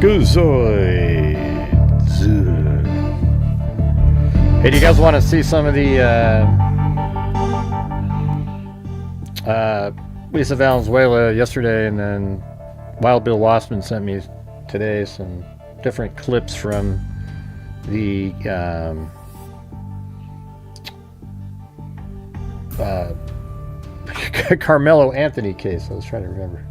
Schizoids. Hey, do you guys want to see some of the Lisa Valenzuela yesterday, and then Wild Bill Wassman sent me today some different clips from the Carmelo Anthony case. I was trying to remember.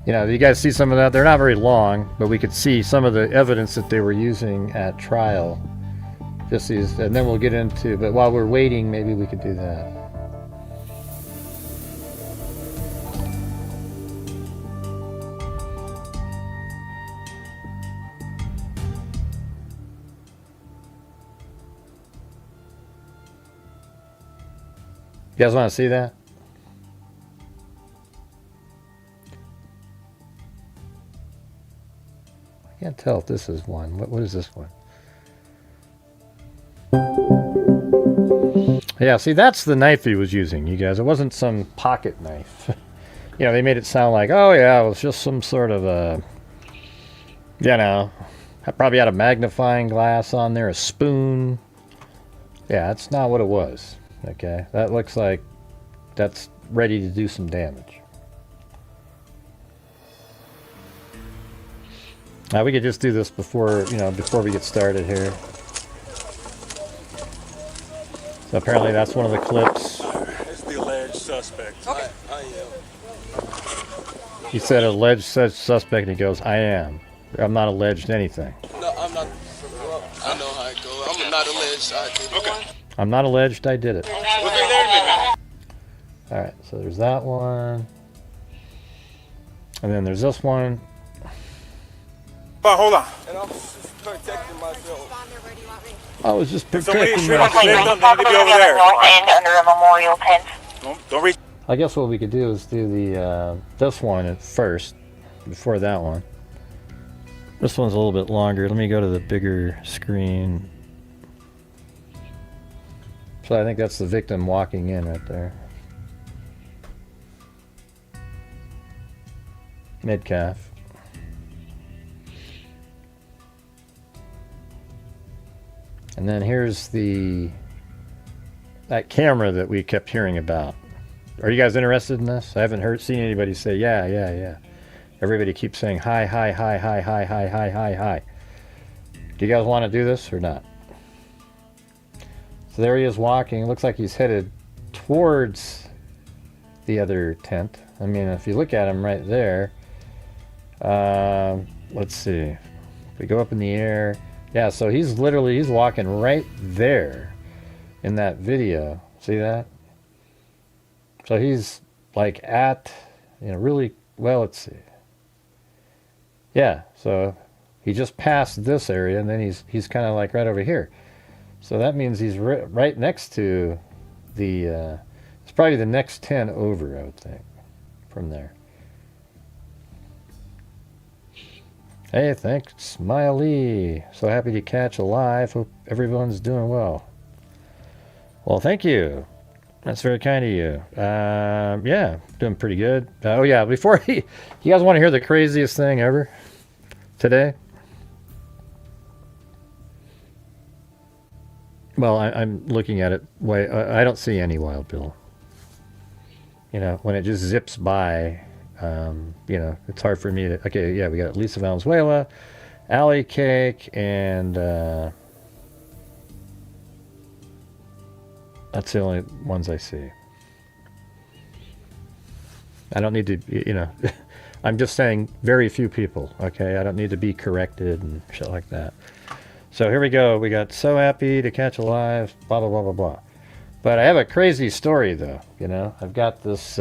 You know, you guys see some of that? They're not very long, but we could see some of the evidence that they were using at trial. Just these, and then we'll get into, but while we're waiting, maybe we could do that. You guys want to see that? I can't tell if this is one. What is this one? Yeah, see, that's the knife he was using, you guys. It wasn't some pocket knife. You know, they made it sound like, oh yeah, it was just some sort of a, you know, I probably had a magnifying glass on there, a spoon. Yeah, that's not what it was. Okay, that looks like that's ready to do some damage. Now we could just do this before, you know, before we get started here. So apparently that's one of the clips. It's the alleged suspect. Okay. I am. He said alleged suspect, and he goes, I am. I'm not alleged anything. No, I'm not. Well, I know how it goes. I'm not alleged. I did it. Okay. I'm not alleged, I did it. We'll be there in a minute. Alright, so there's that one. And then there's this one. Hold on. And I'm just protecting myself. I was just Somebody protecting shoot my... on the victim, they need to be over there. Under a memorial tent. Don't reach. I guess what we could do is do the this one at first, before that one. This one's a little bit longer. Let me go to the bigger screen. So I think that's the victim walking in right there. Mid-calf. And then here's that camera that we kept hearing about. Are you guys interested in this? I haven't seen anybody say, yeah. Everybody keeps saying, hi. Do you guys want to do this or not? So there he is walking. It looks like he's headed towards the other tent. I mean, if you look at him right there, let's see. If we go up in the air, yeah, so he's walking right there in that video. See that? So he's like at, you know, really, well, let's see. Yeah, so he just passed this area, and then he's kind of like right over here. So that means he's right next to the, it's probably the next 10 over, I would think, from there. Hey, thanks, Smiley. So happy to catch alive. Hope everyone's doing well. Well, thank you. That's very kind of you. Yeah, doing pretty good. Oh yeah, before you guys want to hear the craziest thing ever today? Well, I'm looking at it. I don't see any Wild Bill. You know, when it just zips by. You know, it's hard for me to... Okay, yeah, we got Lisa Valenzuela, Alley Cake, and that's the only ones I see. I don't need to, you know, I'm just saying very few people, okay? I don't need to be corrected and shit like that. So here we go. We got so happy to catch alive, blah, blah, blah, blah, blah. But I have a crazy story, though, you know? I've got this...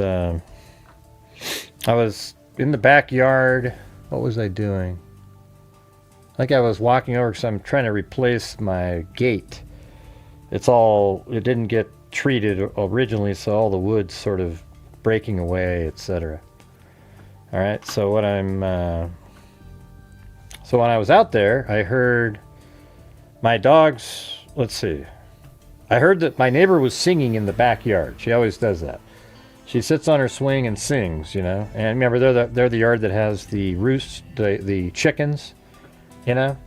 I was in the backyard. What was I doing? I think I was walking over because I'm trying to replace my gate. It didn't get treated originally, so all the wood's sort of breaking away, etc. All right, so when I was out there, I heard my dogs, let's see. I heard that my neighbor was singing in the backyard. She always does that. She sits on her swing and sings, you know. And remember, they're the yard that has the roost, the chickens, you know.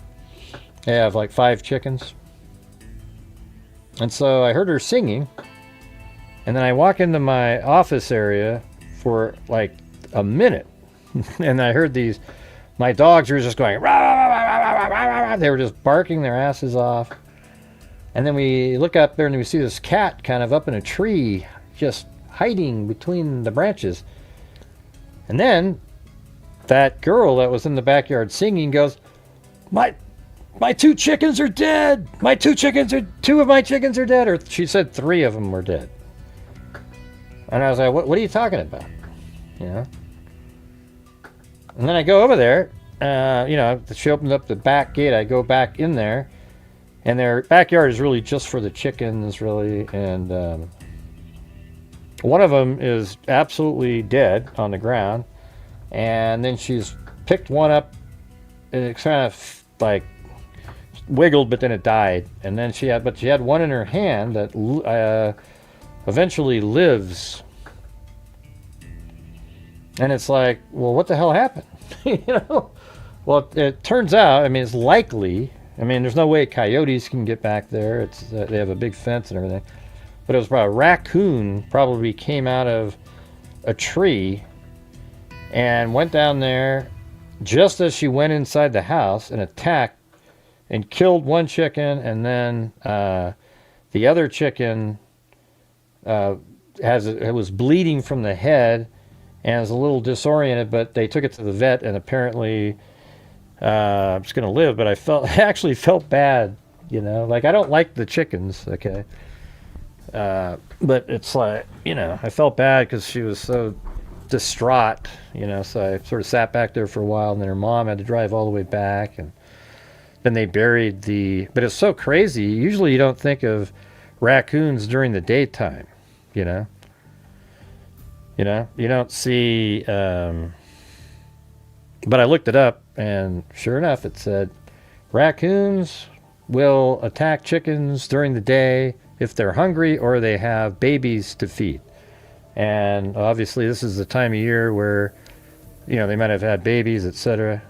They have like 5 chickens. And so I heard her singing, and then I walk into my office area for like a minute, and I heard my dogs were just going, rah, rah, rah, rah, rah, rah, rah. They were just barking their asses off. And then we look up there and we see this cat kind of up in a tree, just hiding between the branches. And then that girl that was in the backyard singing goes, my 2 chickens are dead. 2 of my chickens are dead. Or she said 3 of them were dead. And I was like, what are you talking about? You know? And then I go over there, you know, she opened up the back gate. I go back in there, and their backyard is really just for the chickens, really. And one of them is absolutely dead on the ground. And then she's picked one up, and it kind of like wiggled, but then it died. And then she had one in her hand that eventually lives. And it's like, well, what the hell happened? You know? Well, it turns out, I mean, it's likely, I mean, there's no way coyotes can get back there. It's they have a big fence and everything. But it was probably a raccoon probably came out of a tree and went down there just as she went inside the house and attacked and killed one chicken, and then the other chicken it was bleeding from the head and was a little disoriented, but they took it to the vet, and apparently it's going to live. But I actually felt bad, you know, like I don't like the chickens, okay, but it's like, you know, I felt bad because she was so distraught, you know. So I sort of sat back there for a while, and then her mom had to drive all the way back, and then they buried but it's so crazy. Usually you don't think of raccoons during the daytime, you know. You know, you don't see, but I looked it up, and sure enough, it said raccoons will attack chickens during the day if they're hungry or they have babies to feed. And obviously this is the time of year where, you know, they might have had babies, etc.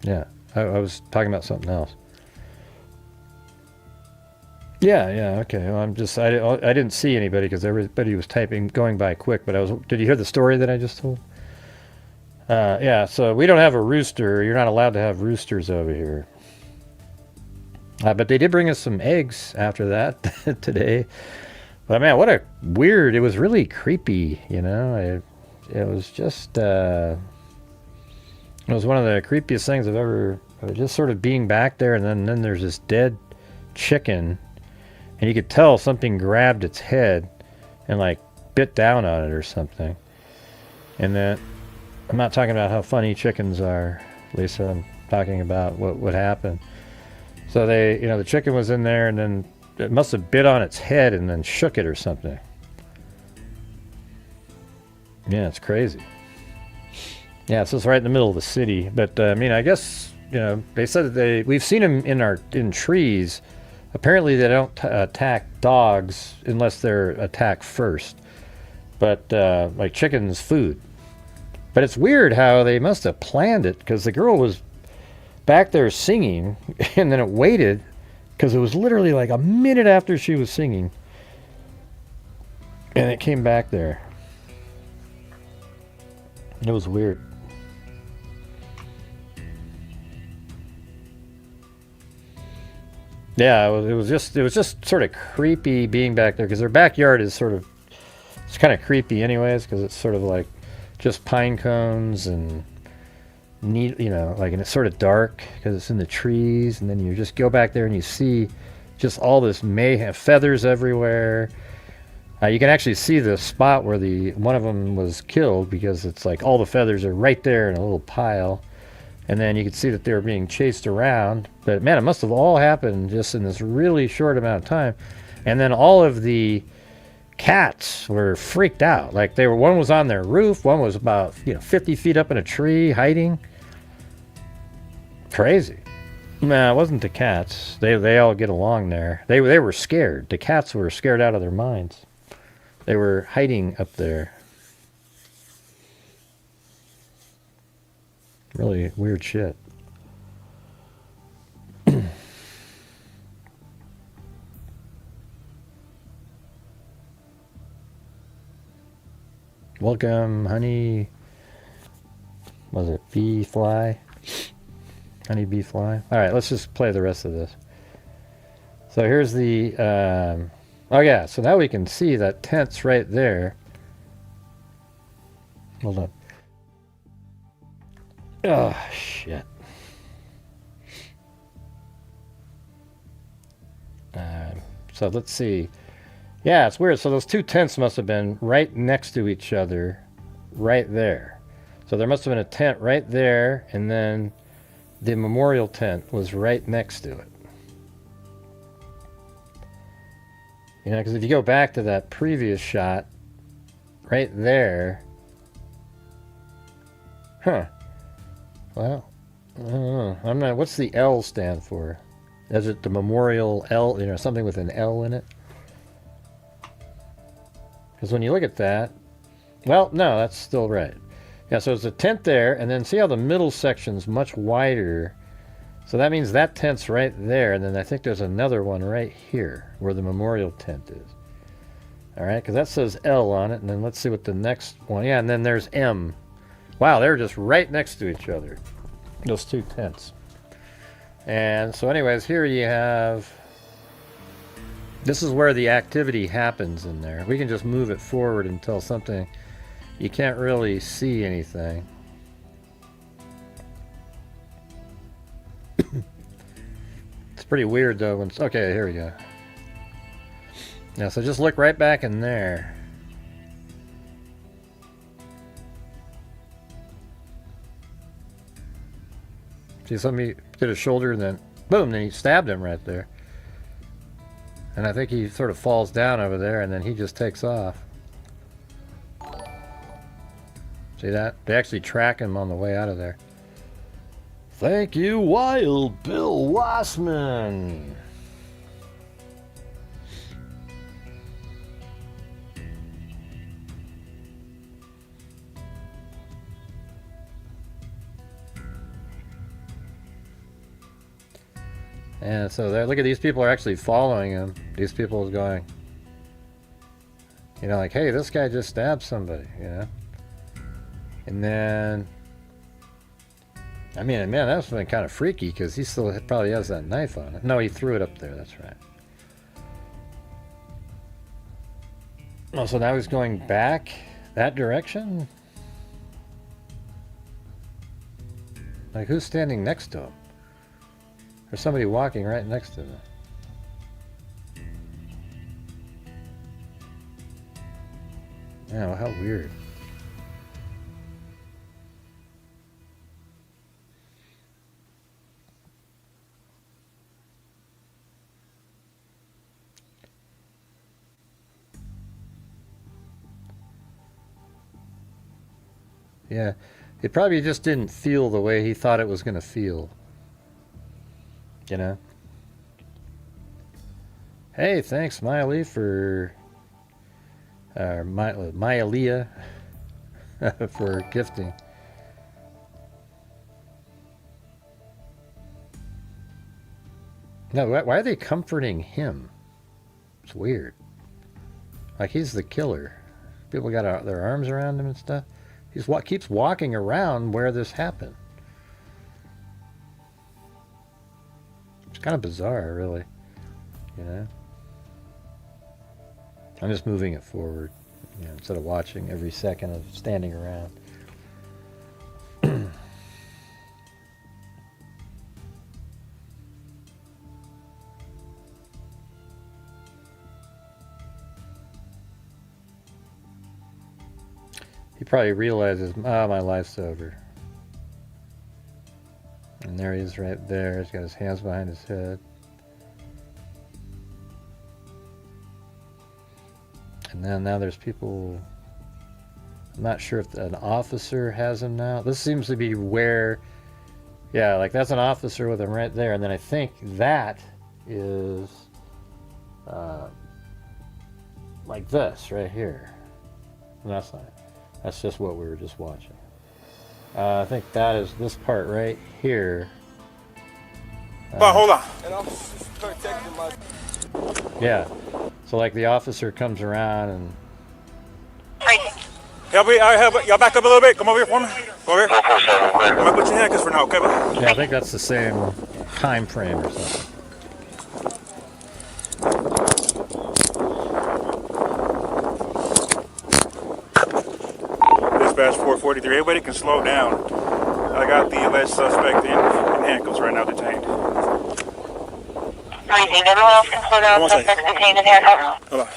Yeah, I was talking about something else. Yeah, okay. Well, I didn't see anybody because everybody was going by quick. But did you hear the story that I just told? Yeah. So we don't have a rooster. You're not allowed to have roosters over here. But they did bring us some eggs after that today. But man, what a weird! It was really creepy. You know, it was just. It was one of the creepiest things I've ever. Just sort of being back there, and then there's this dead chicken. And you could tell something grabbed its head and like bit down on it or something. And then, I'm not talking about how funny chickens are, Lisa. I'm talking about what happened. So the chicken was in there, and then it must have bit on its head and then shook it or something. Yeah, it's crazy. Yeah, so it's right in the middle of the city. But I mean, I guess, you know, they said that we've seen them in trees. Apparently they don't attack dogs unless they're attacked first. But like chickens, food. But it's weird how they must have planned it, because the girl was back there singing, and then it waited, because it was literally like a minute after she was singing, and it came back there. It was weird. Yeah, it was just sort of creepy being back there, because their backyard is it's kind of creepy anyways, because it's sort of like just pine cones and neat, you know, like, and it's sort of dark because it's in the trees, and then you just go back there and you see just all this mayhem, feathers everywhere. You can actually see the spot where one of them was killed, because it's like all the feathers are right there in a little pile. And then you could see that they were being chased around. But man, it must have all happened just in this really short amount of time. And then all of the cats were freaked out. Like one was on their roof, one was about 50 feet up in a tree hiding. Crazy. No, it wasn't the cats. They all get along there. They were scared. The cats were scared out of their minds. They were hiding up there. Really weird shit. Welcome, honey. Was it bee fly? Honey bee fly. All right, let's just play the rest of this. So here's the. Oh yeah, so now we can see that tent's right there. Hold on. Oh shit. So let's see. Yeah, it's weird. So those two tents must have been right next to each other, right there. So there must have been a tent right there, and then the memorial tent was right next to it. You know, because if you go back to that previous shot, right there. Huh. Well, I don't know. I'm not. What's the L stand for? Is it the memorial L? You know, something with an L in it? Because when you look at that, well, no, that's still right. Yeah, so it's a tent there, and then see how the middle section's much wider. So that means that tent's right there, and then I think there's another one right here where the memorial tent is. All right, because that says L on it, and then let's see what the next one. Yeah, and then there's M. Wow, they're just right next to each other, those two tents. And so anyways, here you have, this is where the activity happens in there. We can just move it forward until something, you can't really see anything. It's pretty weird though. When, okay, here we go. Yeah, so just look right back in there. See, somebody did a shoulder and then, boom, then he stabbed him right there. And I think he sort of falls down over there and then he just takes off. See that? They actually track him on the way out of there. Thank you, Wild Bill Wassman. And so there, look at these people are actually following him. These people are going, you know, like, hey, this guy just stabbed somebody, you know. And then, I mean, man, that's been kind of freaky because he still probably has that knife on it. No, he threw it up there. That's right. Oh, so now he's going back that direction? Like, who's standing next to him? There's somebody walking right next to them. Yeah, well, how weird. Yeah, it probably just didn't feel the way he thought it was going to feel. You know? Hey, thanks, Miley, for... Myalea for gifting. No, why are they comforting him? It's weird. Like he's the killer. People got their arms around him and stuff. He keeps walking around where this happened. It's kind of bizarre, really. You know? I'm just moving it forward, you know, instead of watching every second of standing around. He probably realizes, my life's over. And there he is right there. He's got his hands behind his head. And then now there's people, I'm not sure if an officer has him now. This seems to be where Yeah, like that's an officer with him right there, and then I think that is like this right here. And that's not. That's just what we were just watching. I think that is this part right here. Hold on. And I'm protecting my. Yeah. So like the officer comes around and Help me. Y'all back up a little bit. Come over here for me. Go over here. I'm gonna put your handcuffs for now, okay? yeah, I think that's the same time frame or something. Dispatch 443. Everybody can slow down. I got the alleged suspect in handcuffs right now, detained. Everyone else can slow down. One second. Suspects detained in handcuffs. Hold on.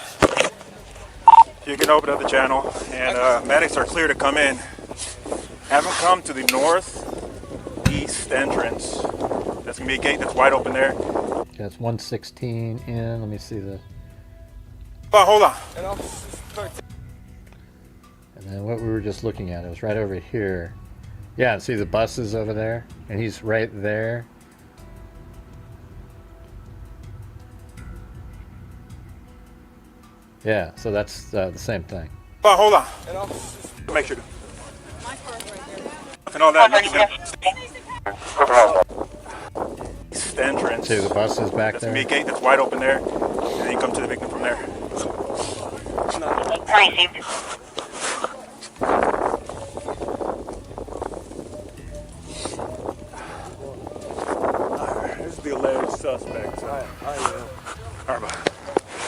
You can open up the channel, and medics are clear to come in. Have them come to the northeast entrance. That's gonna be a gate that's wide open there. Yeah, it's 116 in. Let me see the. Hold on. And I'm protecting. And then what we were just looking at, it was right over here. Yeah, see the buses over there? And he's right there. Yeah, so that's the same thing. Hold on. And I'm Make sure. And all that. East entrance. See the buses back That's gonna be a there? gate that's wide open there, and then you come to the victim from there. Received. This is the alleged suspect. I am. All right,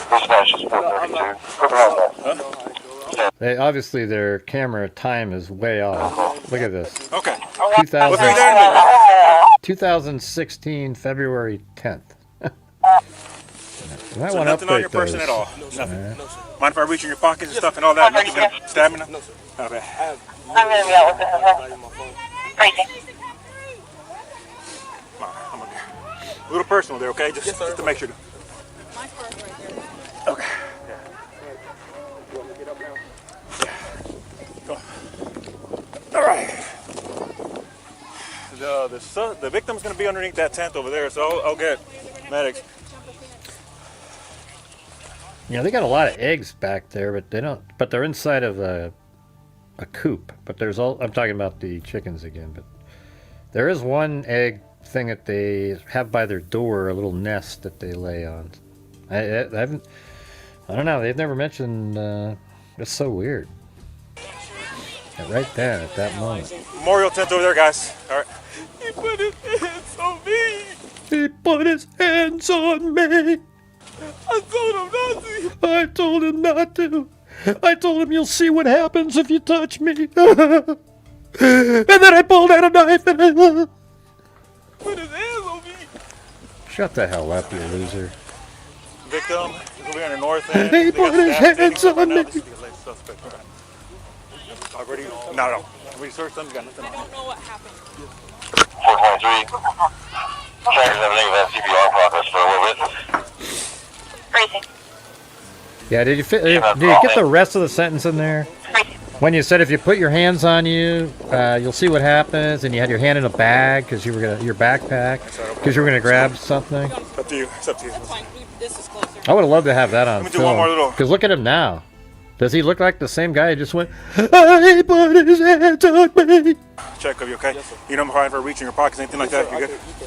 Dispatch is 432. They obviously their camera time is way off. Look at this. okay. 2000, Look right there in a minute. 2016 February 10th. You might So want to nothing on update your person those. at all. Nothing. Alright. Mind if I reach in your pockets and stuff and all that? Nothing gonna stab me now? No, sir. Okay. I'm going to be out with this as well. Not in my phone. Racing. I'm gonna a little personal there, okay? Just to make sure. Okay. You want me to get up now? Go. All right. The victim's gonna be underneath that tent over there, so I'll get medics. Yeah, they got a lot of eggs back there, but they don't. But they're inside of a coop. But there's all. I'm talking about the chickens again. But there is one egg thing that they have by their door, a little nest that they lay on. I haven't. I don't know. They've never mentioned. It's so weird. Yeah, right then, at that moment. Memorial tent over there, guys. All right. He put his hands on me. He put his hands on me. I told him not to. I told him not to. I told him you'll see what happens if you touch me. And then I pulled out a knife and I. Put his hands on me. Shut the hell up, you loser. Victim is over here on the north end. He They got put his staff hands taking over on now. me. This is the alleged suspect. Okay. Already? No. We searched them. You got nothing on. I don't know what happened. 423. Trackers everything about CPR progress for a little bit. Racing. Yeah, did you get the rest of the sentence in there? Racing. When you said if you put your hands on you, you'll see what happens, and you had your hand in a bag because you were gonna your backpack because you were gonna grab something. It's up to you. It's up to you. That's fine. This is closer. I would have loved to have that on Let me do one more film. little- Because look at him now. Does he look like the same guy who just went, I put his hands on me? Check of you, okay? Yes, sir. You don't mind for reaching your pockets, anything like that? You good? We were just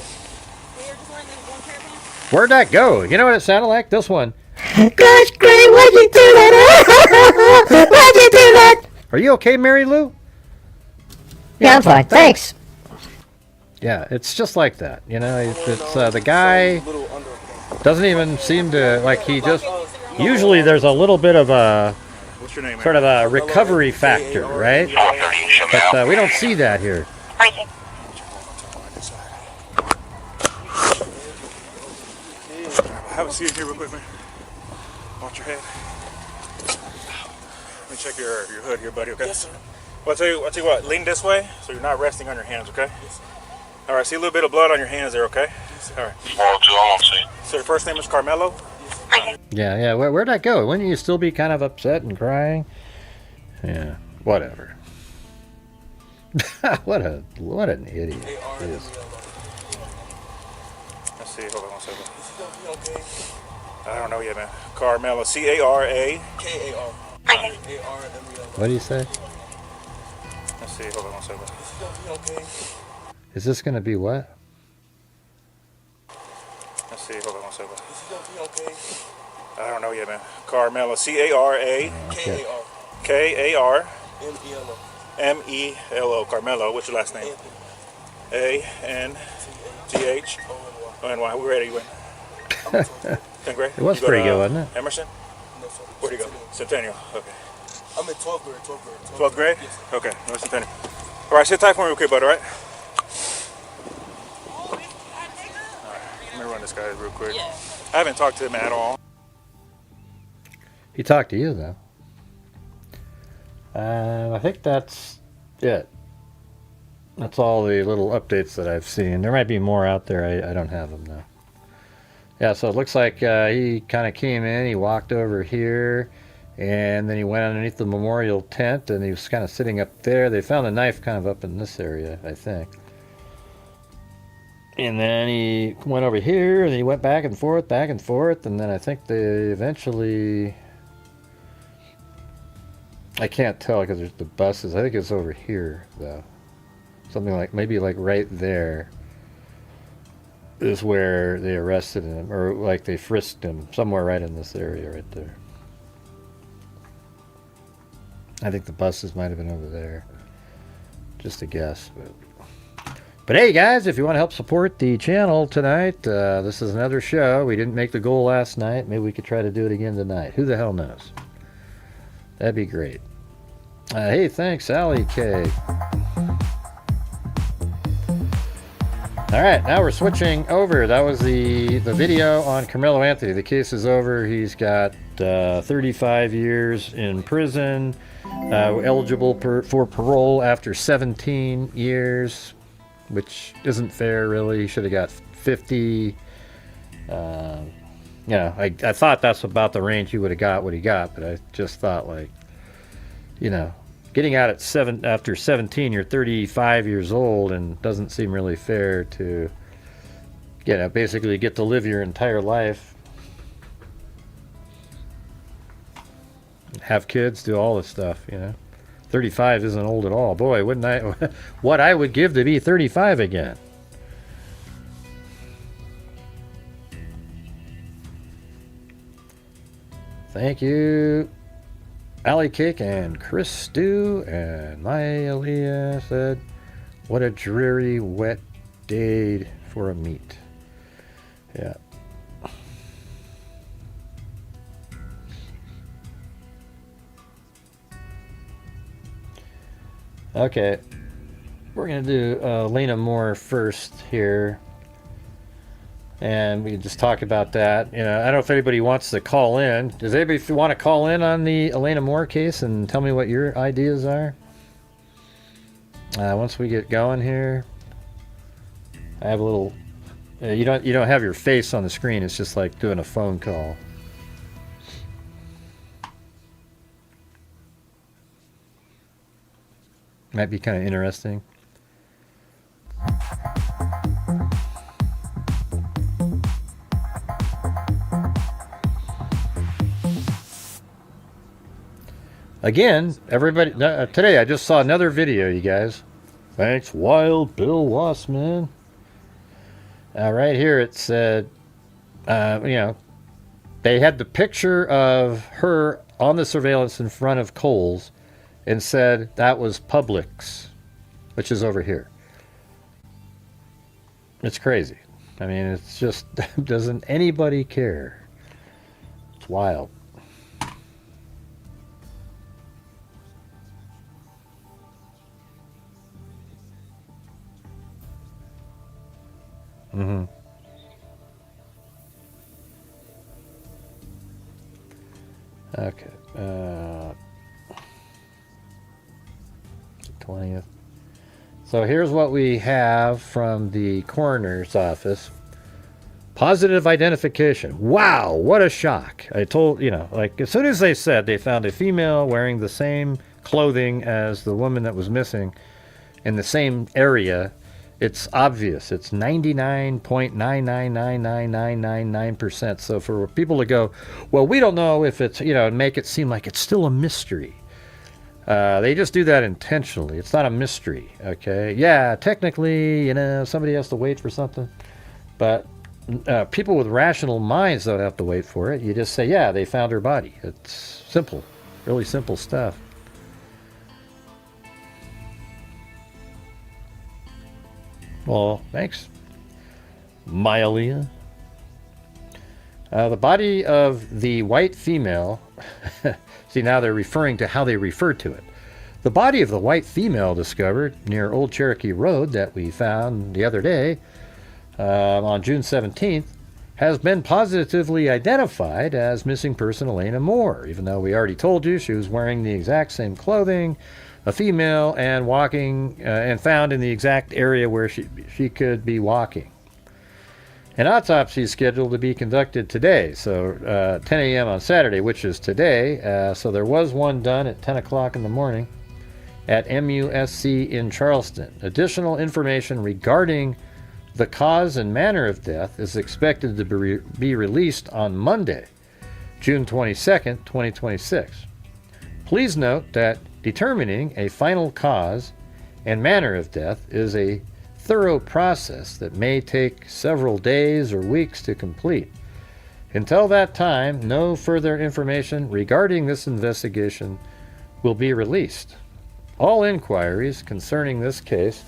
wearing the one pair of pants. Where'd that go? You know what it sounded like? This one. Gosh, Gray, why'd you do that? Why'd you do that? Are you okay, Mary Lou? Yeah, I'm fine. Thanks. Yeah, it's just like that. You know, it's the guy Little under. doesn't even seem to, like, he just, usually there's a little bit of a, What's your name? sort of a recovery factor, right? 430 shut But down. we don't see that here. Racing. Have a seat here real quick, man. Watch your head. Let me check your hood here, buddy, okay? Yes, sir. Well, I'll tell you what, lean this way so you're not resting on your hands, okay? All right, see a little bit of blood on your hands there, okay? All right. 402, I'm on scene. So your first name is Carmelo? Racing. Yeah, where'd that go? Wouldn't you still be kind of upset and crying? Yeah, whatever. What an idiot. he is. Let's see. Hold on one second. I don't know yet, man. Carmelo. C-A-R-A. K-A-R. What do you say? Let's see. Hold on one second. Is this going to be what? Let's see. Hold on one second. I don't know yet, man. Carmelo. C-A-R-A. Okay. K-A-R. M-E-L-O. M-E-L-O. Carmelo. What's your last name? A-N-G-H. O-N-Y. We're ready. You win. 10th grade? It was You go pretty to, good, wasn't it? Emerson? No, sir. Where'd you go? Centennial. Okay. I'm in 12th grade. 12th grade? Yes, sir. Okay. No, Centennial. All right. Sit tight for me real quick, bud. All right? Let me run this guy real quick. Yeah. I haven't talked to him at all. He talked to you, though. I think that's it. That's all the little updates that I've seen. There might be more out there. I don't have them, though. Yeah, so it looks like he kind of came in. He walked over here, and then he went underneath the memorial tent, and he was kind of sitting up there. They found a knife kind of up in this area, I think. And then he went over here, and he went back and forth, and then I think they eventually... I can't tell because there's the buses. I think it's over here, though. Something like, maybe like right there is where they arrested him, or like they frisked him, somewhere right in this area right there. I think the buses might have been over there. Just a guess. But hey, guys, if you want to help support the channel tonight, this is another show. We didn't make the goal last night. Maybe we could try to do it again tonight. Who the hell knows? That'd be great. Hey, thanks, Allie K. All right, now we're switching over. That was the video on Carmelo Anthony. The case is over. He's got 35 years in prison, eligible for parole after 17 years, which isn't fair, really. He should have got 50. I thought that's about the range he would have got what he got, but I just thought, like, getting out at after 17, you're 35 years old, and doesn't seem really fair to, basically get to live your entire life, have kids, do all this stuff, 35 isn't old at all. Boy, wouldn't I, what I would give to be 35 again. Thank you, Allie Cake and Chris Stew, and my Leah said, what a dreary, wet day for a meat. Yeah. Okay. We're going to do Elena Moore first here. And we can just talk about that. I don't know if anybody wants to call in. Does anybody want to call in on the Elena Moore case and tell me what your ideas are? Once we get going here, I have a little. You don't have your face on the screen. It's just like doing a phone call. Might be kind of interesting. Again, everybody, today I just saw another video, you guys. Thanks, Wild Bill Wassman. Right here it said, they had the picture of her on the surveillance in front of Kohl's and said that was Publix, which is over here. It's crazy. I mean, it's just, doesn't anybody care? It's wild. Mm-hmm. Okay. 20th. So here's what we have from the coroner's office. Positive identification. Wow, what a shock. I told, like as soon as they said they found a female wearing the same clothing as the woman that was missing, in the same area, it's obvious. It's 99.9999999%. So for people to go, well, we don't know if it's, and make it seem like it's still a mystery. They just do that intentionally. It's not a mystery, okay? Yeah, technically, somebody has to wait for something. But people with rational minds don't have to wait for it. You just say, yeah, they found her body. It's simple, really simple stuff. Well, thanks, Mylia. The body of the white female, see, now they're referring to how they refer to it. The body of the white female discovered near Old Cherokee Road that we found the other day on June 17th has been positively identified as missing person Elena Moore, even though we already told you she was wearing the exact same clothing, a female, and walking and found in the exact area where she could be walking. An autopsy is scheduled to be conducted today, so 10 a.m. on Saturday, which is today. So there was one done at 10 o'clock in the morning at MUSC in Charleston. Additional information regarding the cause and manner of death is expected to be released on Monday, June 22nd, 2026. Please note that determining a final cause and manner of death is a thorough process that may take several days or weeks to complete. Until that time, no further information regarding this investigation will be released. All inquiries concerning this case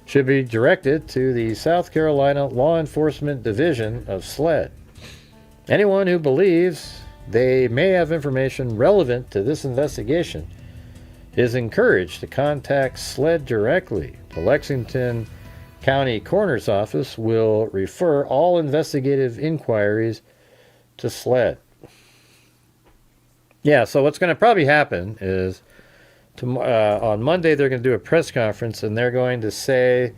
should be directed to the South Carolina Law Enforcement Division of SLED. Anyone who believes they may have information relevant to this investigation is encouraged to contact SLED directly. The Lexington County Coroner's Office will refer all investigative inquiries to SLED. Yeah, so what's going to probably happen is on Monday they're going to do a press conference and they're going to say,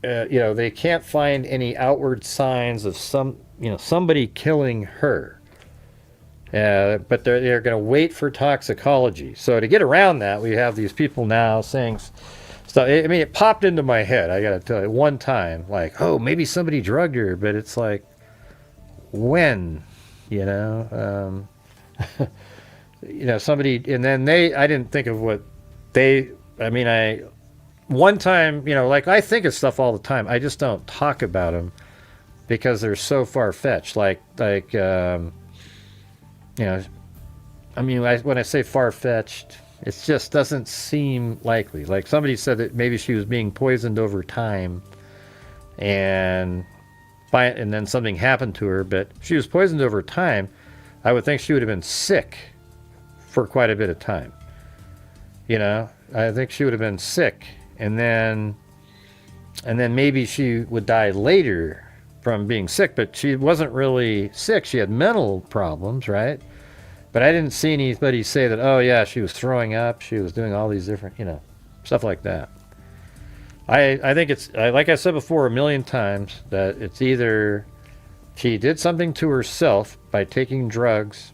they can't find any outward signs of somebody killing her. But they're going to wait for toxicology. So to get around that, we have these people now saying stuff. I mean, it popped into my head, I got to tell you, one time, like, oh, maybe somebody drugged her, but it's like, when, somebody, and then I didn't think of what one time, I think of stuff all the time. I just don't talk about them because they're so far-fetched. When I say far-fetched, it just doesn't seem likely. Like somebody said that maybe she was being poisoned over time and then something happened to her, but if she was poisoned over time, I would think she would have been sick for quite a bit of time. I think she would have been sick and then maybe she would die later from being sick, but she wasn't really sick. She had mental problems, right? But I didn't see anybody say that, oh yeah, she was throwing up, she was doing all these different, stuff like that. I think it's, like I said before a million times, that it's either she did something to herself by taking drugs,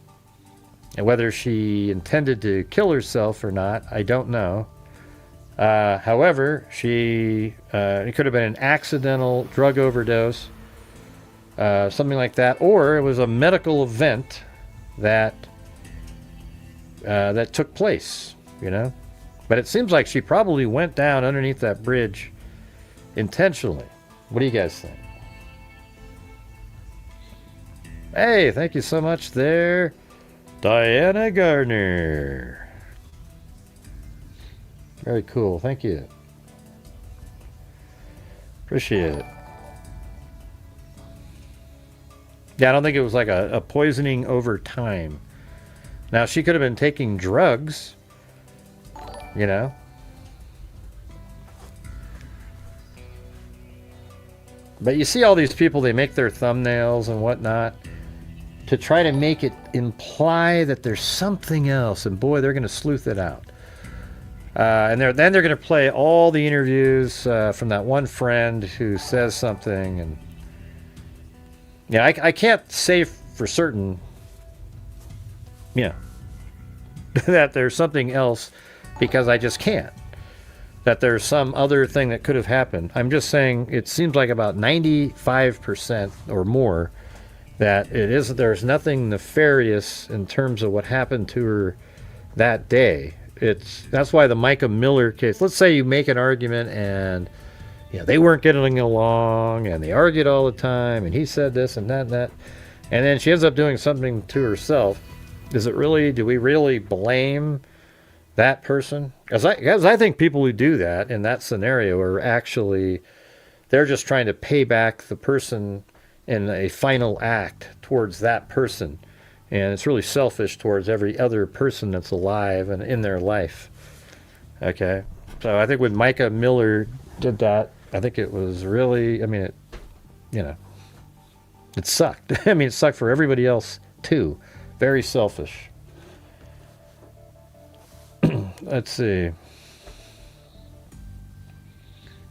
and whether she intended to kill herself or not, I don't know. However, it could have been an accidental drug overdose, something like that, or it was a medical event that took place, But it seems like she probably went down underneath that bridge intentionally. What do you guys think? Hey, thank you so much there, Diana Gardner. Very cool, thank you. Appreciate it. Yeah, I don't think it was like a poisoning over time. Now, she could have been taking drugs, But you see all these people, they make their thumbnails and whatnot to try to make it imply that there's something else. And boy, they're going to sleuth it out. And then they're going to play all the interviews from that one friend who says something. And I can't say for certain, that there's something else because I just can't. that there's some other thing that could have happened. I'm just saying it seems like about 95% or more that there's nothing nefarious in terms of what happened to her that day. That's why the Micah Miller case, let's say you make an argument and they weren't getting along and they argued all the time and he said this and that and that, and then she ends up doing something to herself. Do we really blame that person? Because I think people who do that in that scenario are actually, they're just trying to pay back the person in a final act towards that person. And it's really selfish towards every other person that's alive and in their life. Okay? So I think when Micah Miller did that, I think it was really, it sucked. It sucked for everybody else too. Very selfish. Let's see.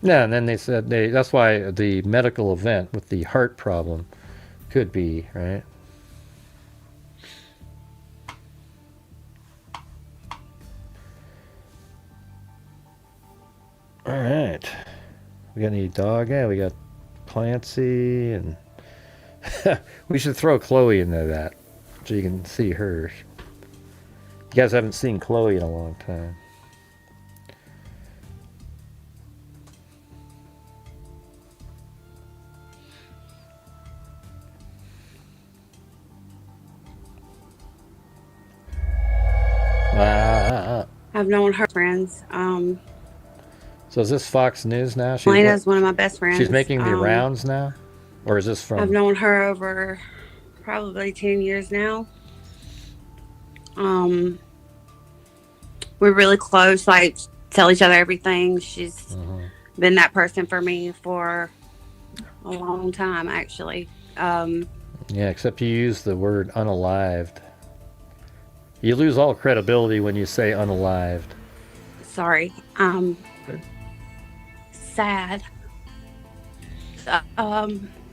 Yeah, and then they said that's why the medical event with the heart problem could be, right? All right. We got any dog? Yeah, we got Clancy, and we should throw Chloe into that so you can see her. You guys haven't seen Chloe in a long time. I've known her friends. So is this Fox News now? Elena's one of my best friends. She's making the rounds now? Or is this from... I've known her over probably 10 years now. We're really close, like, tell each other everything. She's been that person for me for a long time, actually. Yeah, except you use the word unalived. You lose all credibility when you say unalived. Sorry. Sad.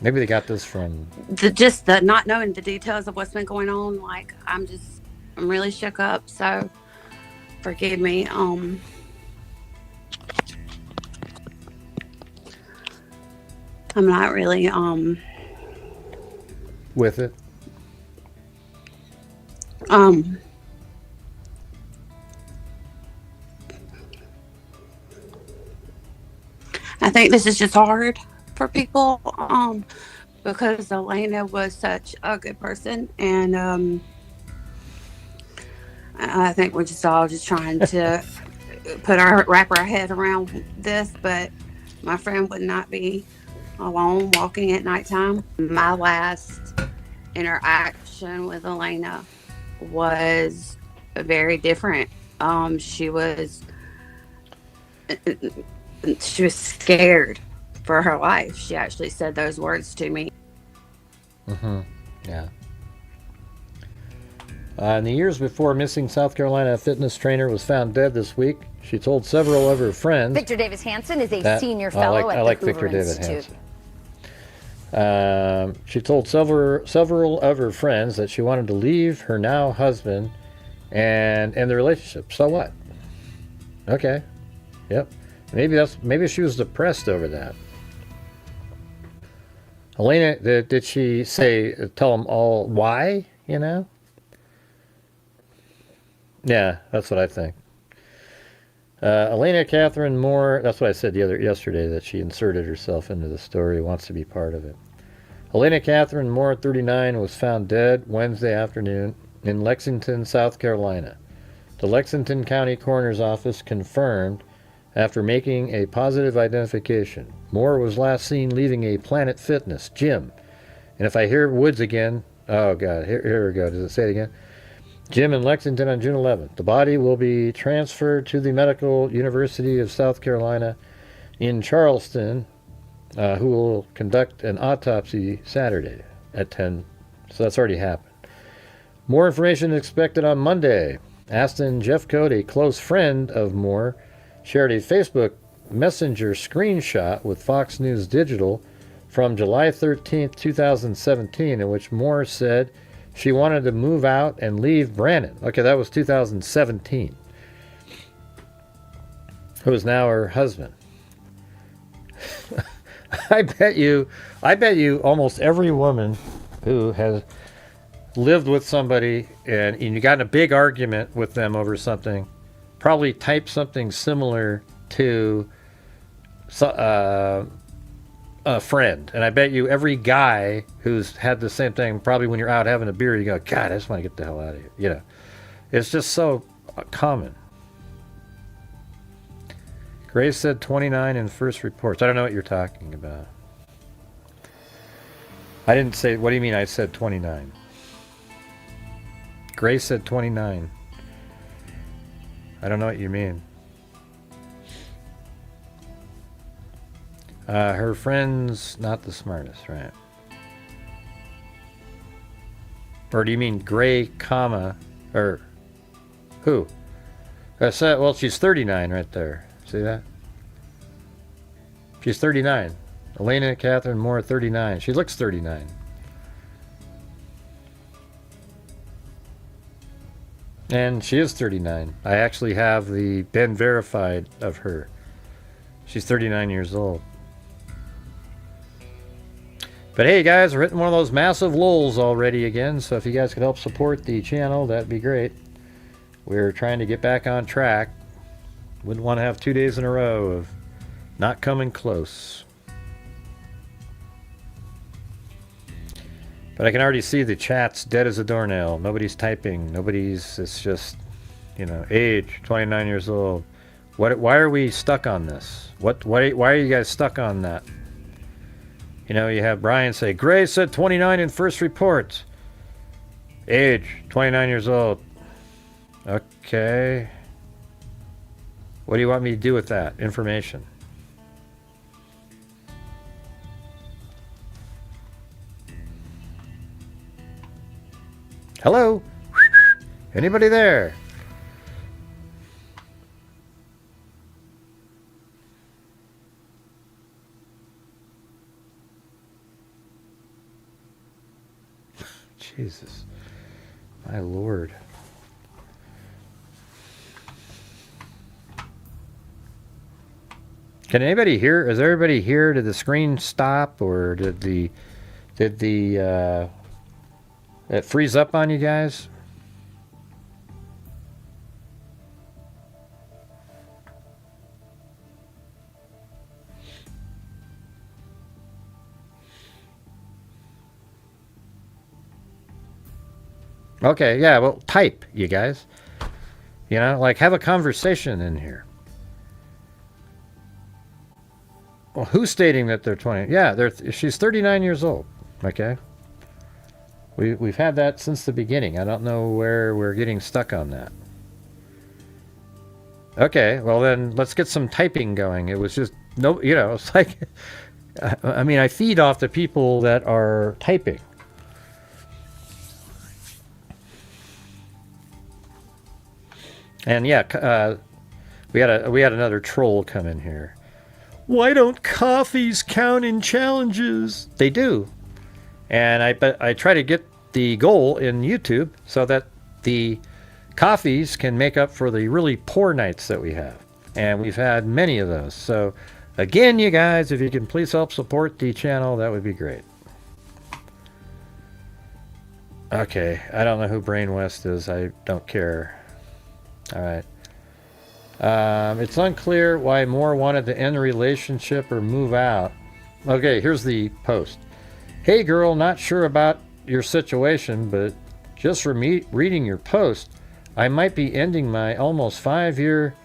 Maybe they got this from... Just the not knowing the details of what's been going on. Like, I'm really shook up, so forgive me. I'm not really, with it? I think this is just hard for people, because Elena was such a good person, and I think we're just all just trying to wrap our head around this, but my friend would not be alone walking at nighttime. My last interaction with Elena was very different. She was scared for her life. She actually said those words to me. Yeah. In the years before missing South Carolina fitness trainer was found dead this week, she told several of her friends... Victor Davis Hanson is a senior fellow at the Hoover Institute. She told several of her friends that she wanted to leave her now husband and end the relationship. So what? Okay. Yep. Maybe she was depressed over that. Elena, did she tell them all why, Yeah, that's what I think. Elena Catherine Moore, that's what I said yesterday, that she inserted herself into the story, wants to be part of it. Elena Catherine Moore, 39, was found dead Wednesday afternoon in Lexington, South Carolina. The Lexington County Coroner's Office confirmed after making a positive identification. Moore was last seen leaving a Planet Fitness gym. And if I hear Woods again, oh God, here we go. Does it say it again? Gym in Lexington on June 11th. The body will be transferred to the Medical University of South Carolina in Charleston, who will conduct an autopsy Saturday at 10. So that's already happened. More information expected on Monday. Aston Jeffcoat, a close friend of Moore, shared a Facebook Messenger screenshot with Fox News Digital from July 13th, 2017, in which Moore said she wanted to move out and leave Brandon. Okay, that was 2017. who is now her husband. I bet you almost every woman who has lived with somebody and you got in a big argument with them over something probably typed something similar to a friend. And I bet you every guy who's had the same thing, probably when you're out having a beer, you go, God, I just want to get the hell out of here. You know, it's just so common. Grace said 29 in first reports. I don't know what you're talking about. I didn't say, what do you mean I said 29? Grace said 29. I don't know what you mean. Her friend's not the smartest, right? Or do you mean Gray, comma, or who? Well, she's 39 right there. See that? She's 39. Elena Catherine Moore, 39. She looks 39. And she is 39. I actually have the been verified of her. She's 39 years old. But hey guys, we're hitting one of those massive lulls already again, so if you guys could help support the channel, that'd be great. We're trying to get back on track. Wouldn't want to have 2 days in a row of not coming close. But I can already see the chat's dead as a doornail. Nobody's typing. It's just, you know, age, 29 years old. Why are we stuck on this? Why are you guys stuck on that? You know, you have Brian say, Gray said 29 in first report. Age, 29 years old. Okay. What do you want me to do with that information? Hello? Anybody there? Jesus. My Lord. Can anybody hear? Is everybody here? Did the screen stop, or did the it freeze up on you guys? Okay, yeah, well, type, you guys. You know, like, have a conversation in here. Well, who's stating that they're 20? Yeah, she's 39 years old, okay? We've had that since the beginning. I don't know where we're getting stuck on that. Okay, well then, let's get some typing going. It was just, no, you know, it's like, I mean, I feed off the people that are typing. And yeah, we had another troll come in here. Why don't coffees count in challenges? They do. And I try to get the goal in YouTube so that the coffees can make up for the really poor nights that we have. And we've had many of those. So again, you guys, if you can please help support the channel, that would be great. Okay, I don't know who Brain West is. I don't care. All right. It's unclear why Moore wanted to end the relationship or move out. Okay, here's the post. Hey girl, not sure about your situation, but just from reading your post, I might be ending my almost 5-year.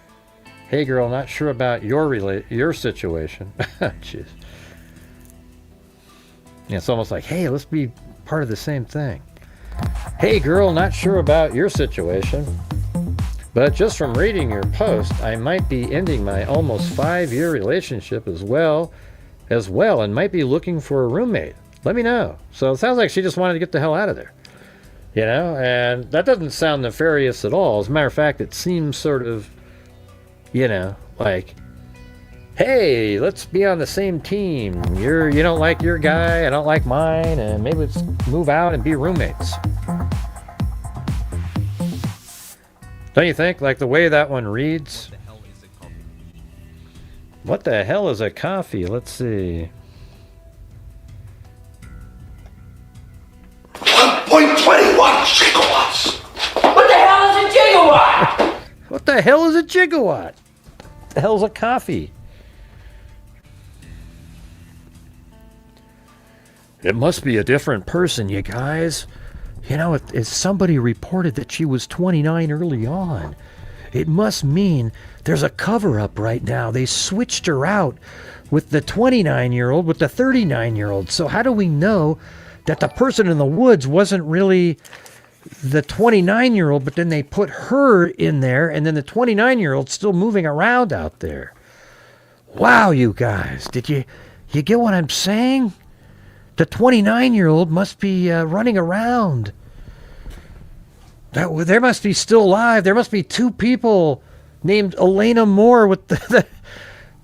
Hey girl, not sure about your situation. Jeez. Yeah, it's almost like, hey, let's be part of the same thing. Hey girl, not sure about your situation, but just from reading your post, I might be ending my almost 5-year relationship as well, and might be looking for a roommate. Let me know. So it sounds like she just wanted to get the hell out of there. You know, and that doesn't sound nefarious at all. As a matter of fact, it seems sort of, you know, like, hey, let's be on the same team. You don't like your guy, I don't like mine, and maybe let's move out and be roommates. Don't you think? Like the way that one reads. What the hell is a coffee? Let's see. 1.21 gigawatts. What the hell is a gigawatt? What the hell is a gigawatt? What the hell's a coffee? It must be a different person, you guys. You know, if somebody reported that she was 29 early on, it must mean there's a cover-up right now. They switched her out with the 29-year-old with the 39-year-old. So how do we know that the person in the woods wasn't really the 29-year-old, but then they put her in there, and then the 29-year-old's still moving around out there? Wow, you guys. Did you get what I'm saying? The 29-year-old must be running around. There must be still alive. There must be two people named Elena Moore with that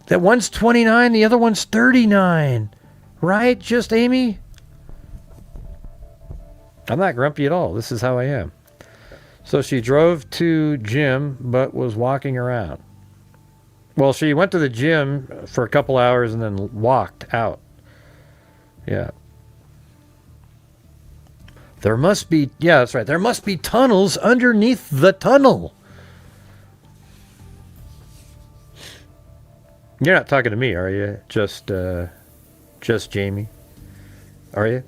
one's 29, the other one's 39. Right? Just Amy? I'm not grumpy at all. This is how I am. So she drove to gym, but was walking around. Well, she went to the gym for a couple hours and then walked out. Yeah. There must be, yeah, that's right. There must be tunnels underneath the tunnel. You're not talking to me, are you? Just Jamie? Are you?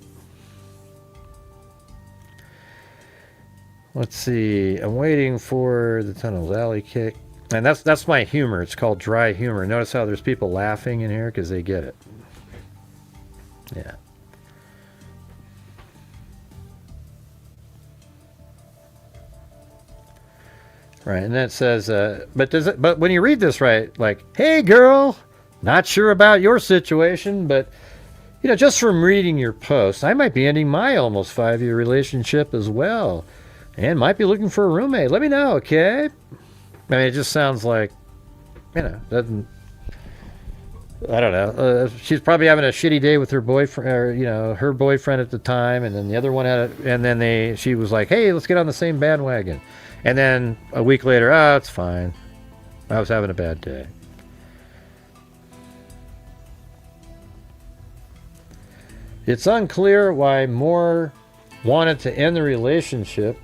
Let's see. I'm waiting for the tunnels. Alley kick. And that's my humor. It's called dry humor. Notice how there's people laughing in here because they get it. Yeah. Right, and then it says, but when you read this right, like, hey girl, not sure about your situation, but just from reading your post, I might be ending my almost 5-year relationship as well, and might be looking for a roommate. Let me know, okay? I mean, it just sounds like, doesn't. I don't know. She's probably having a shitty day with her boyfriend, or her boyfriend at the time, and then the other one and then she was like, hey, let's get on the same bandwagon. And then a week later, it's fine. I was having a bad day. It's unclear why Moore wanted to end the relationship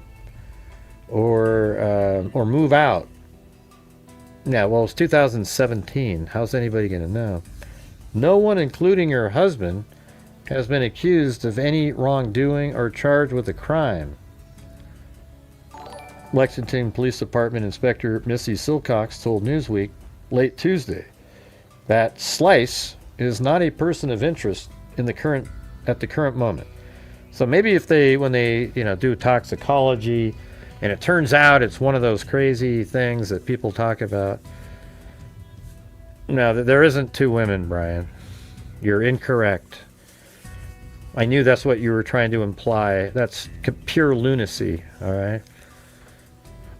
or move out. Yeah, well, it's 2017. How's anybody going to know? No one, including her husband, has been accused of any wrongdoing or charged with a crime. Lexington Police Department Inspector Missy Silcox told Newsweek late Tuesday that Slice is not a person of interest at the current moment. So maybe when they do toxicology and it turns out it's one of those crazy things that people talk about. No, there isn't two women, Brian. You're incorrect. I knew that's what you were trying to imply. That's pure lunacy, all right?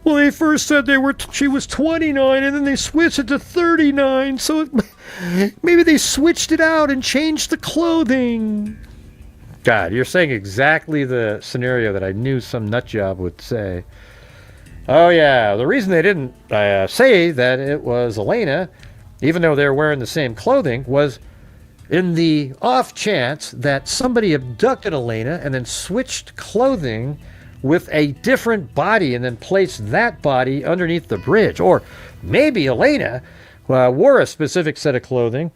Well, they first said she was 29, and then they switched it to 39, so maybe they switched it out and changed the clothing. God, you're saying exactly the scenario that I knew some nutjob would say. Oh, yeah, the reason they didn't say that it was Elena, even though they're wearing the same clothing, was in the off chance that somebody abducted Elena and then switched clothing with a different body and then placed that body underneath the bridge. Or maybe Elena wore a specific set of clothing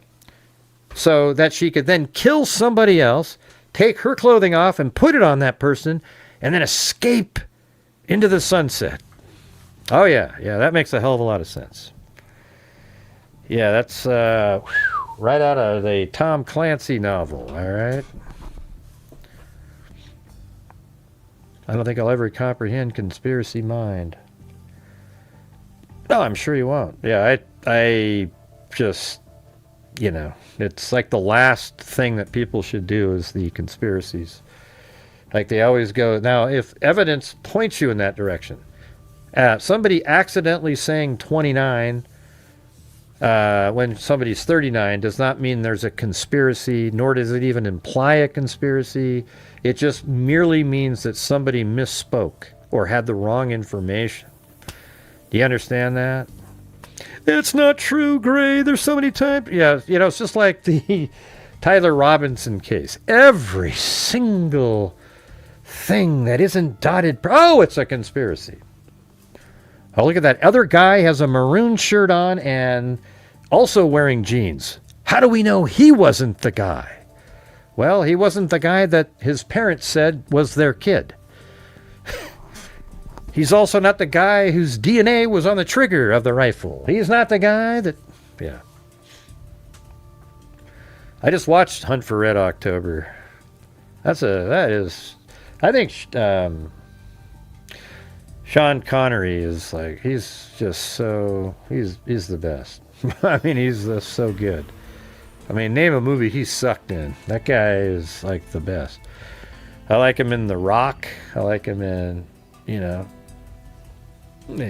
so that she could then kill somebody else, take her clothing off and put it on that person, and then escape into the sunset. Oh, yeah, that makes a hell of a lot of sense. Yeah, that's right out of the Tom Clancy novel, all right? I don't think I'll ever comprehend conspiracy mind. No, I'm sure you won't. Yeah, I just, it's like the last thing that people should do is the conspiracies. Like they always go, now if evidence points you in that direction, somebody accidentally saying 29 when somebody's 39 does not mean there's a conspiracy, nor does it even imply a conspiracy. It just merely means that somebody misspoke or had the wrong information. Do you understand that? It's not true, Gray. There's so many times. Yeah, it's just like the Tyler Robinson case. Every single thing that isn't dotted. Oh, it's a conspiracy. Oh, look at that. Other guy has a maroon shirt on and also wearing jeans. How do we know he wasn't the guy? Well, he wasn't the guy that his parents said was their kid. He's also not the guy whose DNA was on the trigger of the rifle. He's not the guy that... Yeah. I just watched Hunt for Red October. That is... I think Sean Connery is like... He's just so... He's the best. I mean, he's just so good. I mean, name a movie he sucked in. That guy is like the best. I like him in The Rock. I like him in,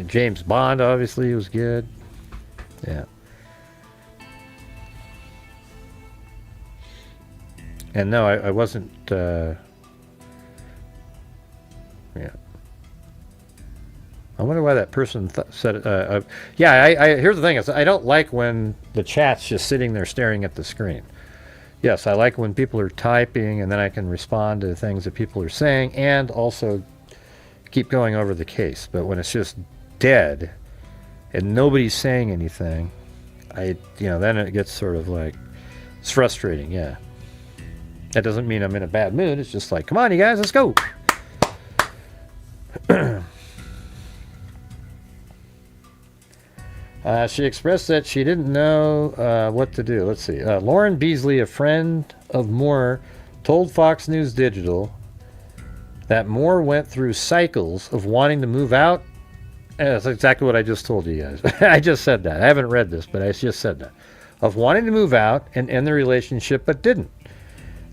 James Bond, obviously, was good. Yeah. And no, I wasn't, yeah. I wonder why that person said it. Yeah, here's the thing. Is I don't like when the chat's just sitting there staring at the screen. Yes, I like when people are typing and then I can respond to things that people are saying and also keep going over the case. But when it's just dead and nobody's saying anything, then it gets sort of like, it's frustrating, yeah. That doesn't mean I'm in a bad mood. It's just like, come on, you guys, let's go. She expressed that she didn't know what to do. Let's see. Lauren Beasley, a friend of Moore, told Fox News Digital that Moore went through cycles of wanting to move out. That's exactly what I just told you guys. I just said that. I haven't read this, but I just said that. Of wanting to move out and end the relationship, but didn't.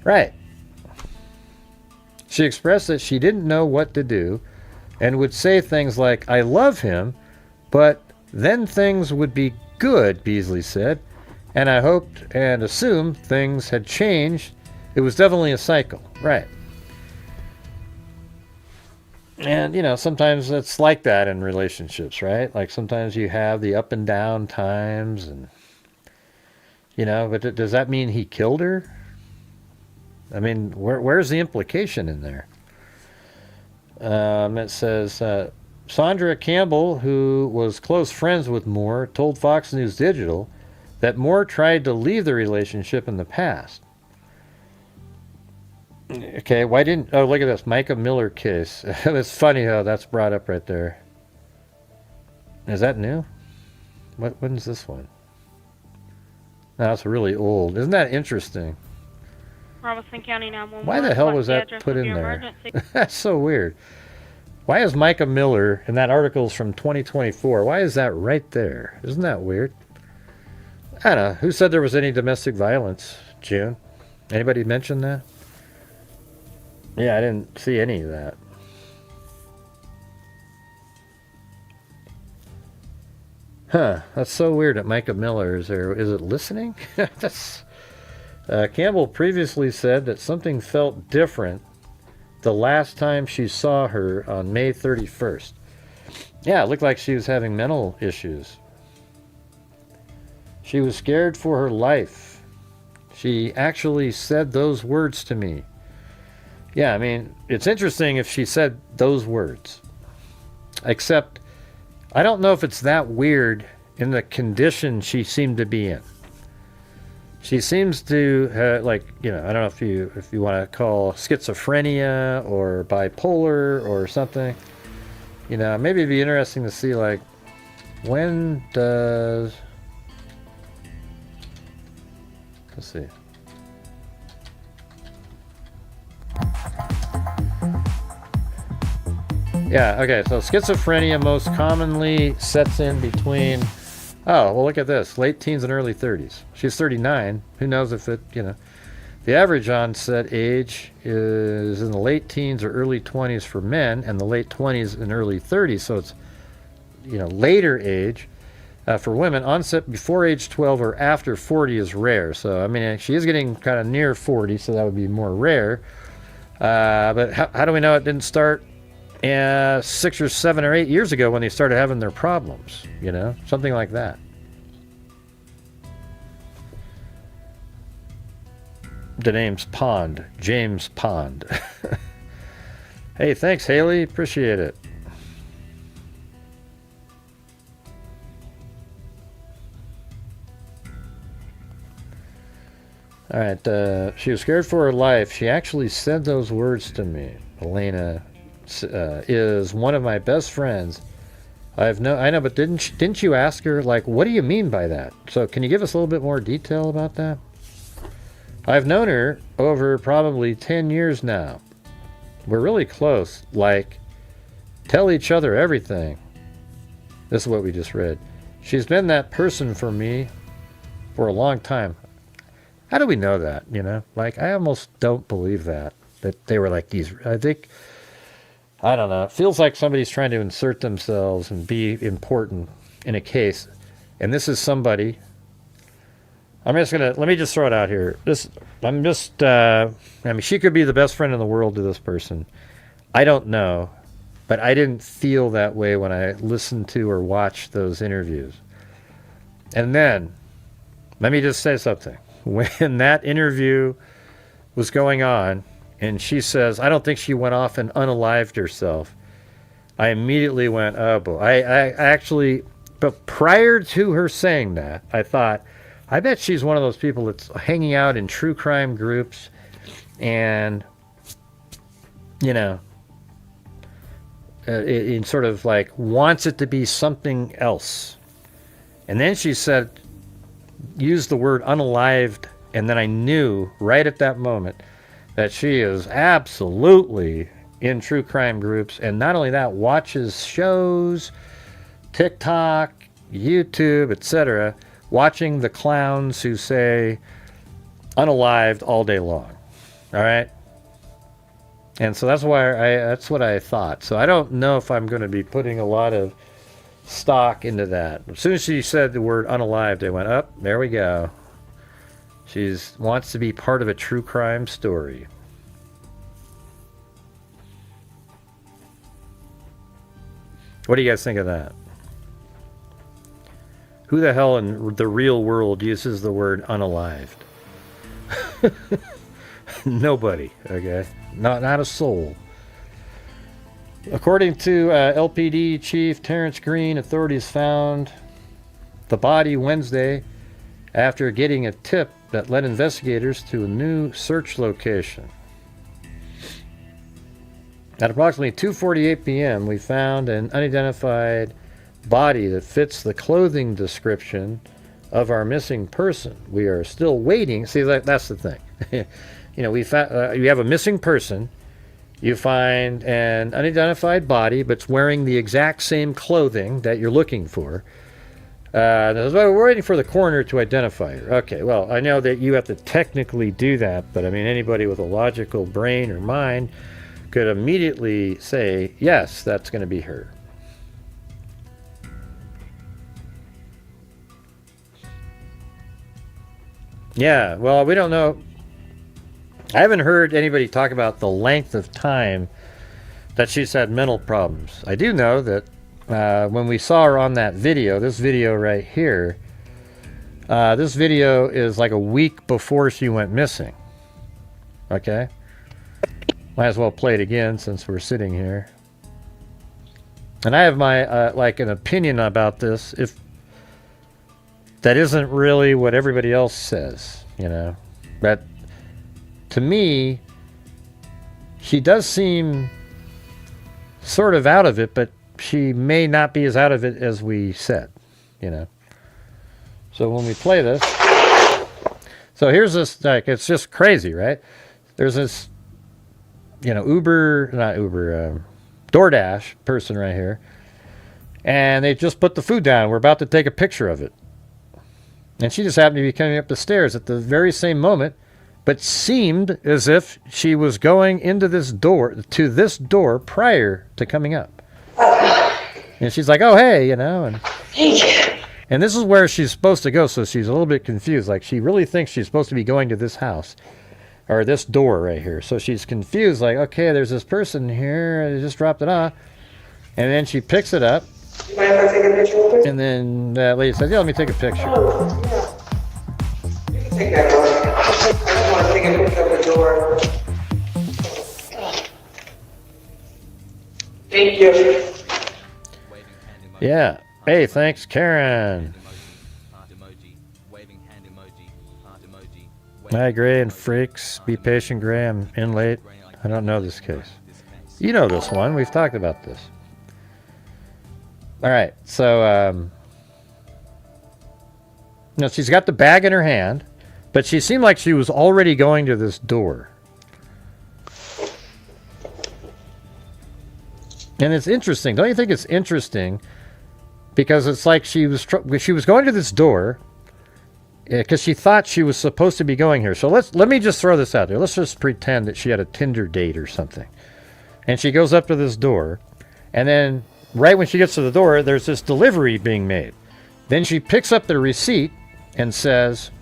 Right. She expressed that she didn't know what to do and would say things like, I love him, but then things would be good, Beasley said, and I hoped and assumed things had changed. It was definitely a cycle. Right. And, sometimes it's like that in relationships, right? Like sometimes you have the up and down times and, but does that mean he killed her? I mean, where's the implication in there? It says, Sandra Campbell, who was close friends with Moore, told Fox News Digital that Moore tried to leave the relationship in the past. Okay, why didn't... Oh, look at this. Micah Miller case. It's funny how that's brought up right there. Is that new? When's this one? No, it's really old. Isn't that interesting? Robeson County 911. Why the hell was that put in there? That's so weird. Why is Micah Miller, and that article's from 2024, why is that right there? Isn't that weird? I don't know. Who said there was any domestic violence, June? Anybody mention that? Yeah, I didn't see any of that. Huh, that's so weird that Micah Miller is there. Is it listening? That's... Campbell previously said that something felt different the last time she saw her on May 31st. Yeah, it looked like she was having mental issues. She was scared for her life. She actually said those words to me. Yeah, I mean, it's interesting if she said those words. Except, I don't know if it's that weird in the condition she seemed to be in. She seems to, I don't know if you want to call schizophrenia or bipolar or something. Maybe it'd be interesting to see, like, when does... Let's see. Yeah, okay, so schizophrenia most commonly sets in between... Oh, well, look at this. Late teens and early 30s. She's 39. Who knows if it, The average onset age is in the late teens or early 20s for men and the late 20s and early 30s. So it's, later age. For women, onset before age 12 or after 40 is rare. So, I mean, she is getting kind of near 40, so that would be more rare. But how do we know it didn't start 6 or 7 or 8 years ago when they started having their problems, something like that. the name's Pond. James Pond. Hey, thanks, Haley. Appreciate it. All right. She was scared for her life. She actually said those words to me. Elena is one of my best friends. I know, but didn't you ask her, like, what do you mean by that? So can you give us a little bit more detail about that? I've known her over probably 10 years now. We're really close, like, tell each other everything. This is what we just read. She's been that person for me for a long time. How do we know that, you know? Like, I almost don't believe that they were like these. I think, I don't know. It feels like somebody's trying to insert themselves and be important in a case. And this is somebody. Let me just throw it out here. I mean, she could be the best friend in the world to this person. I don't know, but I didn't feel that way when I listened to or watched those interviews. And then, let me just say something. When that interview was going on, and she says, I don't think she went off and unalived herself, I immediately went, oh boy. I actually, but prior to her saying that, I thought, I bet she's one of those people that's hanging out in true crime groups and, you know, in sort of like wants it to be something else. And then she said, used the word unalived, and then I knew right at that moment that she is absolutely in true crime groups, and not only that, watches shows, TikTok, YouTube, etc., watching the clowns who say unalived all day long. All right? And so that's what I thought. So I don't know if I'm going to be putting a lot of stock into that. As soon as she said the word unalived, I went, up, there we go. She wants to be part of a true crime story. What do you guys think of that? Who the hell in the real world uses the word unalived? Nobody, okay? Not a soul. According to LPD Chief Terrence Green, authorities found the body Wednesday after getting a tip that led investigators to a new search location. At approximately 2:48 p.m., we found an unidentified body that fits the clothing description of our missing person. We are still waiting. See, that's the thing. You know, you have a missing person. You find an unidentified body, but it's wearing the exact same clothing that you're looking for. We're waiting for the coroner to identify her. Okay, well, I know that you have to technically do that, but I mean, anybody with a logical brain or mind could immediately say, yes, that's going to be her. Yeah, well, we don't know. I haven't heard anybody talk about the length of time that she's had mental problems. I do know that when we saw her on that video, this video right here, this video is like a week before she went missing. Okay? Might as well play it again since we're sitting here. And I have my, like, an opinion about this, if that isn't really what everybody else says, you know. But to me, she does seem sort of out of it, but she may not be as out of it as we said, you know. So when we play this, so here's this, like, it's just crazy, right? There's this, you know, DoorDash person right here, and they just put the food down. We're about to take a picture of it. And she just happened to be coming up the stairs at the very same moment, but seemed as if she was going into this door prior to coming up. And she's like, oh, hey, you know, and this is where she's supposed to go, so she's a little bit confused. Like, she really thinks she's supposed to be going to this house, or this door right here. So she's confused, like, okay, there's this person here, I just dropped it off. And then she picks it up. You mind if I take a picture real quick? And then that lady says, yeah, let me take a picture. Oh, yeah. You can take that one. I just want to take and picked up the door. Thank you. Yeah. Hey, thanks, Karen. Hi, Gray and Freaks. Be patient, Gray. I'm in late. I don't know this case. You know this one. We've talked about this. All right. So, no, she's got the bag in her hand, but she seemed like she was already going to this door. And it's interesting. Don't you think it's interesting? Because it's like she was going to this door because she thought she was supposed to be going here. So let me just throw this out there. Let's just pretend that she had a Tinder date or something. And she goes up to this door, and then right when she gets to the door, there's this delivery being made. Then she picks up the receipt and says,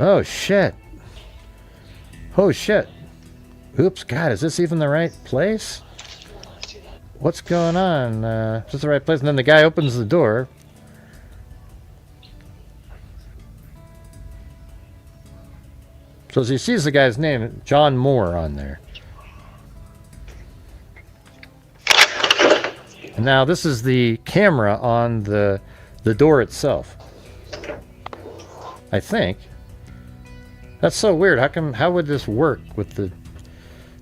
"Oh shit. Oh shit. Oops, God, is this even the right place? What's going on? Is this the right place?" And then the guy opens the door. So she sees the guy's name, John Moore, on there. And now this is the camera on the door itself. I think. That's so weird. How would this work with the...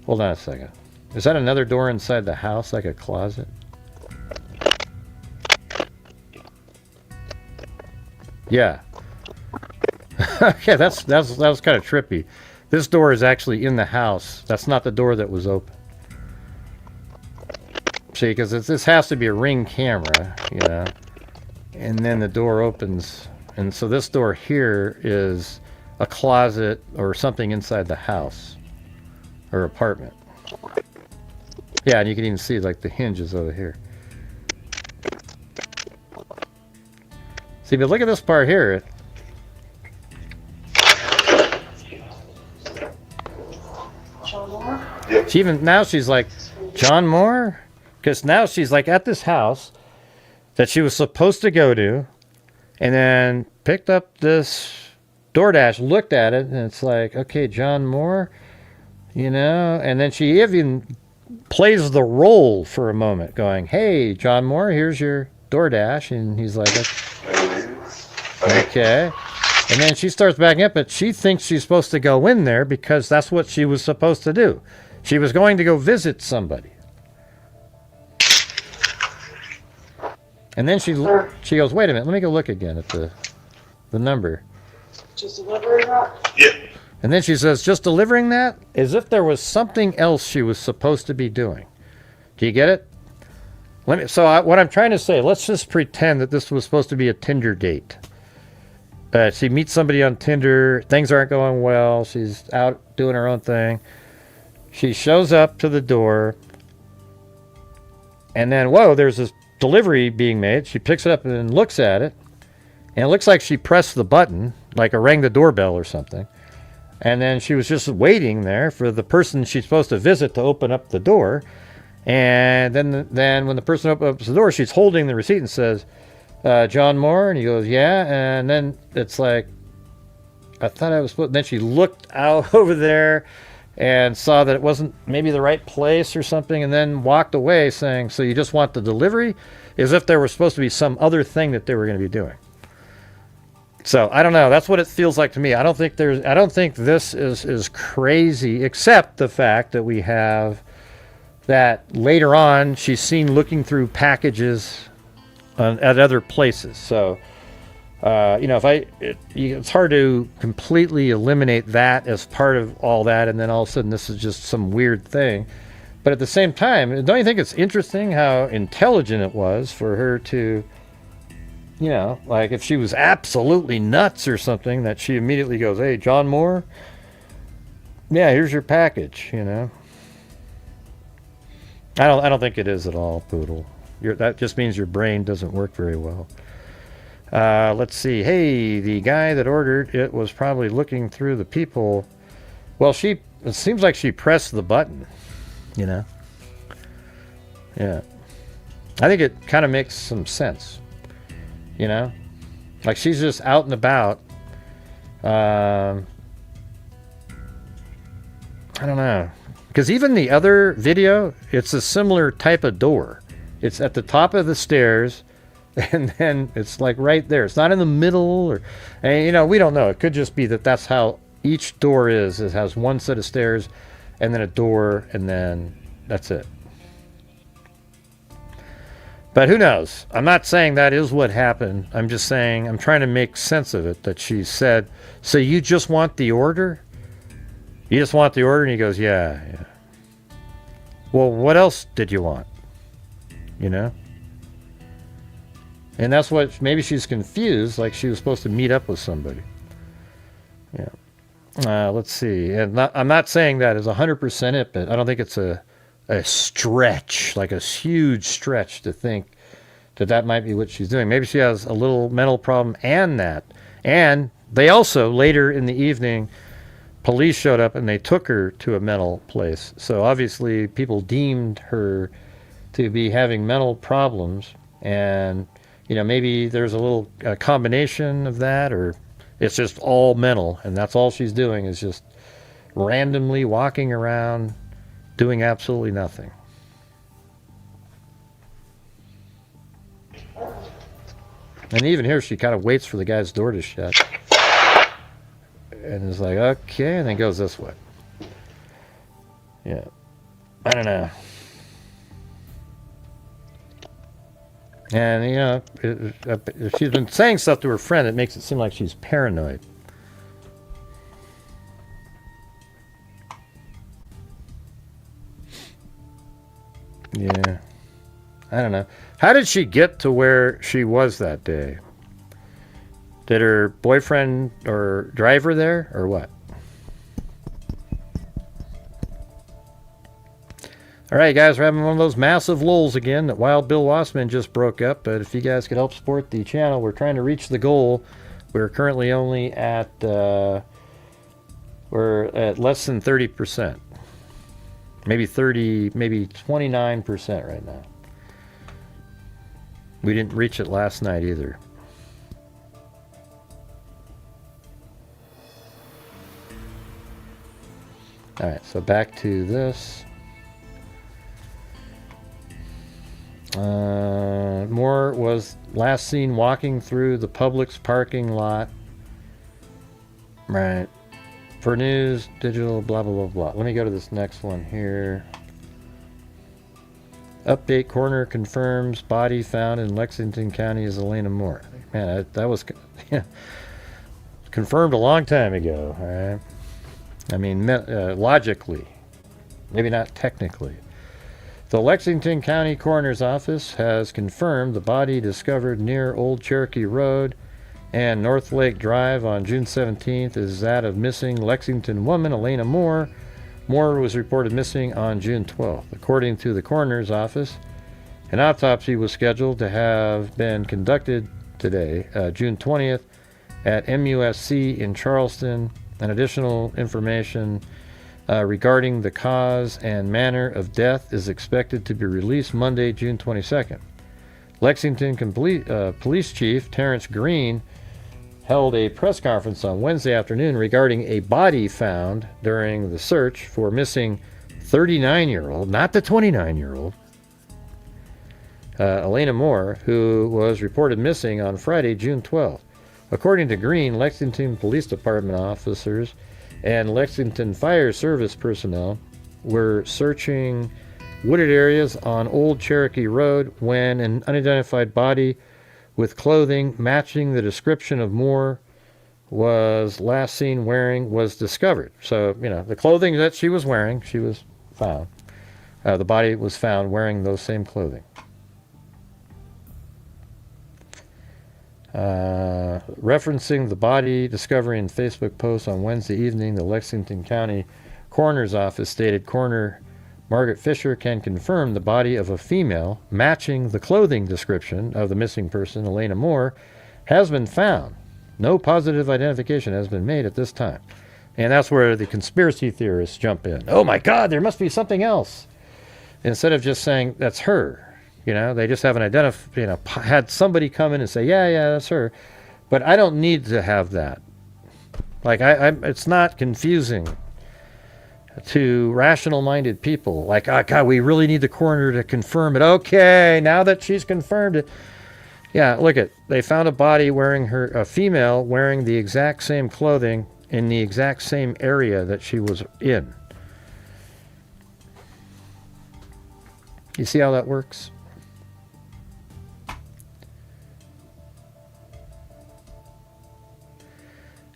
Hold on a second. Is that another door inside the house, like a closet? Yeah. Okay, that was kind of trippy. This door is actually in the house. That's not the door that was open. See, because this has to be a Ring camera, you know. And then the door opens. And so this door here is a closet or something inside the house or apartment. Yeah, and you can even see like the hinges over here. See, but look at this part here. John Moore? She's like, John Moore? Because now she's like at this house that she was supposed to go to, and then picked up this DoorDash, looked at it, and it's like, okay, John Moore, you know, and then she even plays the role for a moment, going, "Hey, John Moore, here's your DoorDash," and he's like, okay. And then she starts backing up, but she thinks she's supposed to go in there because that's what she was supposed to do. She was going to go visit somebody. And then she goes, "Wait a minute, let me go look again at the number." Just delivering that? Yeah. And then she says, "Just delivering that?" As if there was something else she was supposed to be doing. Do you get it? What I'm trying to say, let's just pretend that this was supposed to be a Tinder date. She meets somebody on Tinder, things aren't going well, she's out doing her own thing. She shows up to the door, and then, whoa, there's this delivery being made. She picks it up and looks at it, and it looks like she pressed the button, like a rang the doorbell or something. And then she was just waiting there for the person she's supposed to visit to open up the door. And then when the person opens the door, she's holding the receipt and says, "John Moore?" And he goes, "Yeah." And then it's like, I thought I was supposed... Then she looked out over there and saw that it wasn't maybe the right place or something, and then walked away saying, "So you just want the delivery?" As if there was supposed to be some other thing that they were going to be doing. So I don't know. That's what it feels like to me. I don't think this is crazy, except the fact that we have that later on she's seen looking through packages at other places. So it's hard to completely eliminate that as part of all that, and then all of a sudden this is just some weird thing. But at the same time, don't you think it's interesting how intelligent it was for her to, you know, like if she was absolutely nuts or something, that she immediately goes, "Hey, John Moore? Yeah, here's your package," you know. I don't think it is at all, Poodle. That just means your brain doesn't work very well. Let's see. Hey, the guy that ordered it was probably looking through the people. Well, it seems like she pressed the button, you know. Yeah. I think it kind of makes some sense. You know? Like she's just out and about. I don't know. Because even the other video, it's a similar type of door. It's at the top of the stairs, and then it's like right there. It's not in the middle, or, and, you know, we don't know. It could just be that that's how each door is. It has one set of stairs, and then a door, and then that's it. But who knows? I'm not saying that is what happened. I'm just saying, I'm trying to make sense of it, that she said, so you just want the order? You just want the order? And he goes, yeah. Well, what else did you want? You know? And that's what, maybe she's confused, like she was supposed to meet up with somebody. Yeah. Let's see. And I'm not saying that is 100% it, but I don't think it's a stretch, like a huge stretch to think that might be what she's doing. Maybe she has a little mental problem and that. And they also, later in the evening, police showed up and they took her to a mental place. So obviously people deemed her to be having mental problems, and you know, maybe there's a little combination of that, or it's just all mental, and that's all she's doing is just randomly walking around doing absolutely nothing. And even here she kind of waits for the guy's door to shut. And it's like, okay, and then goes this way. Yeah. I don't know. And, you know, if she's been saying stuff to her friend, it makes it seem like she's paranoid. Yeah. I don't know. How did she get to where she was that day? Did her boyfriend or drive her there, or what? All right, guys, we're having one of those massive lulls again that Wild Bill Wassman just broke up. But if you guys could help support the channel, we're trying to reach the goal. We're currently only at we're at less than 30%, maybe 30, maybe 29% right now. We didn't reach it last night either. All right, so back to this. Moore was last seen walking through the Publix parking lot. Right. For news, digital, blah, blah, blah, blah. Let me go to this next one here. Update, coroner confirms body found in Lexington County is Elena Moore. Man, that was confirmed a long time ago. All right. I mean, logically, maybe not technically. The Lexington County Coroner's Office has confirmed the body discovered near Old Cherokee Road and North Lake Drive on June 17th is that of missing Lexington woman Elena Moore. Moore was reported missing on June 12th. According to the Coroner's Office, an autopsy was scheduled to have been conducted today, June 20th, at MUSC in Charleston. And additional information regarding the cause and manner of death is expected to be released Monday, June 22nd. Lexington Police Chief Terrence Green held a press conference on Wednesday afternoon regarding a body found during the search for missing 39-year-old, not the 29-year-old, Elena Moore, who was reported missing on Friday, June 12th. According to Green, Lexington Police Department officers and Lexington Fire Service personnel were searching wooded areas on Old Cherokee Road when an unidentified body with clothing matching the description of Moore was last seen wearing was discovered. So, you know, the clothing that she was wearing, she was found. The body was found wearing those same clothing. Referencing the body discovery in Facebook post on Wednesday evening, the Lexington County Coroner's Office stated Coroner Margaret Fisher can confirm the body of a female matching the clothing description of the missing person, Elena Moore, has been found. No positive identification has been made at this time. And that's where the conspiracy theorists jump in. Oh my God, there must be something else. instead of just saying that's her. They just haven't identified, had somebody come in and say, yeah, that's her. But I don't need to have that. Like, it's not confusing to rational-minded people. Like, oh, God, we really need the coroner to confirm it. Okay, now that she's confirmed it. Yeah, look they found a body a female wearing the exact same clothing in the exact same area that she was in. You see how that works?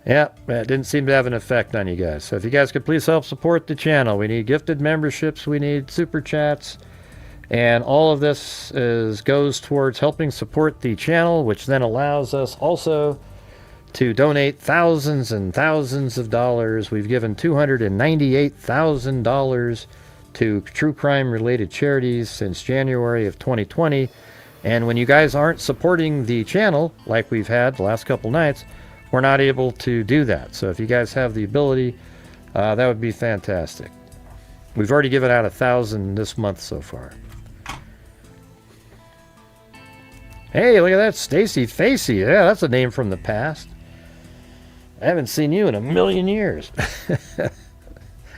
Yeah, that didn't seem to have an effect on you guys. So if you guys could please help support the channel. We need gifted memberships. We need super chats. And all of this goes towards helping support the channel, which then allows us also to donate thousands and thousands of dollars. We've given $298,000 to true crime-related charities since January of 2020. And when you guys aren't supporting the channel, like we've had the last couple nights, we're not able to do that. So if you guys have the ability, that would be fantastic. We've already given out 1,000 this month so far. Hey, look at that, Stacy Facey. Yeah, that's a name from the past. I haven't seen you in a million years.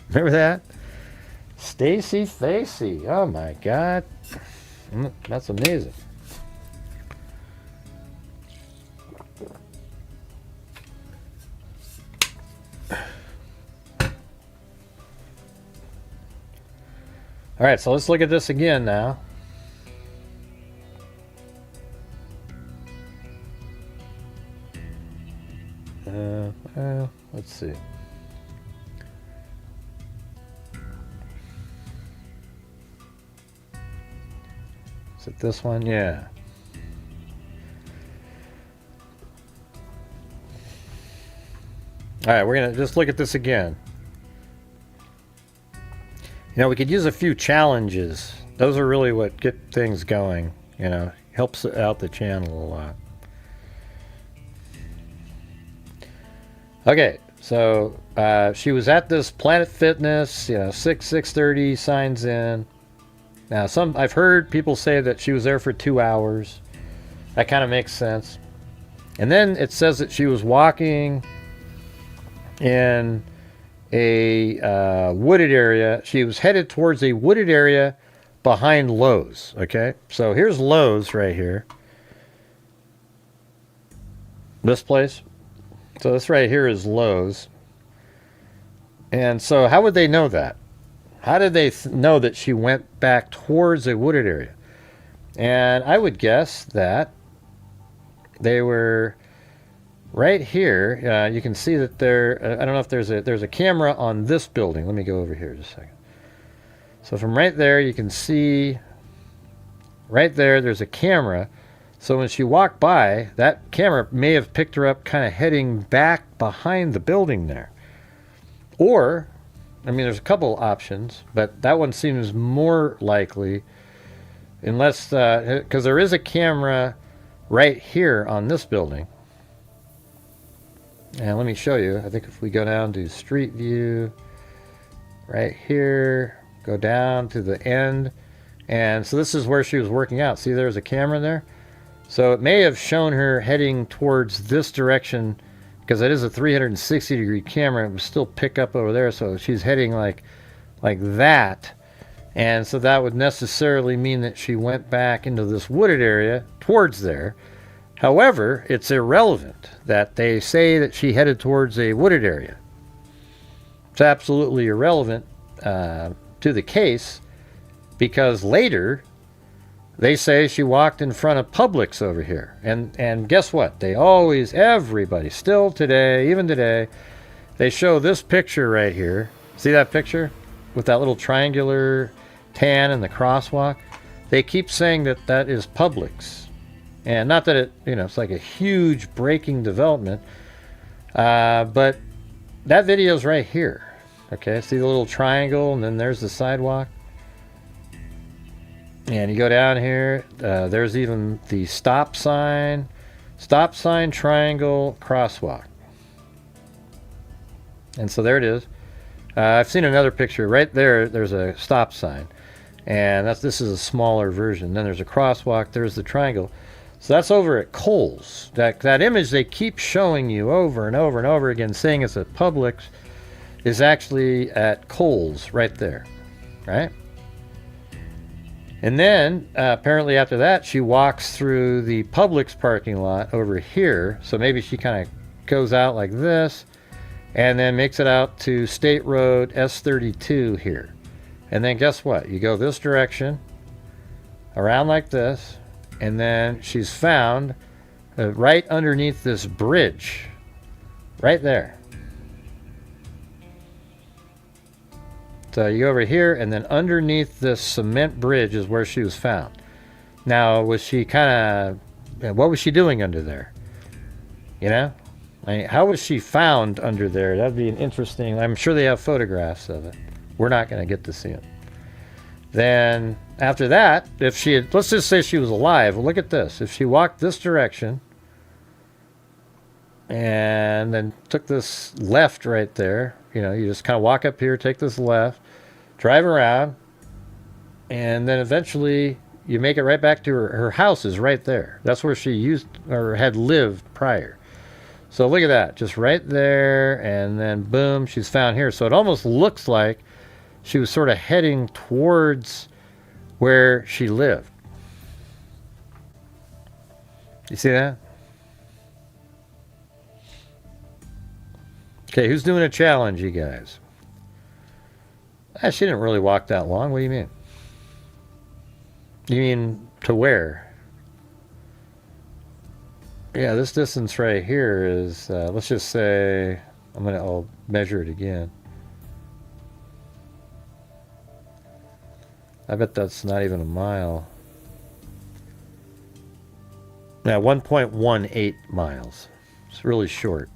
Remember that? Stacy Facey. Oh my God. That's amazing. All right, so let's look at this again now. Let's see. Is it this one? Yeah. All right, we're going to just look at this again. We could use a few challenges. Those are really what get things going, helps out the channel a lot. Okay, so she was at this Planet Fitness, 6:30, signs in. Now, I've heard people say that she was there for 2 hours. That kind of makes sense. And then it says that she was walking in a wooded area. She was headed towards a wooded area behind Lowe's. Okay, so here's Lowe's right here. This place. So this right here is Lowe's. And so how would they know that? How did they know that she went back towards a wooded area? And I would guess that they were right here. You can see that I don't know if there's a camera on this building. Let me go over here just a second. So from right there, you can see right there's a camera. So when she walked by, that camera may have picked her up kind of heading back behind the building there. Or, there's a couple options, but that one seems more likely, unless, because there is a camera right here on this building. And let me show you. I think if we go down to Street View, right here, go down to the end. And so this is where she was working out. See, there's a camera there. So it may have shown her heading towards this direction, because it is a 360-degree camera. It would still pick up over there. So she's heading like that. And so that would necessarily mean that she went back into this wooded area towards there. However, it's irrelevant that they say that she headed towards a wooded area. It's absolutely irrelevant to the case, because later they say she walked in front of Publix over here. And guess what? Everybody, still today, even today, they show this picture right here. See that picture with that little triangular tan and the crosswalk? They keep saying that that is Publix. And not that it's like a huge breaking development, but that video's right here. Okay, see the little triangle, and then there's the sidewalk. And you go down here, there's even the stop sign, triangle, crosswalk. And so there it is. I've seen another picture right there. There's a stop sign. And this is a smaller version. Then there's a crosswalk. There's the triangle. So that's over at Kohl's. That image they keep showing you over and over and over again, saying it's at Publix, is actually at Kohl's right there, right? And then apparently after that, she walks through the Publix parking lot over here. So maybe she kind of goes out like this, and then makes it out to State Road S32 here. And then guess what? You go this direction, around like this, and then she's found right underneath this bridge, right there. So you go over here, and then underneath this cement bridge is where she was found. Now, was she kind of, what was she doing under there? You know? I mean, how was she found under there? That'd be an interesting, I'm sure they have photographs of it. We're not going to get to see it. Then after that, if she had, let's just say she was alive. Well, look at this. If she walked this direction and then took this left right there, you know, you just kind of walk up here, take this left, drive around, and then eventually you make it right back to her house is right there. That's where she used or had lived prior. So look at that, just right there, and then boom, she's found here. So it almost looks like she was sort of heading towards where she lived. You see that? Okay, who's doing a challenge, you guys? She didn't really walk that long. What do you mean? You mean to where? Yeah, this distance right here is, let's just say, I'll measure it again. I bet that's not even a mile. Yeah, 1.18 miles. It's really short.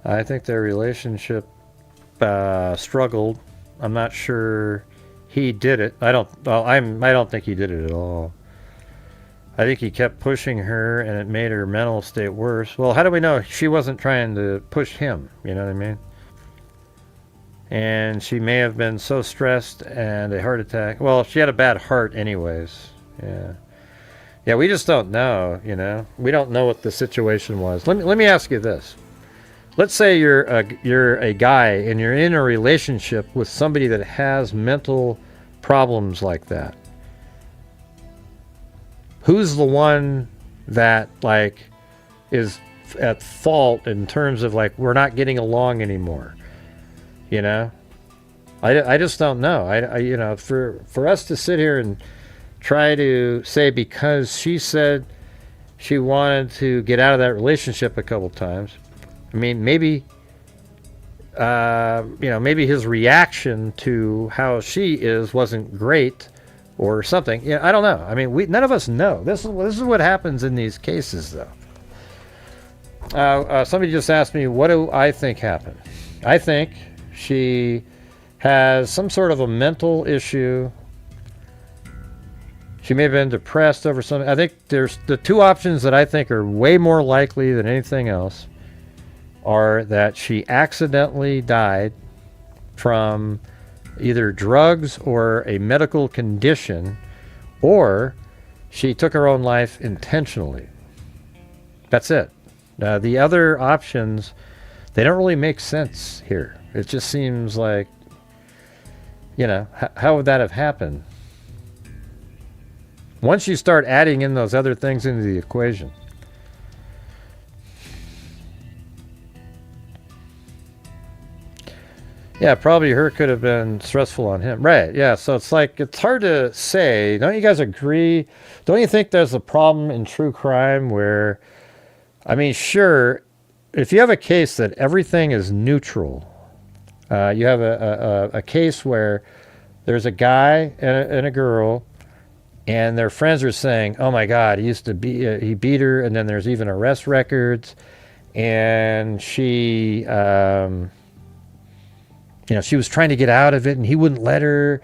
I think their relationship struggled. I'm not sure he did it. I don't think he did it at all. I think he kept pushing her, and it made her mental state worse. Well, how do we know she wasn't trying to push him? You know what I mean? And she may have been so stressed and a heart attack. Well, she had a bad heart anyways. Yeah, we just don't know, you know. We don't know what the situation was. Let me ask you this. Let's say you're a guy and you're in a relationship with somebody that has mental problems like that. Who's the one that like is at fault in terms of like we're not getting along anymore? You know, I just don't know. I you know, for us to sit here and try to say because she said she wanted to get out of that relationship a couple times. I mean, maybe, you know, maybe his reaction to how she is wasn't great or something. Yeah, I don't know. I mean, none of us know. This is what happens in these cases, though. Somebody just asked me, what do I think happened? I think she has some sort of a mental issue. She may have been depressed over something. I think there's the two options that I think are way more likely than anything else are that she accidentally died from either drugs or a medical condition, or she took her own life intentionally. That's it. The other options, they don't really make sense here. It just seems like, you know, how would that have happened? Once you start adding in those other things into the equation. Yeah, probably her could have been stressful on him. Right, yeah, so it's like, it's hard to say. Don't you guys agree? Don't you think there's a problem in true crime where, I mean, sure, if you have a case that everything is neutral, you have a case where there's a guy and a girl, and their friends are saying, oh my God, he beat her, and then there's even arrest records, and she, you know, she was trying to get out of it and he wouldn't let her,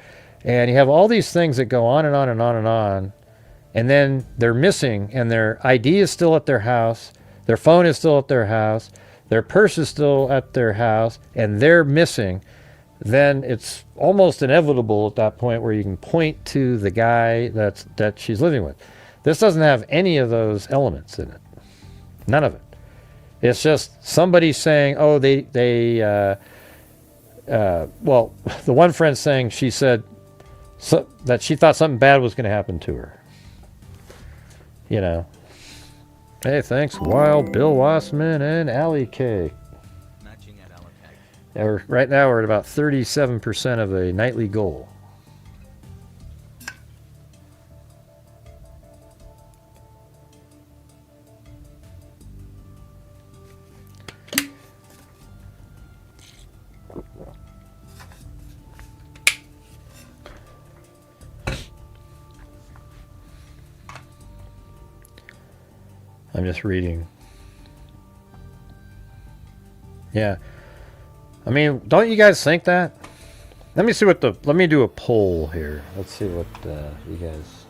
And you have all these things that go on and on and on and on. And then they're missing, and their ID is still at their house. Their phone is still at their house. Their purse is still at their house, and they're missing. Then it's almost inevitable at that point where you can point to the guy that she's living with. This doesn't have any of those elements in it. None of it. It's just somebody saying, oh, well, the one friend saying she said that she thought something bad was going to happen to her. You know. Hey, thanks, Wild, Bill Wassman, and Alley Cake. Right now we're at about 37% of a nightly goal. I'm just reading. Yeah. I mean, don't you guys think that? Let me do a poll here. Let's see what you guys.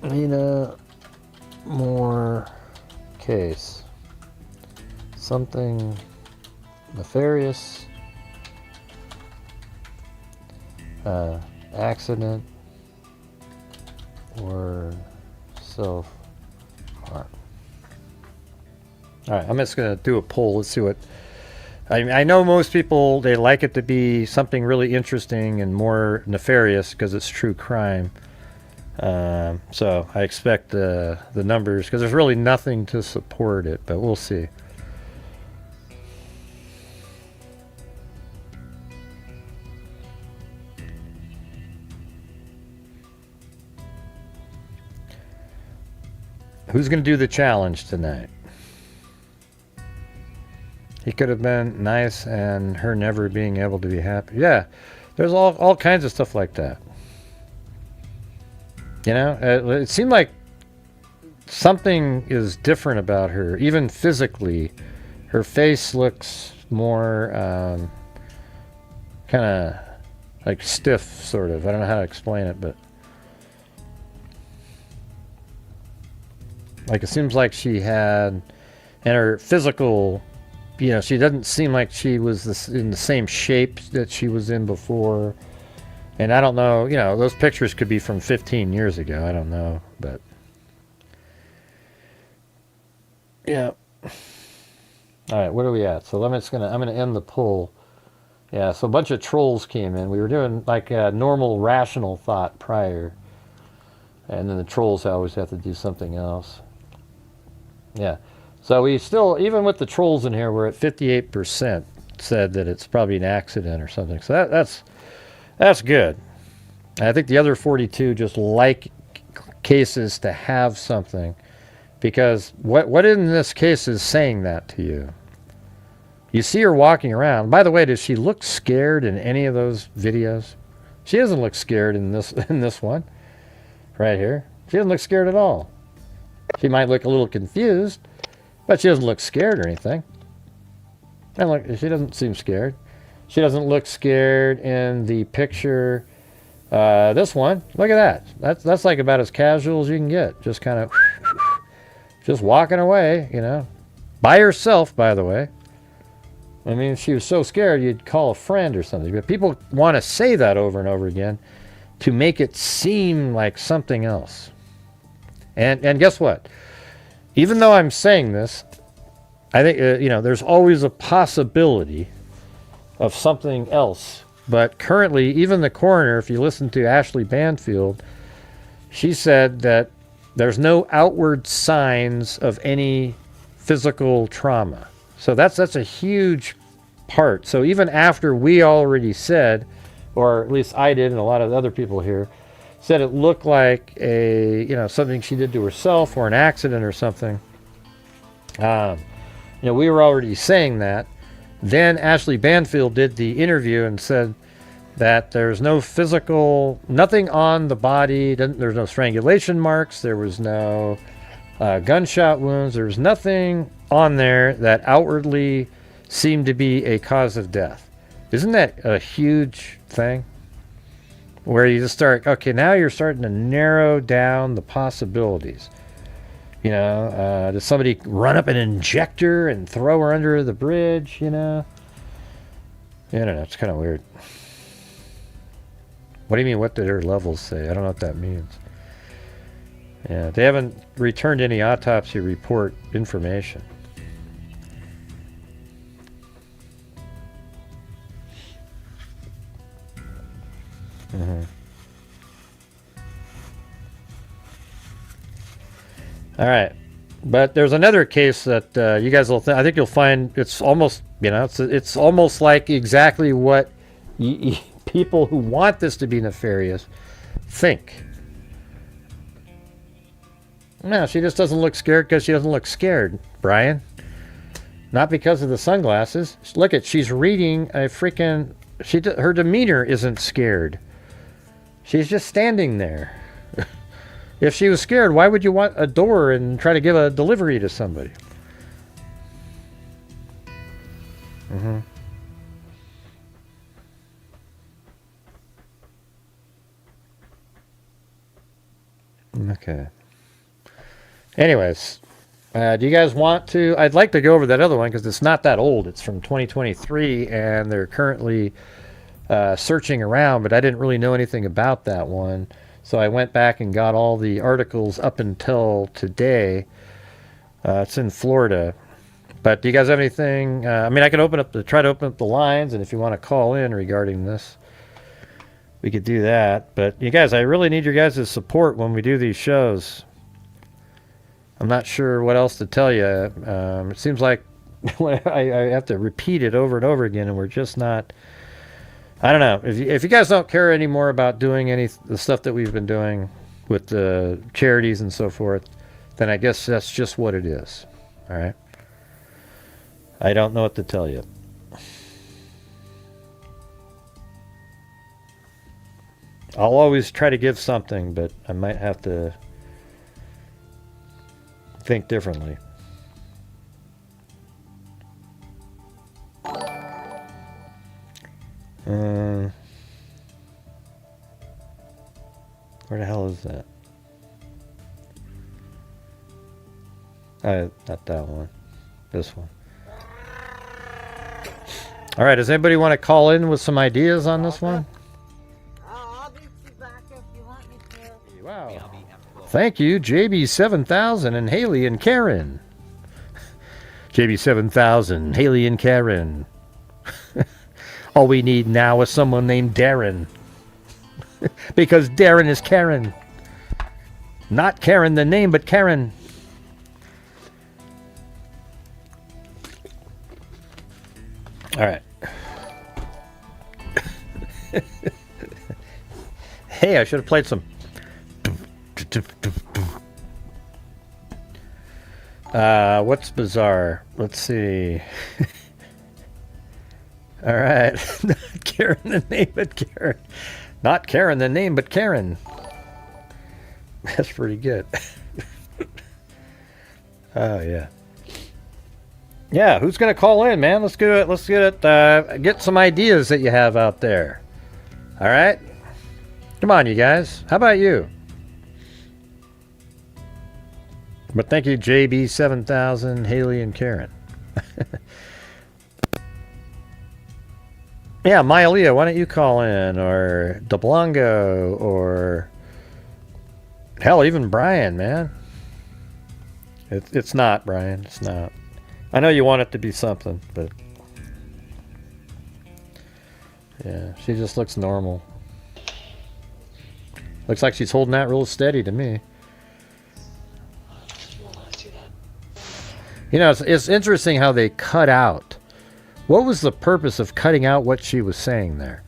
Lena Moore case. Something nefarious. Accident. Or self-harm. All right, I'm just going to do a poll. Let's see what... I know most people, they like it to be something really interesting and more nefarious because it's true crime. So I expect the numbers, because there's really nothing to support it, but we'll see. Who's going to do the challenge tonight? He could have been nice and her never being able to be happy. Yeah, there's all kinds of stuff like that. You know, it seemed like something is different about her, even physically. Her face looks more kind of like stiff, sort of. I don't know how to explain it, but like it seems like she had, and her physical, you know, she doesn't seem like she was in the same shape that she was in before. And I don't know, you know, those pictures could be from 15 years ago. I don't know, but yeah. All right, what are we at? So I'm gonna end the poll. Yeah, so a bunch of trolls came in. We were doing like a normal rational thought prior, and then the trolls always have to do something else. Yeah. So we still, even with the trolls in here, we're at 58% said that it's probably an accident or something. So that's good. I think the other 42 just like cases to have something, because what in this case is saying that to you? You see her walking around. By the way, does she look scared in any of those videos? She doesn't look scared in this one right here. She doesn't look scared at all. She might look a little confused, but she doesn't look scared or anything. And look, she doesn't seem scared. She doesn't look scared in the picture. This one, look at that. That's like about as casual as you can get. Just kind of, just walking away, you know. By herself, by the way. I mean, if she was so scared, you'd call a friend or something. But people want to say that over and over again to make it seem like something else. And guess what? Even though I'm saying this, I think, you know, there's always a possibility of something else. But currently, even the coroner, if you listen to Ashley Banfield, she said that there's no outward signs of any physical trauma. So that's a huge part. So even after we already said, or at least I did and a lot of other people here, said it looked like a, you know, something she did to herself or an accident or something. You know, we were already saying that. Then Ashley Banfield did the interview and said that there's no physical, nothing on the body. There's no strangulation marks. There was no gunshot wounds. There's nothing on there that outwardly seem to be a cause of death. Isn't that a huge thing? Where you just start, okay, now you're starting to narrow down the possibilities. You know, does somebody run up an injector and throw her under the bridge, you know? I don't know, it's kind of weird. What do you mean, what did her levels say? I don't know what that means. Yeah, they haven't returned any autopsy report information. Mm-hmm. All right, but there's another case that you guys will. I think you'll find it's almost, you know, it's almost like exactly what people who want this to be nefarious think. No, she just doesn't look scared because she doesn't look scared, Brian. Not because of the sunglasses. Look at, she's reading a freaking. Her demeanor isn't scared. She's just standing there. If she was scared, why would you want a door and try to give a delivery to somebody? Mm-hmm. Okay. Anyways, do you guys want to? I'd like to go over that other one because it's not that old. It's from 2023, and they're currently searching around, but I didn't really know anything about that one. So I went back and got all the articles up until today. It's in Florida. But do you guys have anything? I mean, I can try to open up the lines, and if you want to call in regarding this, we could do that. But you guys, I really need your guys' support when we do these shows. I'm not sure what else to tell you. It seems like I have to repeat it over and over again, and we're just not. I don't know. If you guys don't care anymore about doing the stuff that we've been doing with the charities and so forth, then I guess that's just what it is. All right. I don't know what to tell you. I'll always try to give something, but I might have to think differently. Where the hell is that? Not that one. This one. All right, does anybody want to call in with some ideas on this one? I'll be back if you want me to. Wow. Thank you, JB7000 and Haley and Karen. JB7000, Haley and Karen. All we need now is someone named Darren. Because Darren is Karen. Not Karen the name, but Karen. All right. Hey, I should have played some. What's bizarre? Let's see. All right. Not Karen the name, but Karen. Not Karen the name, but Karen. That's pretty good. Oh, yeah. Yeah, who's going to call in, man? Let's get it. Let's get it. Get some ideas that you have out there. All right? Come on, you guys. How about you? But thank you, JB7000, Haley, and Karen. Yeah, Mylia, why don't you call in? Or DeBlanco, or hell, even Brian, man. It's not, Brian. It's not. I know you want it to be something, but yeah, she just looks normal. Looks like she's holding that real steady to me. You know, it's interesting how they cut out. What was the purpose of cutting out what she was saying there?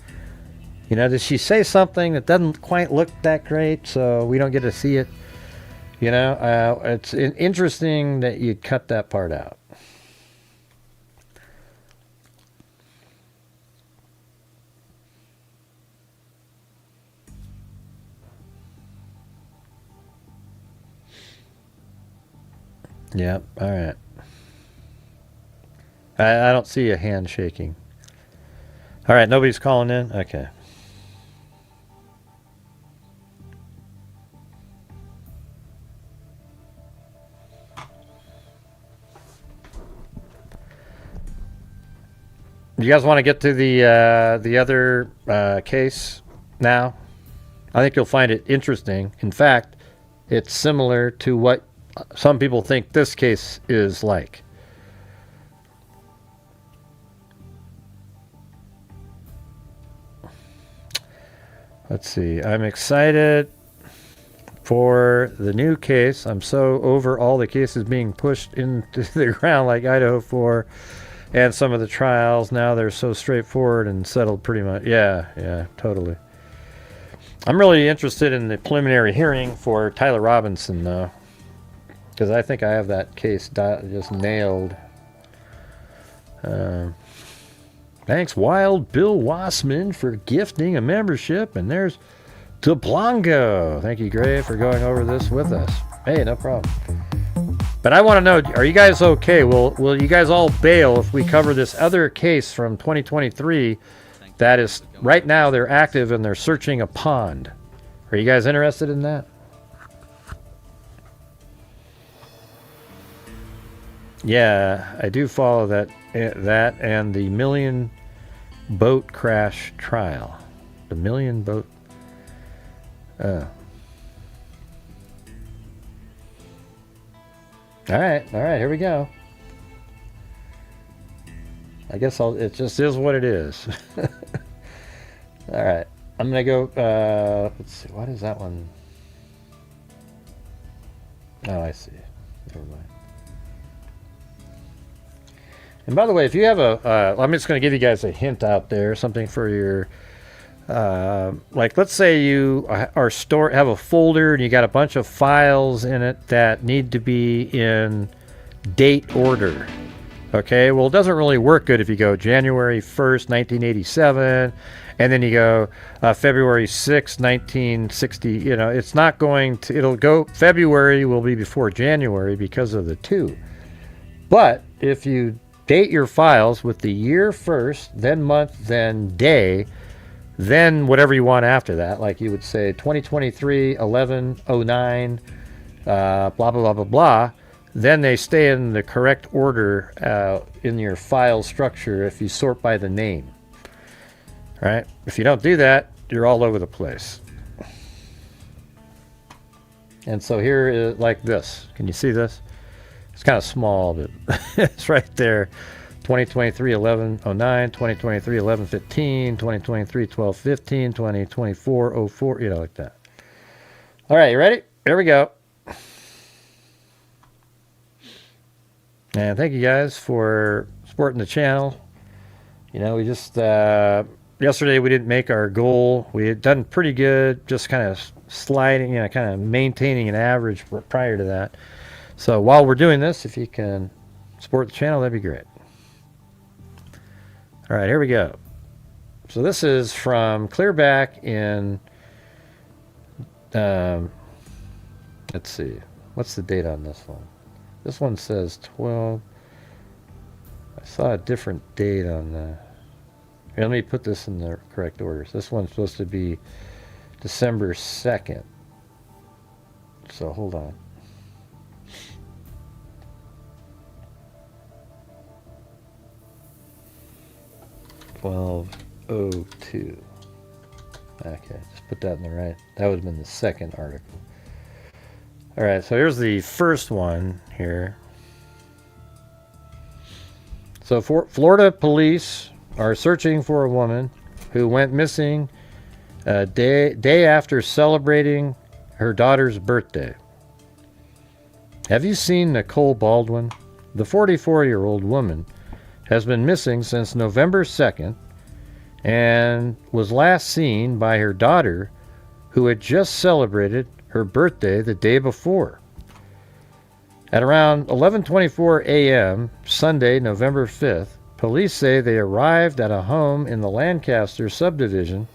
You know, did she say something that doesn't quite look that great, so we don't get to see it? You know, it's interesting that you cut that part out. Yep, all right. I don't see a hand shaking. All right, nobody's calling in? Okay. You guys want to get to the other case now? I think you'll find it interesting. In fact, it's similar to what some people think this case is like. Let's see. I'm excited for the new case. I'm so over all the cases being pushed into the ground like Idaho 4 and some of the trials. Now they're so straightforward and settled pretty much. Yeah, totally. I'm really interested in the preliminary hearing for Tyler Robinson, though, because I think I have that case just nailed. Thanks, Wild Bill Wassman, for gifting a membership. And there's Toblongo. Thank you, Gray, for going over this with us. Hey, no problem. But I want to know, are you guys okay? Will you guys all bail if we cover this other case from 2023 that is, right now, they're active and they're searching a pond? Are you guys interested in that? Yeah, I do follow that and the Million Boat Crash Trial. The Million Boat... All right, here we go. I guess it just is what it is. All right, I'm gonna go, let's see, what is that one? Oh, I see. Never mind. And by the way, if you have I'm just going to give you guys a hint out there, something for your, like, let's say you have a folder and you got a bunch of files in it that need to be in date order. Okay, well, it doesn't really work good if you go January 1st, 1987, and then you go February 6th, 1960. You know, it's not going to, it'll go, February will be before January because of the 2. But if you date your files with the year first, then month, then day, then whatever you want after that, like you would say 2023 1109 blah blah blah blah blah, then they stay in the correct order in your file structure if you sort by the name. All right, if you don't do that, you're all over the place. And so here is like this. Can you see this? It's kind of small, but it's right there. 2023 1109, 2023 1115, 2023 1215, 2024 04, you know, like that. All right, you ready? Here we go. And thank you guys for supporting the channel. You know, we just yesterday we didn't make our goal. We had done pretty good, just kind of sliding, you know, kind of maintaining an average prior to that. So while we're doing this, if you can support the channel, that'd be great. All right, here we go. So this is from clear back in, let's see, what's the date on this one? This one says 12. I saw a different date on the, here, let me put this in the correct order. So this one's supposed to be December 2nd. So hold on. 1202. Okay, just put that in the right. That would have been the second article. All right, so here's the first one here. So Florida police are searching for a woman who went missing a day after celebrating her daughter's birthday. Have you seen Nicole Baldwin? The 44-year-old woman has been missing since November 2nd and was last seen by her daughter, who had just celebrated her birthday the day before. At around 11:24 a.m. Sunday, November 5th, police say they arrived at a home in the Lancaster subdivision.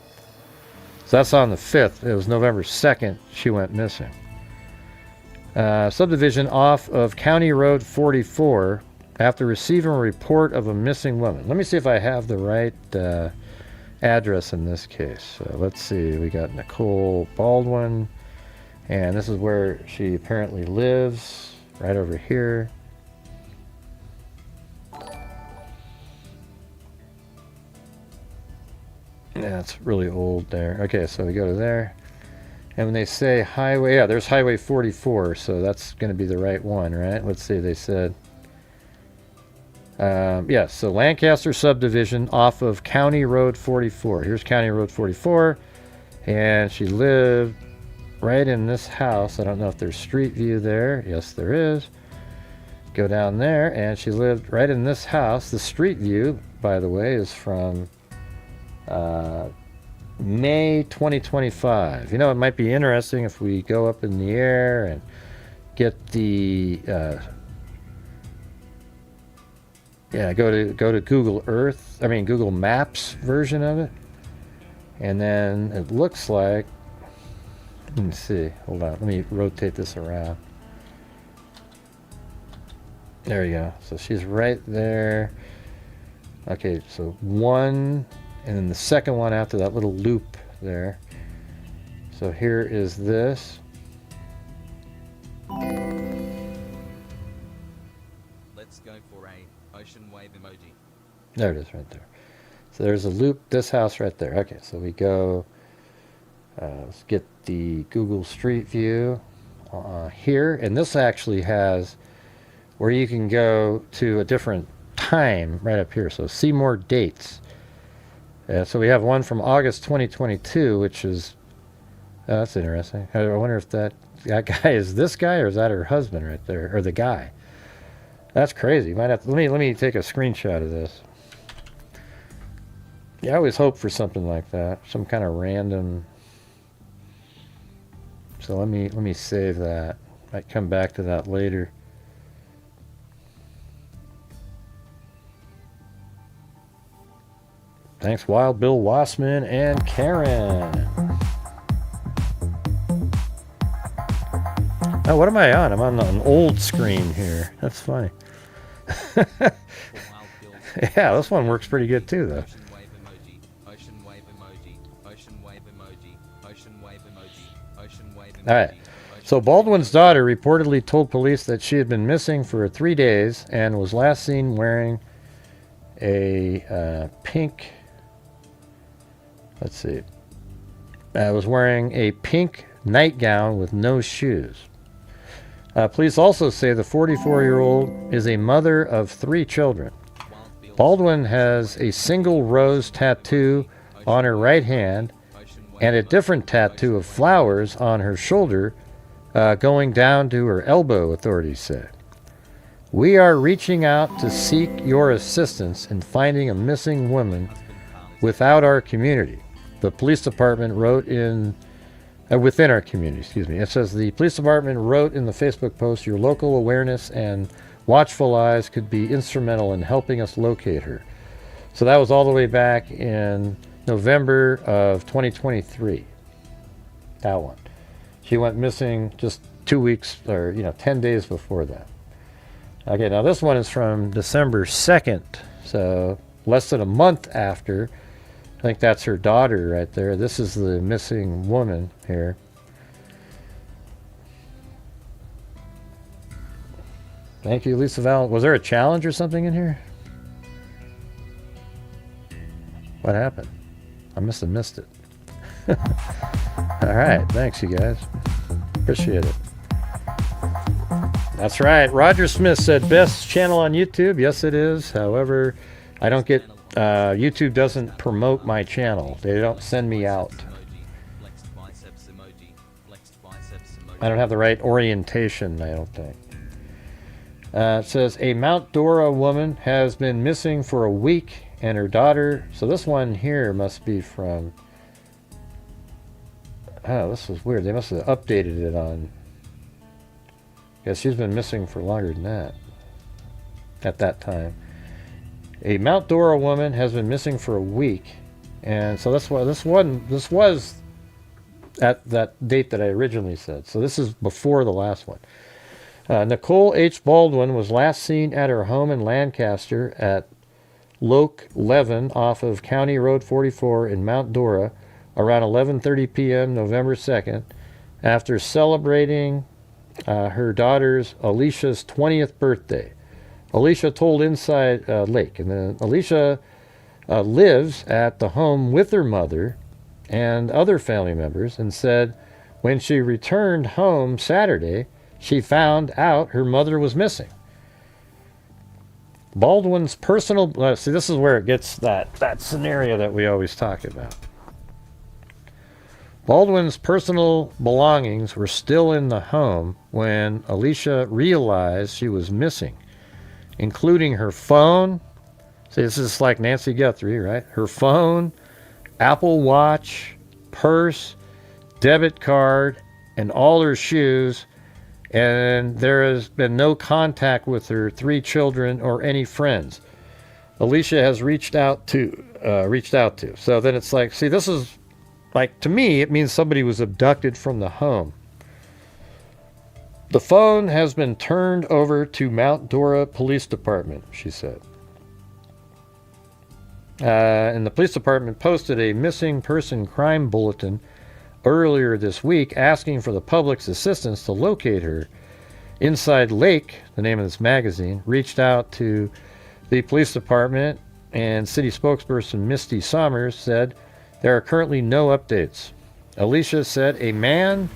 So that's on the 5th. It was November 2nd she went missing. Subdivision off of County Road 44 after receiving a report of a missing woman. Let me see if I have the right address in this case. So let's see. We got Nicole Baldwin, and this is where she apparently lives, right over here. Yeah, it's really old there. Okay, so we go to there. And when they say highway, yeah, there's Highway 44, so that's going to be the right one, right? Let's see, they said, yeah, so Lancaster subdivision off of County Road 44. Here's County Road 44, and she lived right in this house. I don't know if there's street view there. Yes, there is. Go down there, and she lived right in this house. The street view, by the way, is from May 2025. You know, it might be interesting if we go up in the air and get the go to Google Earth, I mean Google Maps version of it, and then it looks like, let me see, hold on, let me rotate this around. There you go. So she's right there. Okay, so one, and then the second one after that little loop there. So here is this. Let's go for a ocean wave emoji. There it is right there. So there's a loop, this house right there. Okay, so we go, let's get the Google Street View here. And this actually has where you can go to a different time right up here. So see more dates. So we have one from August 2022, which is, oh, that's interesting. I wonder if that guy is this guy, or is that her husband right there, or the guy? That's crazy. Might have to, let me take a screenshot of this. Yeah, I always hope for something like that, some kind of random. So let me save that. Might come back to that later. Thanks, Wild Bill Wassman and Karen. Oh, what am I on? I'm on an old screen here. That's funny. Yeah, this one works pretty good too, though. All right. So Baldwin's daughter reportedly told police that she had been missing for 3 days and was last seen wearing a pink. Let's see. Was wearing a pink nightgown with no shoes. Police also say the 44-year-old is a mother of 3 children. Baldwin has a single rose tattoo on her right hand and a different tattoo of flowers on her shoulder going down to her elbow, authorities said. We are reaching out to seek your assistance in finding a missing woman without our community. The police department wrote in, within our community, excuse me. It says the police department wrote in the Facebook post, your local awareness and watchful eyes could be instrumental in helping us locate her. So that was all the way back in November of 2023. That one. She went missing just 2 weeks, or 10 days before that. Okay, now this one is from December 2nd, so less than a month after. I think that's her daughter right there. This is the missing woman here. Thank you, Lisa Val. Was there a challenge or something in here? What happened? I must have missed it. All right, thanks you guys. Appreciate it. That's right. Roger Smith said best channel on YouTube. Yes, it is. However, I don't get YouTube doesn't promote my channel. They don't send me out. I don't have the right orientation, I don't think. It says a Mount Dora woman has been missing for a week, and her daughter. So this one here must be from. Oh, this was weird. They must have updated it on. Guess she's been missing for longer than that. At that time, a Mount Dora woman has been missing for a week, and so that's why this was at that date that I originally said. So this is before the last one. Nicole H. Baldwin was last seen at her home in Lancaster at Loch Leven off of County Road 44 in Mount Dora around 11:30 p.m. November 2nd after celebrating her daughter's Alicia's 20th birthday. Alicia told Inside Lake, and then Alicia lives at the home with her mother and other family members, and said when she returned home Saturday, she found out her mother was missing. Baldwin's personal... see, this is where it gets that scenario that we always talk about. Baldwin's personal belongings were still in the home when Alicia realized she was missing, including her phone. See, this is like Nancy Guthrie, right? Her phone, Apple Watch, purse, debit card, and all her shoes, and there has been no contact with her 3 children or any friends Alicia has reached out to. So then it's like, see, this is like, to me, it means somebody was abducted from the home. The phone has been turned over to Mount Dora Police Department, she said. And the police department posted a missing person crime bulletin earlier this week asking for the public's assistance to locate her. Inside Lake, the name of this magazine, reached out to the police department, and city spokesperson Misty Sommers said there are currently no updates. Alicia said a man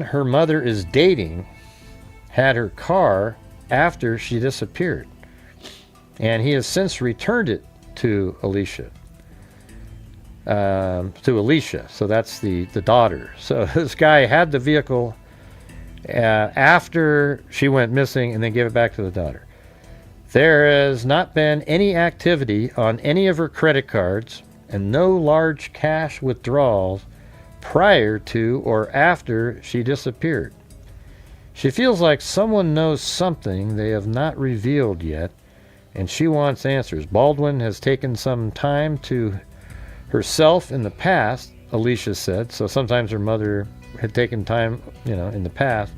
her mother is dating had her car after she disappeared, and he has since returned it to Alicia. So that's the daughter. So this guy had the vehicle after she went missing and then gave it back to the daughter. There has not been any activity on any of her credit cards and no large cash withdrawals prior to or after she disappeared. She feels like someone knows something they have not revealed yet, and she wants answers. Baldwin has taken some time to herself in the past, Alicia said. So sometimes her mother had taken time, in the past,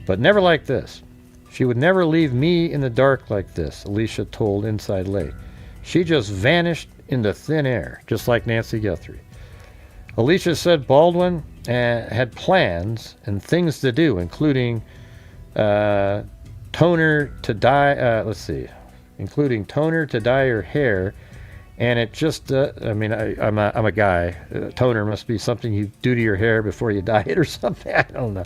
but never like this. She would never leave me in the dark like this, Alicia told Inside Lake. She just vanished into thin air, just like Nancy Guthrie. Alicia said Baldwin had plans and things to do, including toner to dye her hair. And it just, I'm a guy. Toner must be something you do to your hair before you dye it or something. I don't know.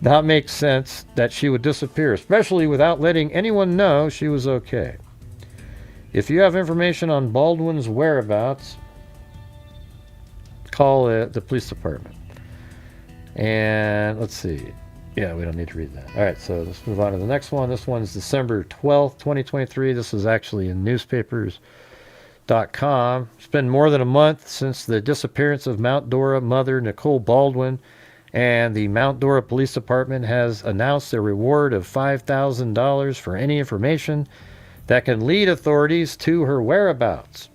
That makes sense that she would disappear, especially without letting anyone know she was okay. If you have information on Baldwin's whereabouts, call the police department. And let's see. Yeah, we don't need to read that. All right, so let's move on to the next one. This one's December 12th, 2023. This was actually in newspapers.com. It's been more than a month since the disappearance of Mount Dora mother Nicole Baldwin, and the Mount Dora Police Department has announced a reward of $5,000 for any information that can lead authorities to her whereabouts.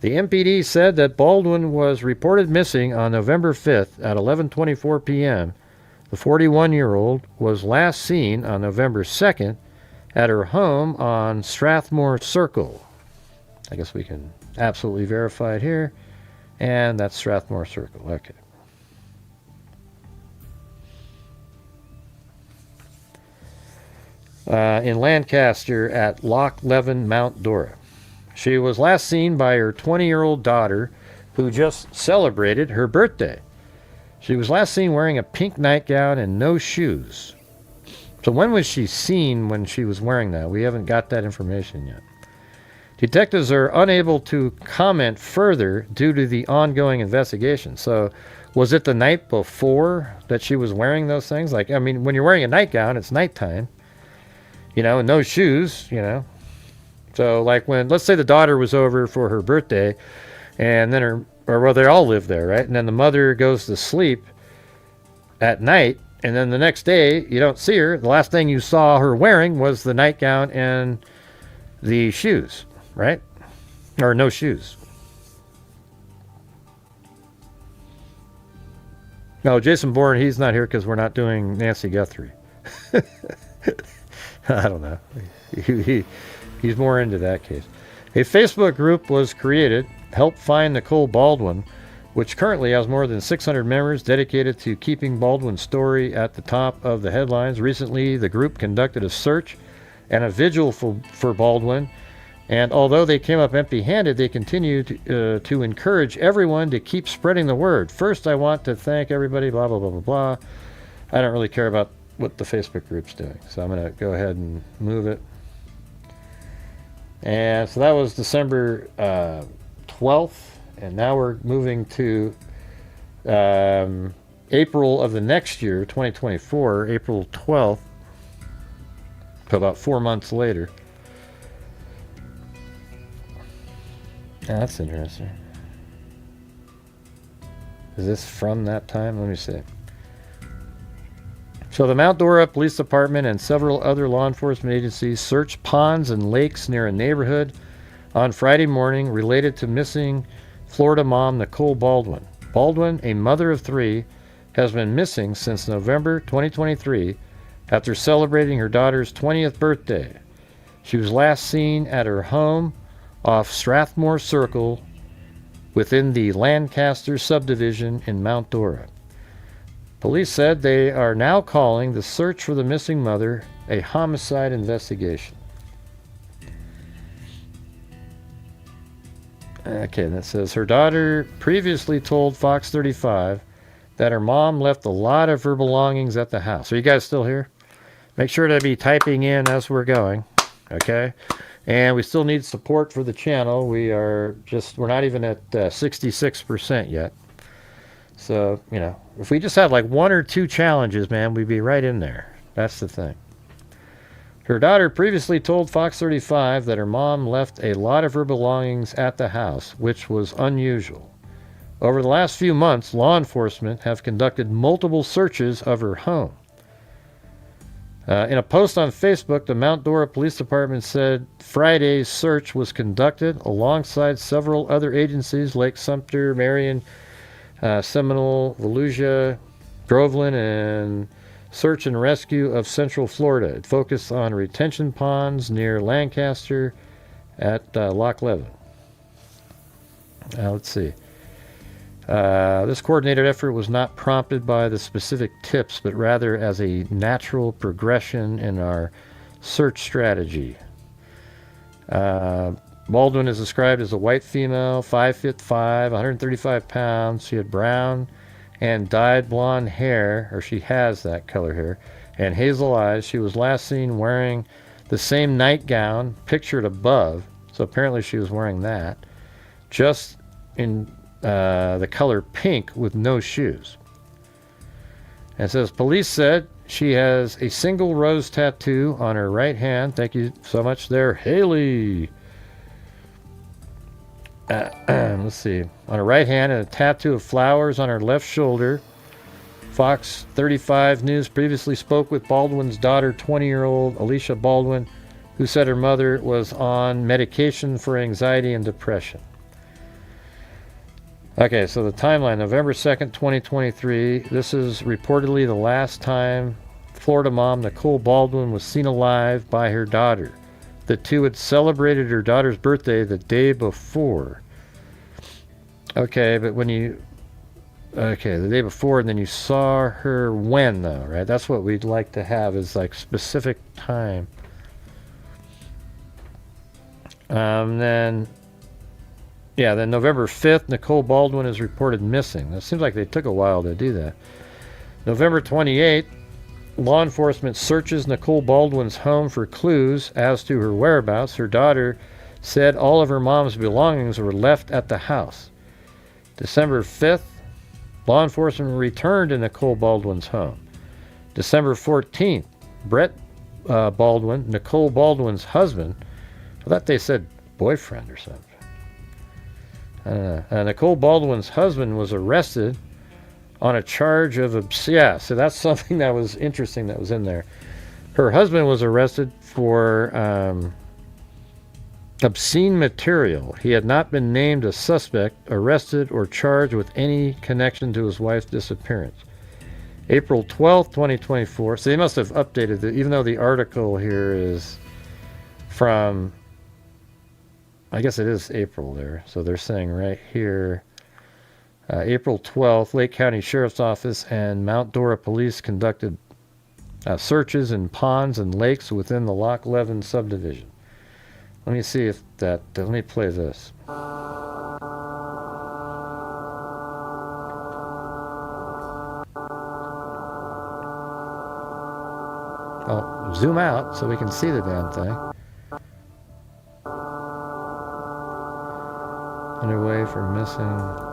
The MPD said that Baldwin was reported missing on November 5th at 11:24 p.m. The 41-year-old was last seen on November 2nd at her home on Strathmore Circle. I guess we can absolutely verify it here. And that's Strathmore Circle. Okay. In Lancaster at Loch Leven, Mount Dora. She was last seen by her 20-year-old daughter, who just celebrated her birthday. She was last seen wearing a pink nightgown and no shoes. So when was she seen when she was wearing that? We haven't got that information yet. Detectives are unable to comment further due to the ongoing investigation. So was it the night before that she was wearing those things? When you're wearing a nightgown, it's nighttime. And no shoes, So when, let's say the daughter was over for her birthday, and then they all live there, right? And then the mother goes to sleep at night, and then the next day you don't see her. The last thing you saw her wearing was the nightgown and the shoes, right? Or no shoes. No, Jason Bourne, he's not here because we're not doing Nancy Guthrie. I don't know. He's more into that case. A Facebook group was created, Help Find Nicole Baldwin, which currently has more than 600 members dedicated to keeping Baldwin's story at the top of the headlines. Recently, the group conducted a search and a vigil for Baldwin, and although they came up empty-handed, they continue to encourage everyone to keep spreading the word. First, I want to thank everybody, blah, blah, blah, blah, blah. I don't really care about what the Facebook group's doing, so I'm going to go ahead and move it. And so that was December 12th, and now we're moving to April of the next year, 2024, April 12th, so about 4 months later. Yeah, that's interesting. Is this from that time? Let me see. So the Mount Dora Police Department and several other law enforcement agencies searched ponds and lakes near a neighborhood on Friday morning related to missing Florida mom Nicole Baldwin. Baldwin, a mother of three, has been missing since November 2023 after celebrating her daughter's 20th birthday. She was last seen at her home off Strathmore Circle within the Lancaster subdivision in Mount Dora. Police said they are now calling the search for the missing mother a homicide investigation. Okay, that says her daughter previously told Fox 35 that her mom left a lot of her belongings at the house. Are you guys still here? Make sure to be typing in as we're going, okay? And we still need support for the channel. We're not even at 66% yet. So, you know, if we just had like 1 or 2 challenges, man, we'd be right in there. That's the thing. Her daughter previously told Fox 35 that her mom left a lot of her belongings at the house, which was unusual. Over the last few months, law enforcement have conducted multiple searches of her home. In a post on Facebook, the Mount Dora Police Department said Friday's search was conducted alongside several other agencies, Lake Sumter, Marion, Seminole, Volusia, Groveland, and Search and Rescue of Central Florida. It focused on retention ponds near Lancaster at Loch Levin. Let's see. This coordinated effort was not prompted by the specific tips, but rather as a natural progression in our search strategy. Baldwin is described as a white female, 5'5", 135 pounds. She had brown and dyed blonde hair, or she has that color hair, and hazel eyes. She was last seen wearing the same nightgown pictured above, so apparently she was wearing that, just in the color pink with no shoes. And it says, police said she has a single rose tattoo on her right hand. Thank you so much there, Haley. Let's see. On her right hand, and a tattoo of flowers on her left shoulder. Fox 35 News previously spoke with Baldwin's daughter, 20-year-old Alicia Baldwin, who said her mother was on medication for anxiety and depression. Okay, so the timeline, November 2nd, 2023. This is reportedly the last time Florida mom Nicole Baldwin was seen alive by her daughter. The two had celebrated her daughter's birthday the day before. Okay, but the day before, and then you saw her when, though, right? That's what we'd like to have, is like specific time. Then November 5th, Nicole Baldwin is reported missing. It seems like they took a while to do that. November 28th, law enforcement searches Nicole Baldwin's home for clues as to her whereabouts. Her daughter said all of her mom's belongings were left at the house. December 5th, law enforcement returned to Nicole Baldwin's home. December 14th, Brett Baldwin, Nicole Baldwin's husband, I thought they said boyfriend or something. I don't know. Nicole Baldwin's husband was arrested on a charge of so that's something that was interesting that was in there. Her husband was arrested for obscene material. He had not been named a suspect, arrested, or charged with any connection to his wife's disappearance. April 12th, 2024. So they must have updated it, even though the article here is from, I guess it is April there. So they're saying right here, April 12th, Lake County Sheriff's Office and Mount Dora Police conducted searches in ponds and lakes within the Loch Leven subdivision. Let me see if that, let me play this. I'll zoom out so we can see the damn thing. Underway for missing.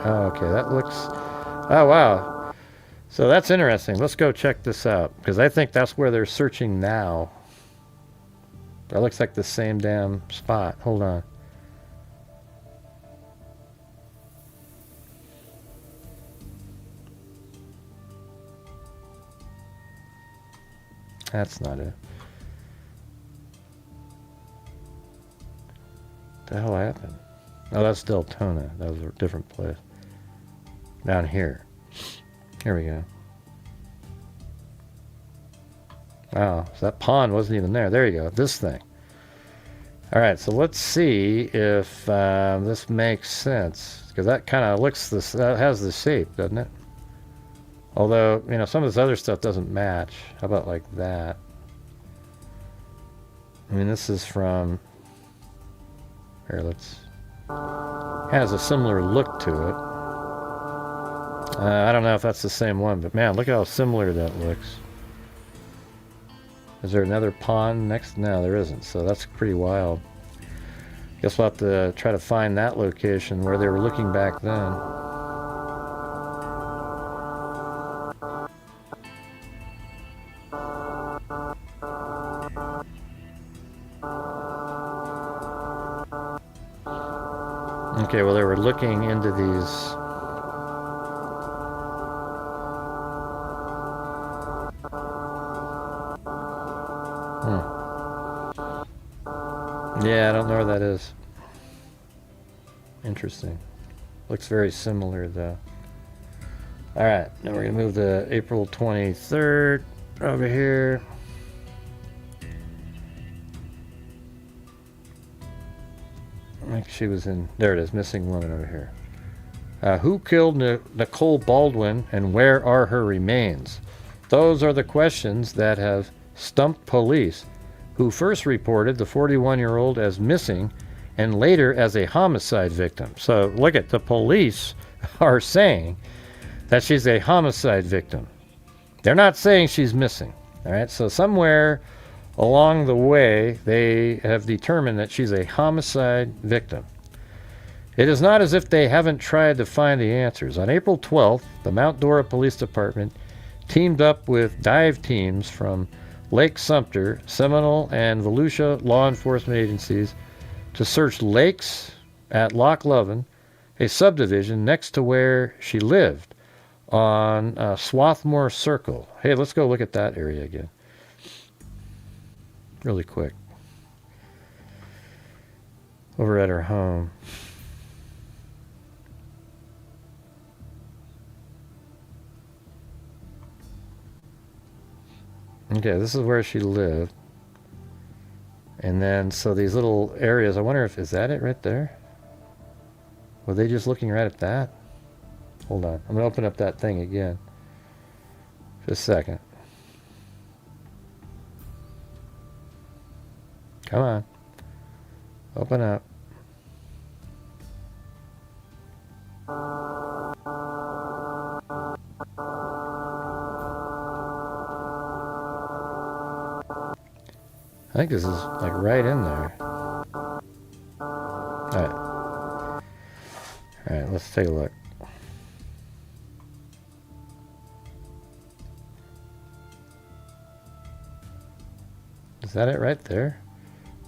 Oh, okay, that looks... Oh, wow. So that's interesting. Let's go check this out, because I think that's where they're searching now. That looks like the same damn spot. Hold on. That's not it. What the hell happened? Oh, that's Deltona. That was a different place. Down here. Here we go. Wow, so that pond wasn't even there. There you go. This thing. All right, so let's see if this makes sense, because that kind of looks this. That has the shape, doesn't it? Although, you know, some of this other stuff doesn't match. How about like that? I mean, this is from... Here, let's... Has a similar look to it. I don't know if that's the same one, but man, look how similar that looks. Is there another pond next? No, there isn't, so that's pretty wild. Guess we'll have to try to find that location where they were looking back then. Okay, well, they were looking into these... Yeah, I don't know where that is. Interesting. Looks very similar, though. Alright, now we're going to move to April 23rd over here. I think she was in... There it is, missing woman over here. Who killed Nicole Baldwin and where are her remains? Those are the questions that have stumped police, who first reported the 41-year-old as missing and later as a homicide victim. So look at the police are saying that she's a homicide victim. They're not saying she's missing. All right, so somewhere along the way they have determined that she's a homicide victim. It is not as if they haven't tried to find the answers. On April 12th, the Mount Dora Police Department teamed up with dive teams from Lake Sumter, Seminole, and Volusia law enforcement agencies to search lakes at Loch Leven, a subdivision next to where she lived on Swarthmore Circle. Hey, let's go look at that area again. Really quick. Over at her home. Okay, this is where she lived. And then, so these little areas, I wonder if, is that it right there? Were they just looking right at that? Hold on, I'm gonna open up that thing again. Just a second. Come on. Open up. I think this is like right in there. Alright. Alright, let's take a look. Is that it right there?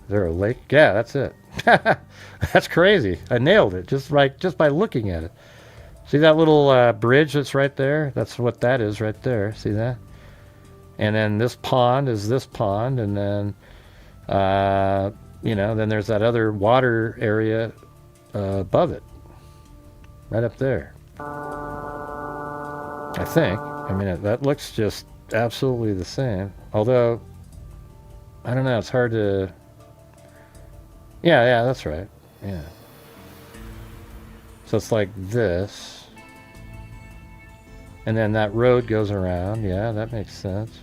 Is there a lake? Yeah, that's it. That's crazy. I nailed it just by looking at it. See that little bridge that's right there? That's what that is right there. See that? And then this pond is this pond, and then you know, then there's that other water area above it. Right up there. I think. I mean, that looks just absolutely the same. Although, I don't know, it's hard to... Yeah, that's right. Yeah. So it's like this. And then that road goes around. Yeah, that makes sense.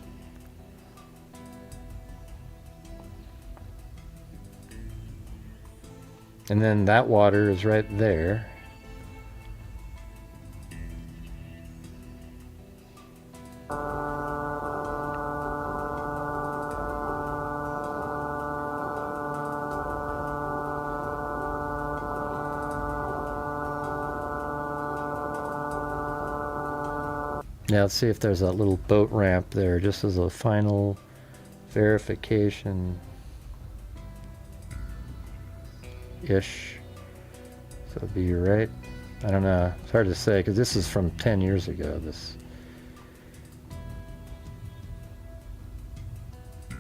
And then that water is right there. Now let's see if there's that little boat ramp there, just as a final verification. Ish. So it'd be right. I don't know. It's hard to say because this is from 10 years ago. This. I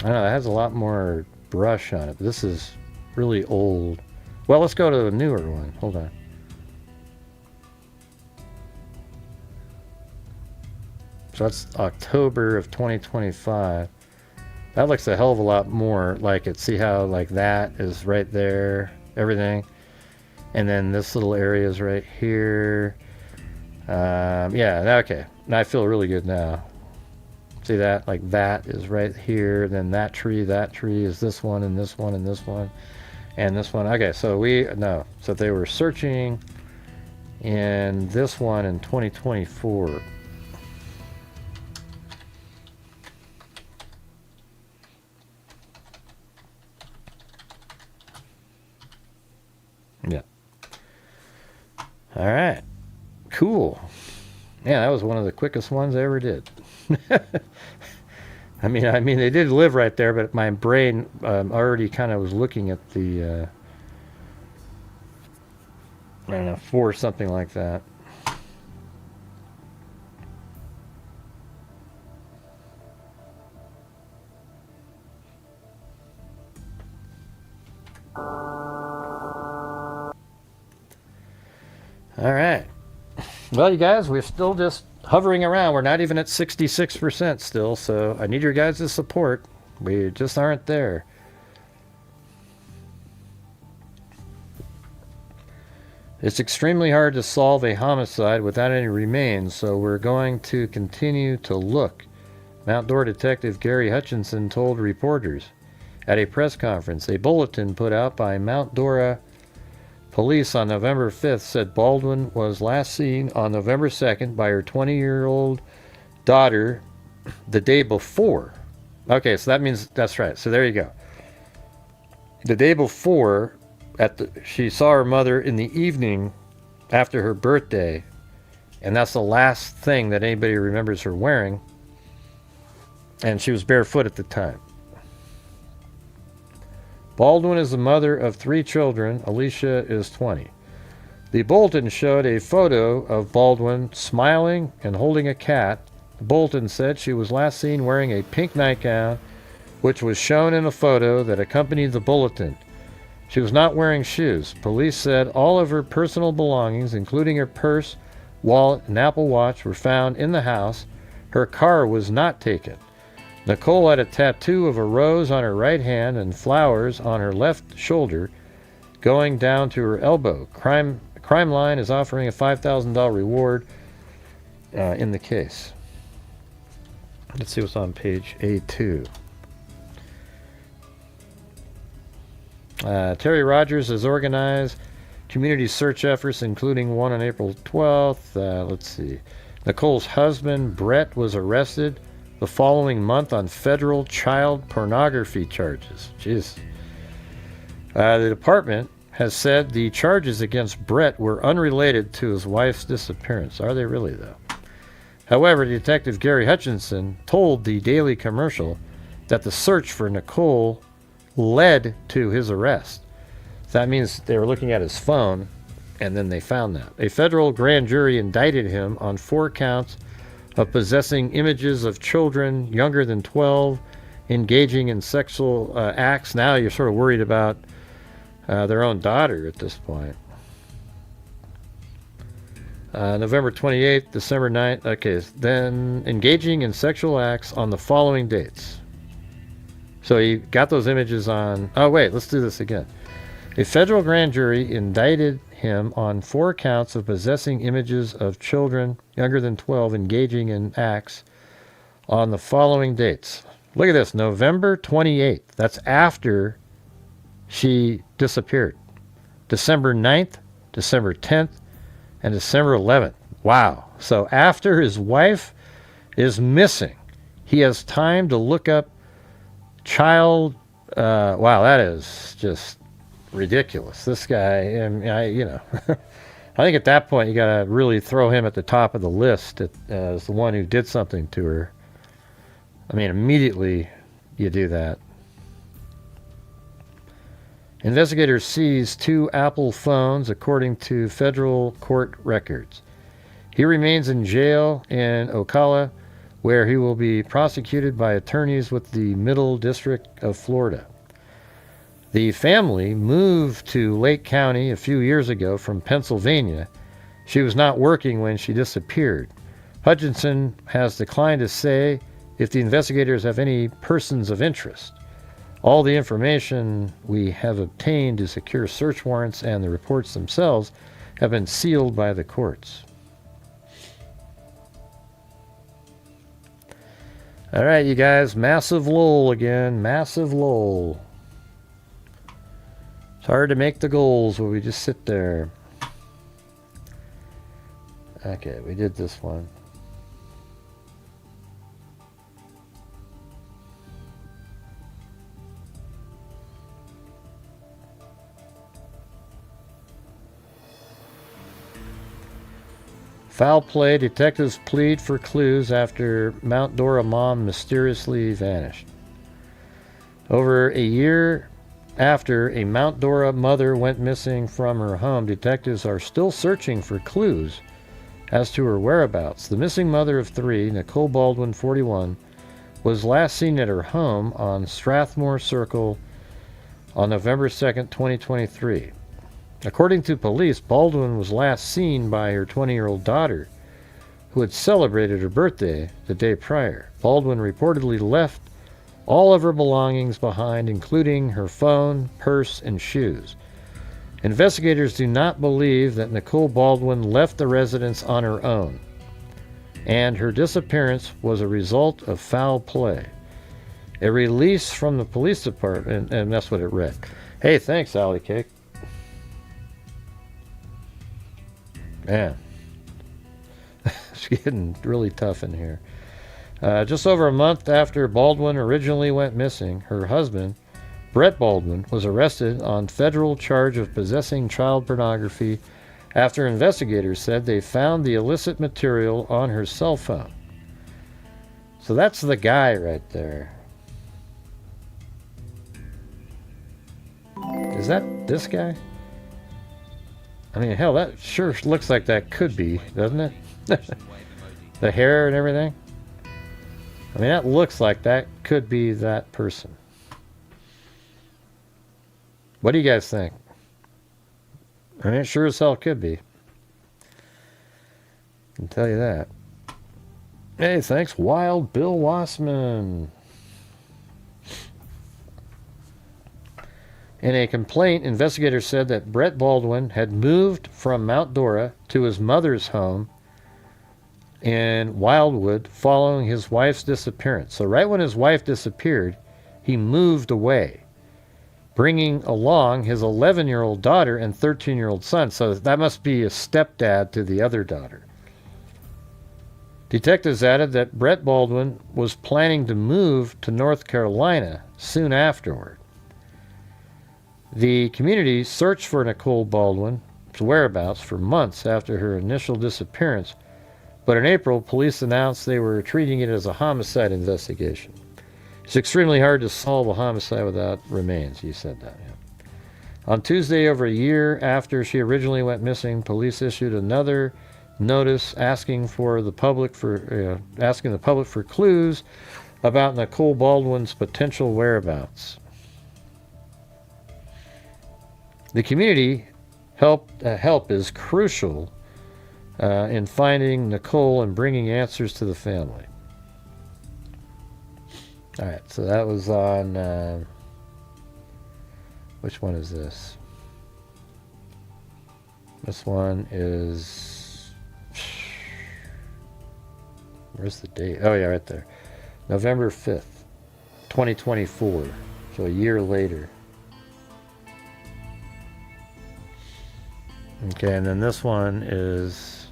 don't know. It has a lot more brush on it. But this is really old. Well, let's go to a newer one. Hold on. So that's October of 2025. That looks a hell of a lot more like it. See how like that is right there, everything. And then this little area is right here. Yeah, okay. Now I feel really good now. See that? Like that is right here. Then that tree is this one, and this one, and this one, and this one. Okay, so so they were searching in this one in 2024. Yeah. All right. Cool. Yeah, that was one of the quickest ones I ever did. I mean, they did live right there, but my brain already kind of was looking at the, I don't know, for something like that. All right. Well, you guys, we're still just hovering around. We're not even at 66% still, so I need your guys' support. We just aren't there. It's extremely hard to solve a homicide without any remains, so we're going to continue to look. Mount Dora Detective Gary Hutchinson told reporters at a press conference. A bulletin put out by Mount Dora Police on November 5th said Baldwin was last seen on November 2nd by her 20-year-old daughter the day before. Okay, so that means, that's right. So there you go. The day before, she saw her mother in the evening after her birthday, and that's the last thing that anybody remembers her wearing, and she was barefoot at the time. Baldwin is the mother of 3 children. Alicia is 20. The bulletin showed a photo of Baldwin smiling and holding a cat. The bulletin said she was last seen wearing a pink nightgown, which was shown in a photo that accompanied the bulletin. She was not wearing shoes. Police said all of her personal belongings, including her purse, wallet, and Apple Watch, were found in the house. Her car was not taken. Nicole had a tattoo of a rose on her right hand and flowers on her left shoulder, going down to her elbow. Crime Line is offering a $5,000 reward in the case. Let's see what's on page A2. Terry Rogers has organized community search efforts, including one on April 12th. Let's see. Nicole's husband, Brett, was arrested the following month on federal child pornography charges. Jeez. The department has said the charges against Brett were unrelated to his wife's disappearance. Are they really, though? However, Detective Gary Hutchinson told the Daily Commercial that the search for Nicole led to his arrest. That means they were looking at his phone, and then they found that. A federal grand jury indicted him on 4 counts of possessing images of children younger than 12 engaging in sexual acts. Now you're sort of worried about their own daughter at this point. November 28th, December 9th. Okay, then engaging in sexual acts on the following dates. So he got those images on... Oh, wait, let's do this again. A federal grand jury indicted him on 4 counts of possessing images of children younger than 12 engaging in acts on the following dates. Look at this, November 28th. That's after she disappeared. December 9th, December 10th, and December 11th. Wow. So after his wife is missing, he has time to look up child... wow, that is just ridiculous. This guy, and I think at that point you got to really throw him at the top of the list as the one who did something to her. I mean, immediately you do that. Investigators seized 2 Apple phones, according to federal court records. He remains in jail in Ocala, where he will be prosecuted by attorneys with the Middle District of Florida. The family moved to Lake County a few years ago from Pennsylvania. She was not working when she disappeared. Hutchinson has declined to say if the investigators have any persons of interest. All the information we have obtained to secure search warrants and the reports themselves have been sealed by the courts. All right, you guys, massive lull again, massive lull. It's hard to make the goals where we just sit there. Okay, we did this one. Foul play. Detectives plead for clues after Mount Dora mom mysteriously vanished. Over a year after a Mount Dora mother went missing from her home, detectives are still searching for clues as to her whereabouts. The missing mother of 3, Nicole Baldwin, 41, was last seen at her home on Strathmore Circle on November 2nd, 2023. According to police, Baldwin was last seen by her 20-year-old daughter, who had celebrated her birthday the day prior. Baldwin reportedly left all of her belongings behind, including her phone, purse, and shoes. Investigators do not believe that Nicole Baldwin left the residence on her own, and her disappearance was a result of foul play. A release from the police department, and that's what it read. Hey, thanks, Alley Cake. Man, it's getting really tough in here. Just over a month after Baldwin originally went missing, her husband, Brett Baldwin, was arrested on federal charge of possessing child pornography after investigators said they found the illicit material on her cell phone. So that's the guy right there. Is that this guy? I mean, hell, that sure looks like that could be, doesn't it? The hair and everything. I mean, that looks like that could be that person. What do you guys think? I mean, it sure as hell could be. I can tell you that. Hey, thanks, Wild Bill Wassman. In a complaint, investigators said that Brett Baldwin had moved from Mount Dora to his mother's home in Wildwood following his wife's disappearance. So right when his wife disappeared, he moved away, bringing along his 11-year-old daughter and 13-year-old son. So that must be a stepdad to the other daughter. Detectives added that Brett Baldwin was planning to move to North Carolina soon afterward. The community searched for Nicole Baldwin's whereabouts for months after her initial disappearance, but in April, police announced they were treating it as a homicide investigation. It's extremely hard to solve a homicide without remains, he said that. Yeah. On Tuesday, over a year after she originally went missing, police issued another notice asking the public for clues about Nicole Baldwin's potential whereabouts. The community help is crucial in finding Nicole and bringing answers to the family. All right, so that was on, which one is this? This one is, where's the date? Oh yeah, right there. November 5th, 2024, so a year later. Okay, and then this one is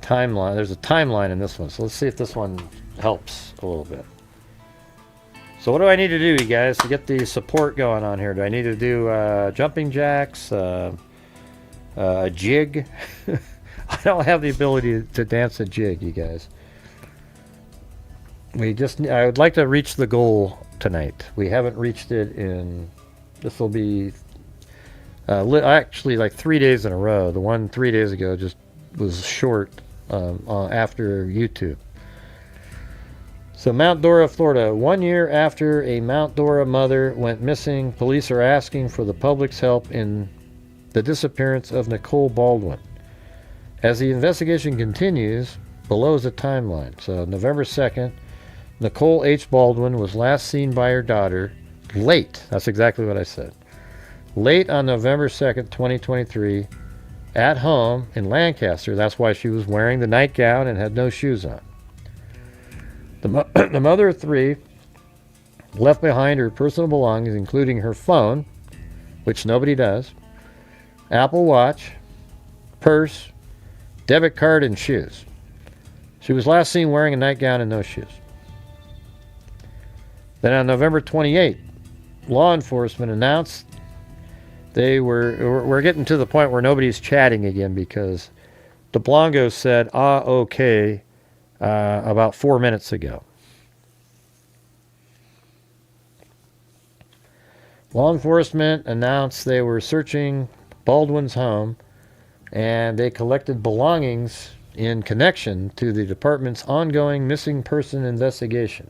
timeline. There's a timeline in this one, so let's see if this one helps a little bit. So what do I need to do, you guys, to get the support going on here? Do I need to do jumping jacks, a jig? I don't have the ability to dance a jig, you guys. I would like to reach the goal tonight. We haven't reached it in, this will be actually like 3 days in a row. The one 3 days ago just was short after YouTube. So Mount Dora, Florida. 1 year after a Mount Dora mother went missing, police are asking for the public's help in the disappearance of Nicole Baldwin. As the investigation continues, below is a timeline. So November 2nd, Nicole H. Baldwin was last seen by her daughter late. That's exactly what I said. Late on November 2nd, 2023, at home in Lancaster. That's why she was wearing the nightgown and had no shoes on. The mother of three left behind her personal belongings, including her phone, which nobody does, Apple Watch, purse, debit card, and shoes. She was last seen wearing a nightgown and no shoes. Then on November 28th, law enforcement announced we're getting to the point where nobody's chatting again because DeBlanco said, okay, about 4 minutes ago. Law enforcement announced they were searching Baldwin's home and they collected belongings in connection to the department's ongoing missing person investigation.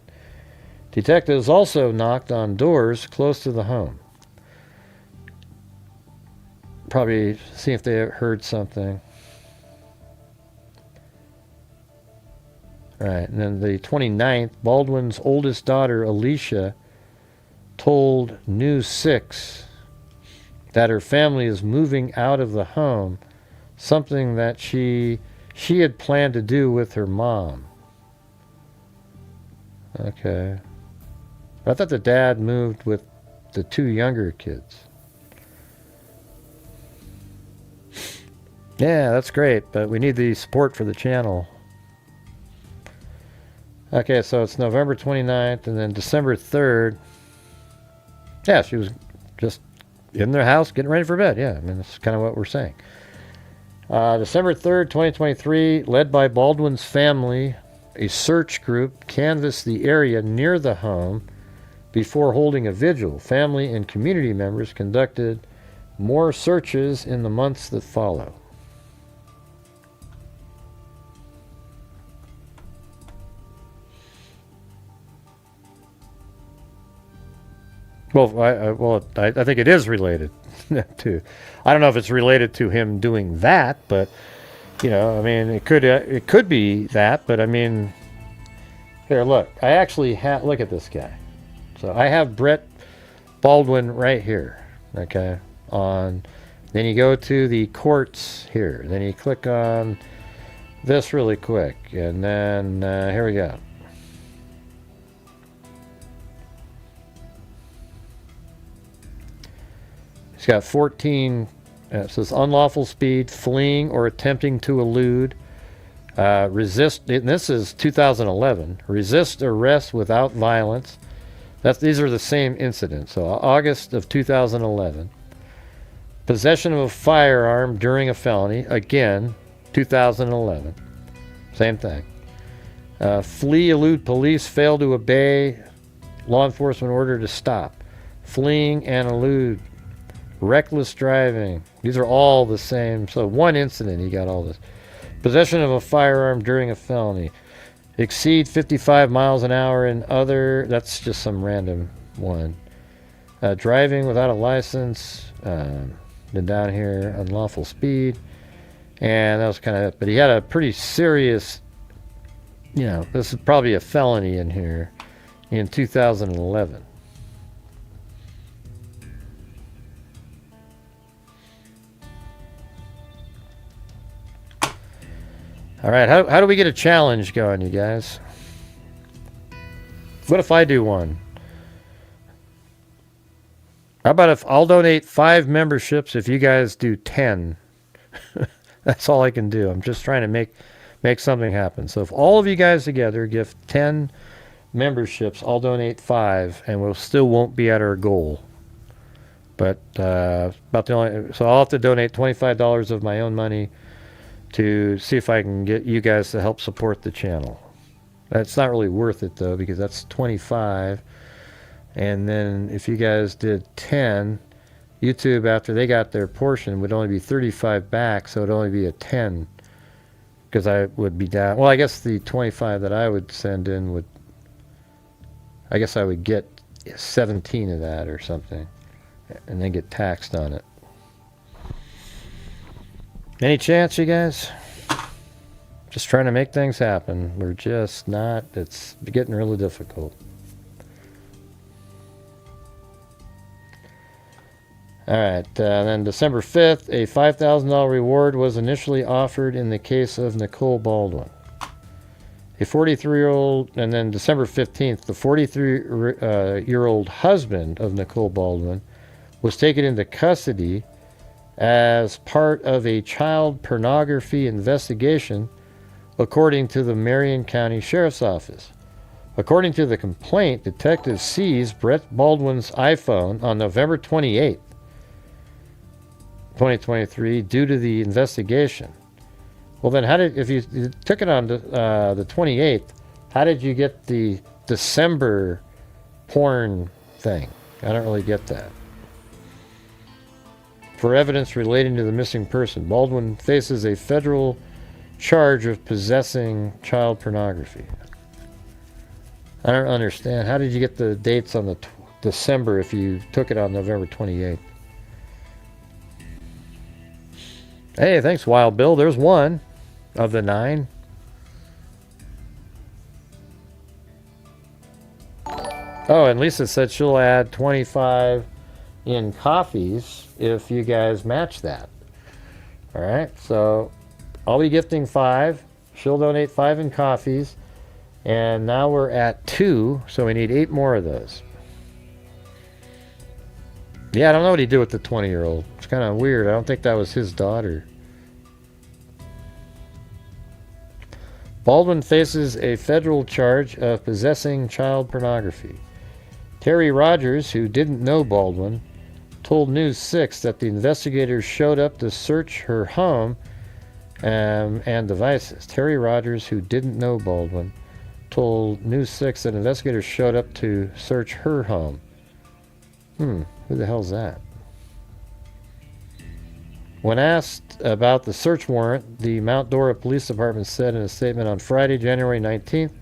Detectives also knocked on doors close to the home. Probably see if they heard something. Right, and then the 29th, Baldwin's oldest daughter, Alicia, told News 6 that her family is moving out of the home, something that she had planned to do with her mom. Okay. I thought the dad moved with the two younger kids. Yeah, that's great, but we need the support for the channel. Okay, so it's November 29th, and then December 3rd. Yeah, she was just in their house getting ready for bed. Yeah, I mean, that's kind of what we're saying. December 3rd, 2023, led by Baldwin's family, a search group canvassed the area near the home before holding a vigil. Family and community members conducted more searches in the months that follow. Well, I think it is related to. I don't know if it's related to him doing that, but I mean, it could be that. But I mean, here, look. I actually look at this guy. So I have Brett Baldwin right here. Okay, then you go to the courts here. Then you click on this really quick, and then here we go. He's got 14, it says unlawful speed, fleeing or attempting to elude, resist, and this is 2011, resist arrest without violence. These are the same incidents. So August of 2011. Possession of a firearm during a felony, again, 2011. Same thing. Flee, elude police, fail to obey law enforcement order to stop. Fleeing and elude. Reckless driving. These are all the same. So one incident, he got all this. Possession of a firearm during a felony. Exceed 55 miles an hour in other. That's just some random one. Driving without a license. Been down here. Unlawful speed. And that was kind of it. But he had a pretty serious, this is probably a felony in here in 2011. All right, how do we get a challenge going, you guys? What if I do one? How about if I'll donate 5 memberships if you guys do 10? That's all I can do. I'm just trying to make something happen. So if all of you guys together give 10 memberships, I'll donate 5, and we still won't be at our goal. But so I'll have to donate $25 of my own money to see if I can get you guys to help support the channel. That's not really worth it though, because that's 25. And then if you guys did 10, YouTube, after they got their portion, would only be 35 back, so it'd only be a 10. Because I would be down. Well, I guess the 25 that I would send in would, I guess I would get 17 of that or something, and then get taxed on it. Any chance, you guys? Just trying to make things happen. We're just not, it's getting really difficult. All right, then December 5th, a $5,000 reward was initially offered in the case of Nicole Baldwin. A 43-year-old, and then December 15th, the 43-year-old husband of Nicole Baldwin was taken into custody as part of a child pornography investigation, according to the Marion County Sheriff's Office. According to the complaint, detectives seized Brett Baldwin's iPhone on November 28th, 2023, due to the investigation. Well, then, if you took it on the 28th, how did you get the December porn thing? I don't really get that. For evidence relating to the missing person, Baldwin faces a federal charge of possessing child pornography. I don't understand. How did you get the dates on the December if you took it on November 28th? Hey, thanks, Wild Bill. There's one of the 9. Oh, and Lisa said she'll add 25 in coffees if you guys match that. All right, so I'll be gifting 5. She'll donate 5 in coffees. And now we're at 2, so we need 8 more of those. Yeah, I don't know what he did with the 20-year-old. It's kind of weird. I don't think that was his daughter. Baldwin faces a federal charge of possessing child pornography. Terry Rogers, who didn't know Baldwin, told News 6 that the investigators showed up to search her home and devices. Terry Rogers, who didn't know Baldwin, told News 6 that investigators showed up to search her home. Who the hell's that? When asked about the search warrant, the Mount Dora Police Department said in a statement on Friday, January 19th,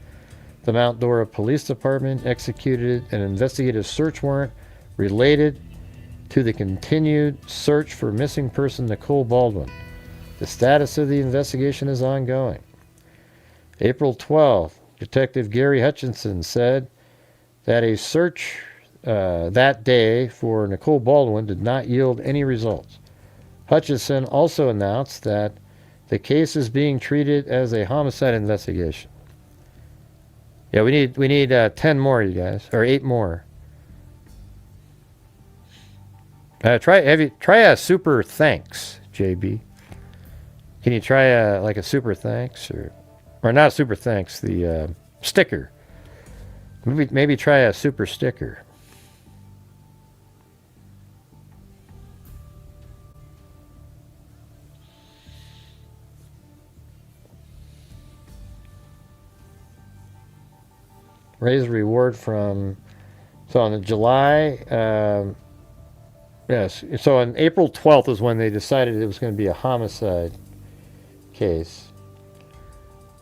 the Mount Dora Police Department executed an investigative search warrant related to the continued search for missing person Nicole Baldwin. The status of the investigation is ongoing. April 12th, Detective Gary Hutchinson said that a search that day for Nicole Baldwin did not yield any results. Hutchinson also announced that the case is being treated as a homicide investigation. Yeah, we need 10 more, you guys, or 8 more. Try a super thanks, JB. Can you try a super thanks or not super thanks, the sticker? Maybe try a super sticker. Raise reward from, so on July, yes, so on April 12th is when they decided it was going to be a homicide case.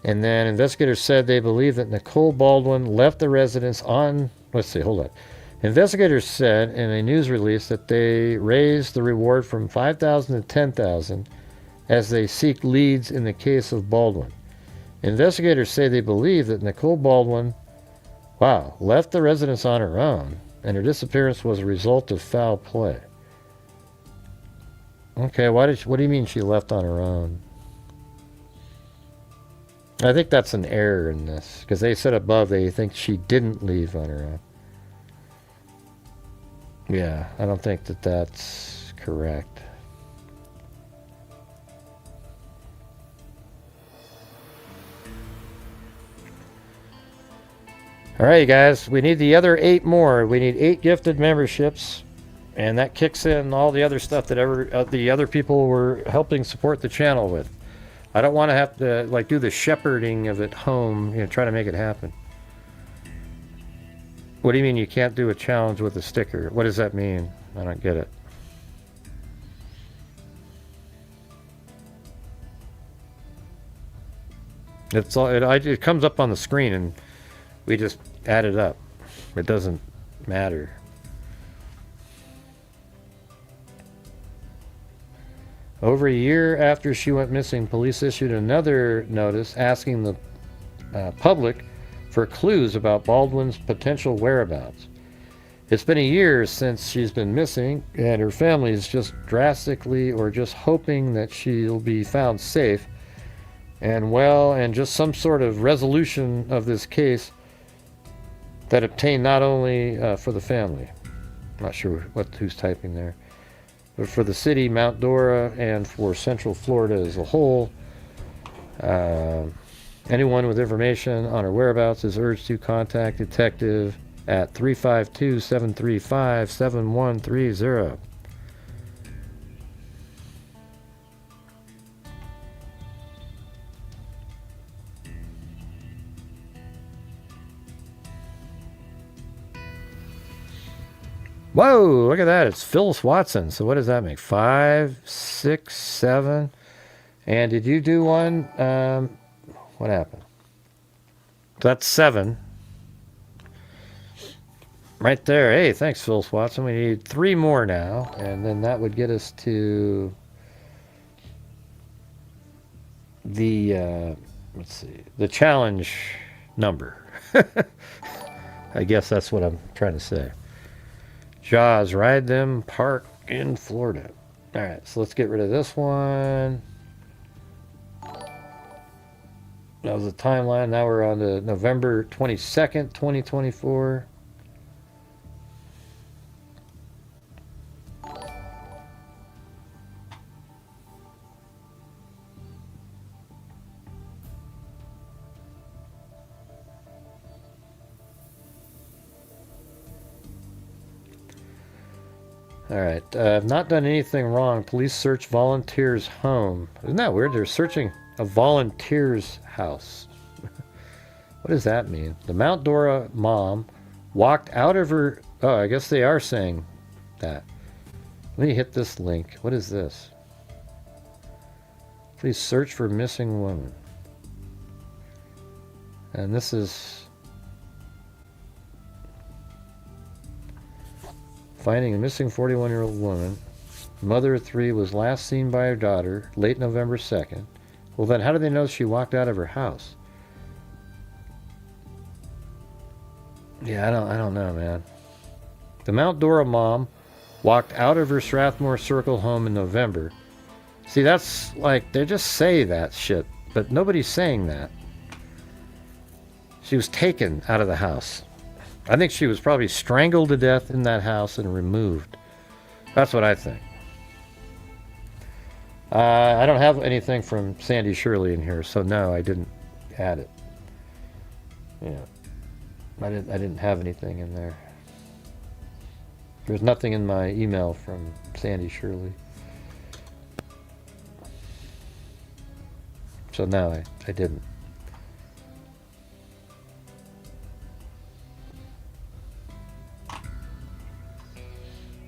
And then investigators said they believe that Nicole Baldwin left the residence on, let's see, hold on. Investigators said in a news release that they raised the reward from $5,000 to $10,000 as they seek leads in the case of Baldwin. Investigators say they believe that Nicole Baldwin, left the residence on her own, and her disappearance was a result of foul play. Okay, what do you mean she left on her own? I think that's an error in this, because they said above they think she didn't leave on her own. Yeah, I don't think that that's correct. All right, you guys, we need the other 8 more. We need 8 gifted memberships, and that kicks in all the other stuff that the other people were helping support the channel with. I don't want to have to like do the shepherding of it home, try to make it happen. What do you mean you can't do a challenge with a sticker? What does that mean? I don't get it. It comes up on the screen and we just add it up. It doesn't matter. Over a year after she went missing, police issued another notice asking the public for clues about Baldwin's potential whereabouts. It's been a year since she's been missing, and her family is just drastically or just hoping that she'll be found safe and just some sort of resolution of this case that obtained not only for the family, I'm not sure who's typing there, but for the city, Mount Dora, and for Central Florida as a whole. Anyone with information on her whereabouts is urged to contact Detective at 352-735-7130. Whoa, look at that. It's Phyllis Watson. So what does that make? 5, 6, 7. And did you do one? What happened? That's 7. Right there. Hey, thanks, Phyllis Watson. We need 3 more now. And then that would get us to the, let's see, the challenge number. I guess that's what I'm trying to say. Jaws, ride them, park in Florida. All right, so let's get rid of this one. That was the timeline. Now we're on to November 22nd, 2024. All right, I've not done anything wrong. Police search volunteer's home. Isn't that weird? They're searching a volunteer's house. What does that mean? The Mount Dora mom walked out of her... Oh, I guess they are saying that. Let me hit this link. What is this? Please search for missing woman. And this is... Finding a missing 41-year-old woman. Mother of 3 was last seen by her daughter late November 2nd. Well, then how do they know she walked out of her house? Yeah, I don't know, man. The Mount Dora mom walked out of her Strathmore Circle home in November. See, that's like, they just say that shit, but nobody's saying that. She was taken out of the house. I think she was probably strangled to death in that house and removed. That's what I think. I don't have anything from Sandy Shirley in here, so no, I didn't add it. Yeah, I didn't have anything in there. There's nothing in my email from Sandy Shirley. So no, I didn't.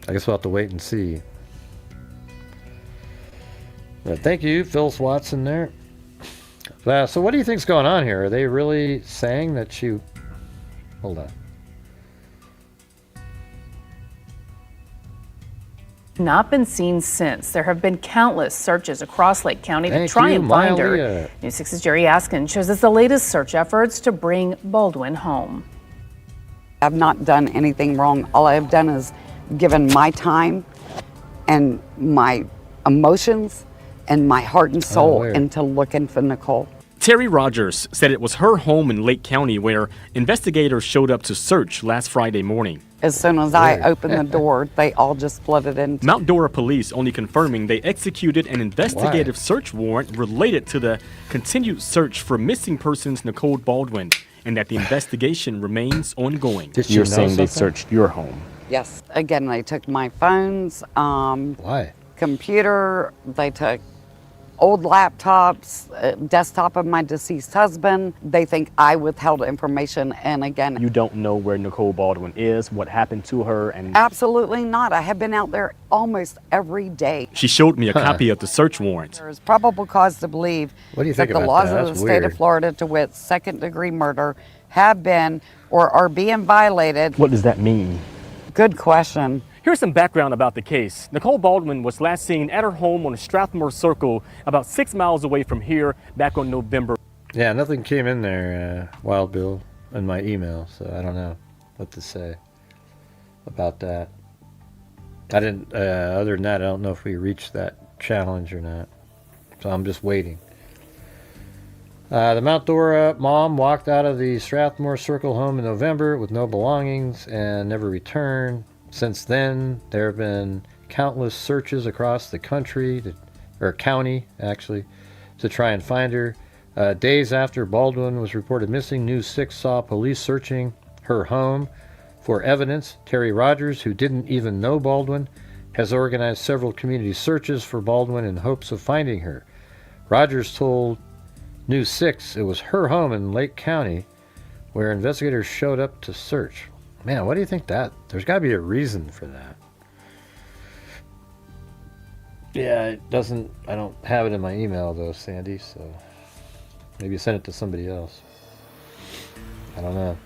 I guess we'll have to wait and see. But thank you, Phyllis Watson there. So what do you think's going on here? Are they really saying that she... Hold on. Not been seen since. There have been countless searches across Lake County to try and find her. News 6's Jerry Askin shows us the latest search efforts to bring Baldwin home. I've not done anything wrong. All I've done is given my time and my emotions and my heart and soul into looking for Nicole. Terry Rogers said it was her home in Lake County where investigators showed up to search last Friday morning. As soon as I opened the door, they all just flooded in. Mount Dora police only confirming they executed an investigative search warrant related to the continued search for missing persons Nicole Baldwin, and that the investigation remains ongoing. You're saying they searched your home? Yes. Again, they took my phones, computer, they took old laptops, desktop of my deceased husband. They think I withheld information, and again... You don't know where Nicole Baldwin is, what happened to her, and... Absolutely not. I have been out there almost every day. She showed me a copy of the search warrant. There is probable cause to believe that the laws of the state of Florida, to wit, second-degree murder, have been or are being violated. What does that mean? Good question. Here's some background about the case. Nicole Baldwin was last seen at her home on Strathmore Circle, about 6 miles away from here, back on November. Yeah, nothing came in there, Wild Bill, in my email, so I don't know what to say about that. I didn't, other than that, I don't know if we reached that challenge or not. So I'm just waiting. The Mount Dora mom walked out of the Strathmore Circle home in November with no belongings and never returned. Since then, there have been countless searches across the country, or county, actually, to try and find her. Days after Baldwin was reported missing, News 6 saw police searching her home for evidence. Terry Rogers, who didn't even know Baldwin, has organized several community searches for Baldwin in hopes of finding her. Rogers told News 6 it was her home in Lake County where investigators showed up to search. Man, what do you think that? There's got to be a reason for that. Yeah, it doesn't... I don't have it in my email, though, Sandy, so... Maybe send it to somebody else. I don't know.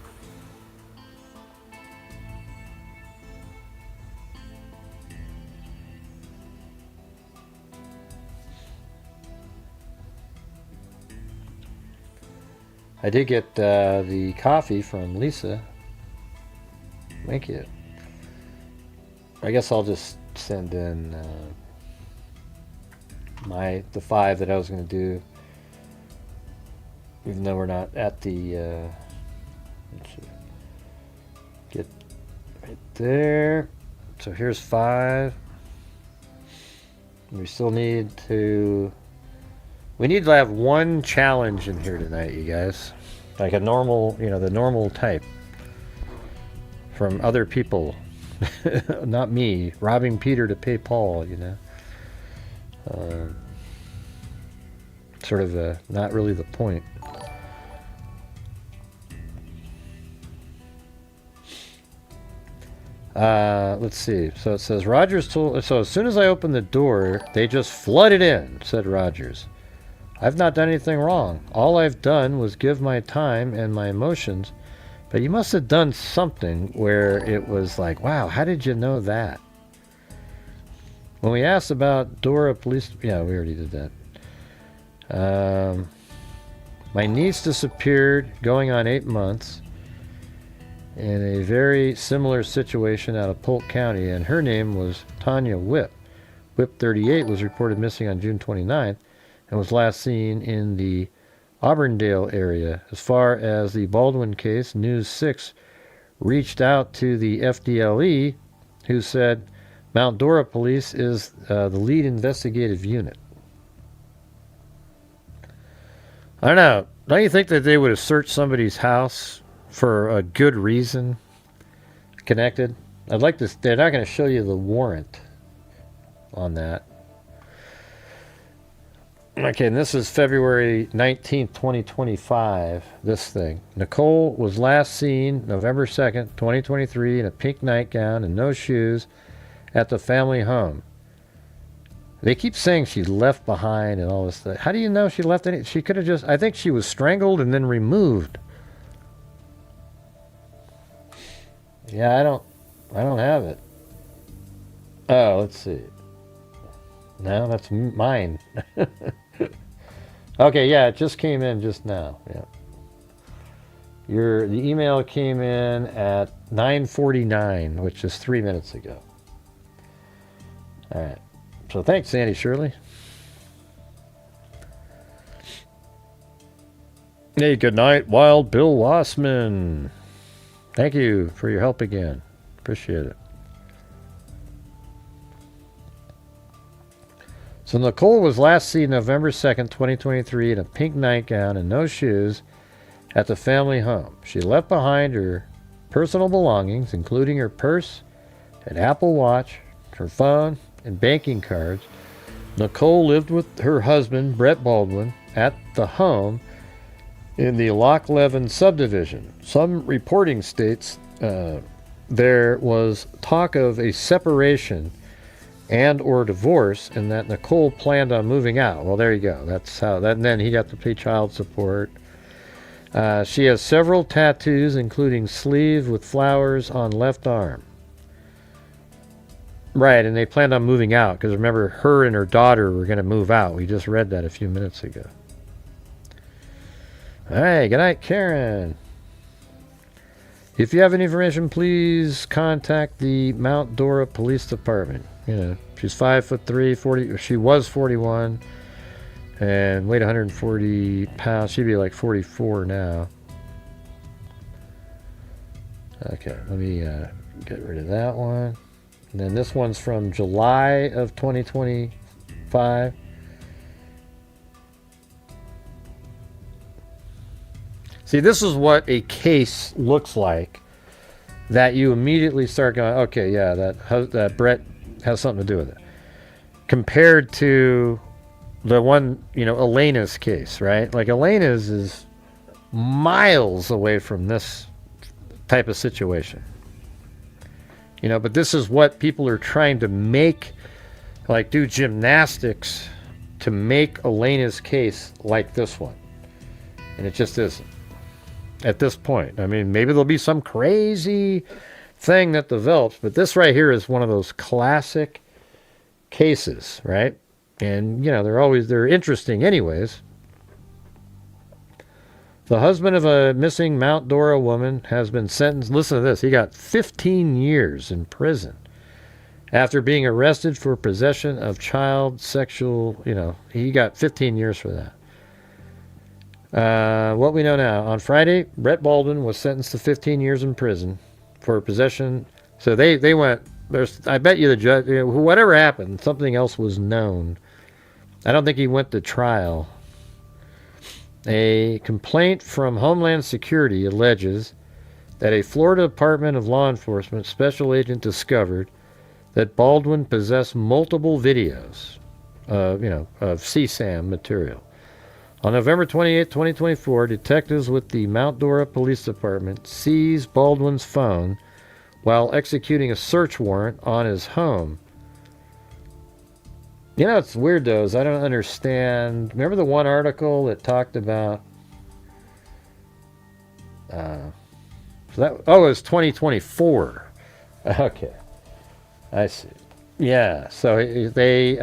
I did get the coffee from Lisa. Thank you. I guess I'll just send in the 5 that I was going to do, even though we're not at the let's get right there. So here's 5. We still need to have one challenge in here tonight, you guys, like a normal, the normal type from other people. Not me robbing Peter to pay Paul, sort of not really the point. Let's see. So it says Rogers told. So as soon as I opened the door, they just flooded in, said Rogers. I've not done anything wrong. All I've done was give my time and my emotions. But you must have done something where it was like, wow, how did you know that? When we asked about Dora police, yeah, we already did that. My niece disappeared going on 8 months in a very similar situation out of Polk County, and her name was Tanya Whip. Whip 38 was reported missing on June 29th and was last seen in the Auburndale area. As far as the Baldwin case, News 6 reached out to the FDLE, who said Mount Dora Police is the lead investigative unit. I don't know. Don't you think that they would have searched somebody's house for a good reason connected? I'd like to... They're not going to show you the warrant on that. Okay, and this is February 19th, 2025, this thing. Nicole was last seen November 2nd, 2023, in a pink nightgown and no shoes at the family home. They keep saying she left behind and all this stuff. How do you know she left any? She could have just... I think she was strangled and then removed. Yeah, I don't have it. Oh, let's see. No, that's mine. Okay, yeah, it just came in just now. Yeah. The email came in at 9:49, which is 3 minutes ago. All right. So thanks, Sandy Shirley. Hey, good night, Wild Bill Wassman. Thank you for your help again. Appreciate it. So Nicole was last seen November 2nd, 2023 in a pink nightgown and no shoes at the family home. She left behind her personal belongings, including her purse, an Apple Watch, her phone, and banking cards. Nicole lived with her husband, Brett Baldwin, at the home in the Loch Leven subdivision. Some reporting states there was talk of a separation and or divorce, and that Nicole planned on moving out. Well, there you go. That's how that. And then he got to pay child support. She has several tattoos, including sleeve with flowers on left arm. Right, and they planned on moving out because remember, her and her daughter were going to move out. We just read that a few minutes ago. All right, good night, Karen. If you have any information, please contact the Mount Dora Police Department. You know, she's 5'3", 40. She was 41, and weighed 140 pounds. She'd be like 44 now. Okay, let me get rid of that one. And then this one's from July of 2025. See, this is what a case looks like that you immediately start going, okay, yeah, that Brett has something to do with it. Compared to the one, you know, Elena's case, right? Like Elena's is miles away from this type of situation. You know, but this is what people are trying to make, like do gymnastics to make Elena's case like this one. And it just isn't. At this point. I mean, maybe there'll be some crazy thing that develops, but this right here is one of those classic cases, right? And, you know, they're interesting anyways. The husband of a missing Mount Dora woman has been sentenced. Listen to this. He got 15 years in prison after being arrested for possession of child sexual, you know, he got 15 years for that. What we know now. On Friday, Brett Baldwin was sentenced to 15 years in prison for possession. So they went, I bet you the judge, you know, whatever happened, something else was known. I don't think he went to trial. A complaint from Homeland Security alleges that a Florida Department of Law Enforcement special agent discovered that Baldwin possessed multiple videos, of CSAM material. On November 28, 2024, detectives with the Mount Dora Police Department seized Baldwin's phone while executing a search warrant on his home. You know, it's weird, though, is I don't understand. Remember the one article that talked about... it was 2024. Okay. I see. Yeah, so I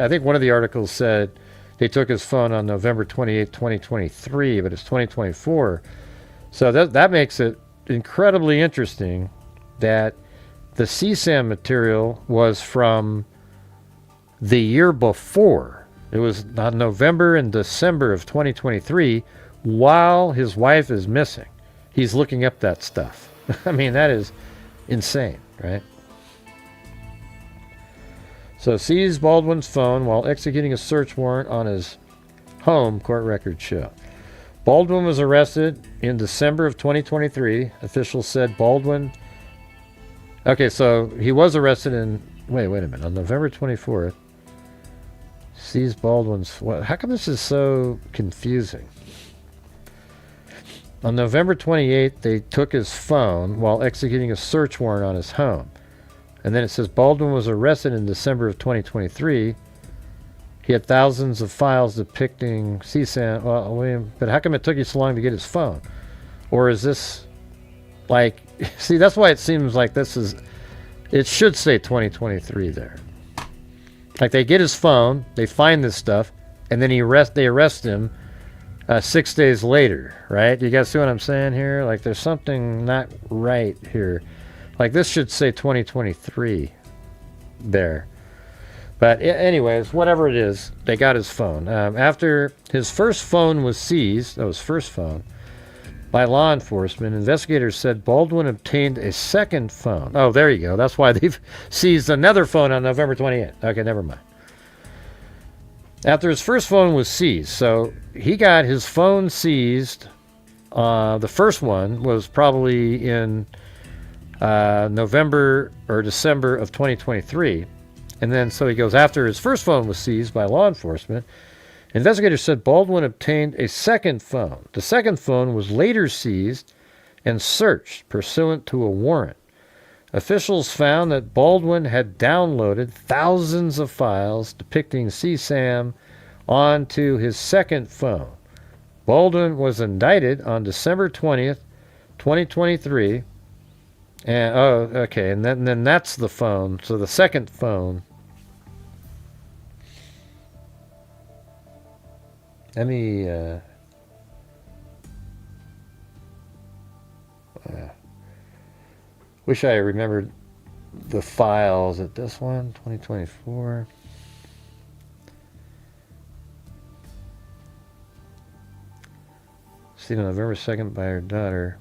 think one of the articles said they took his phone on November 28, 2023, but it's 2024. So that makes it incredibly interesting that the CSAM material was from the year before. It was on November and December of 2023 while his wife is missing. He's looking up that stuff. I mean, that is insane, right? So seized Baldwin's phone while executing a search warrant on his home, court records show. Baldwin was arrested in December of 2023. Officials said Baldwin... Okay, so he was arrested in... Wait a minute. On November 24th, seized Baldwin's... How come this is so confusing? On November 28th, they took his phone while executing a search warrant on his home. And then it says Baldwin was arrested in December of 2023. He had thousands of files depicting CSAM. Well, but how come it took you so long to get his phone? Or is this like, see, that's why it seems like this is, it should say 2023 there. Like they get his phone, they find this stuff, and then they arrest him 6 days later, right? You guys see what I'm saying here? Like there's something not right here. Like this should say 2023 there. But anyways, whatever it is, they got his phone. After his first phone was seized, that was first phone, by law enforcement, investigators said Baldwin obtained a second phone. Oh, there you go. That's why they've seized another phone on November 28th. Okay, never mind. After his first phone was seized, so he got his phone seized. The first one was probably in November or December of 2023. And then, so he goes, after his first phone was seized by law enforcement, investigators said Baldwin obtained a second phone. The second phone was later seized and searched pursuant to a warrant. Officials found that Baldwin had downloaded thousands of files depicting CSAM onto his second phone. Baldwin was indicted on December 20th, 2023. And, oh, okay, and then that's the phone. So the second phone. Let me, wish I remembered the files at this one, 2024. Seen on November 2nd by her daughter.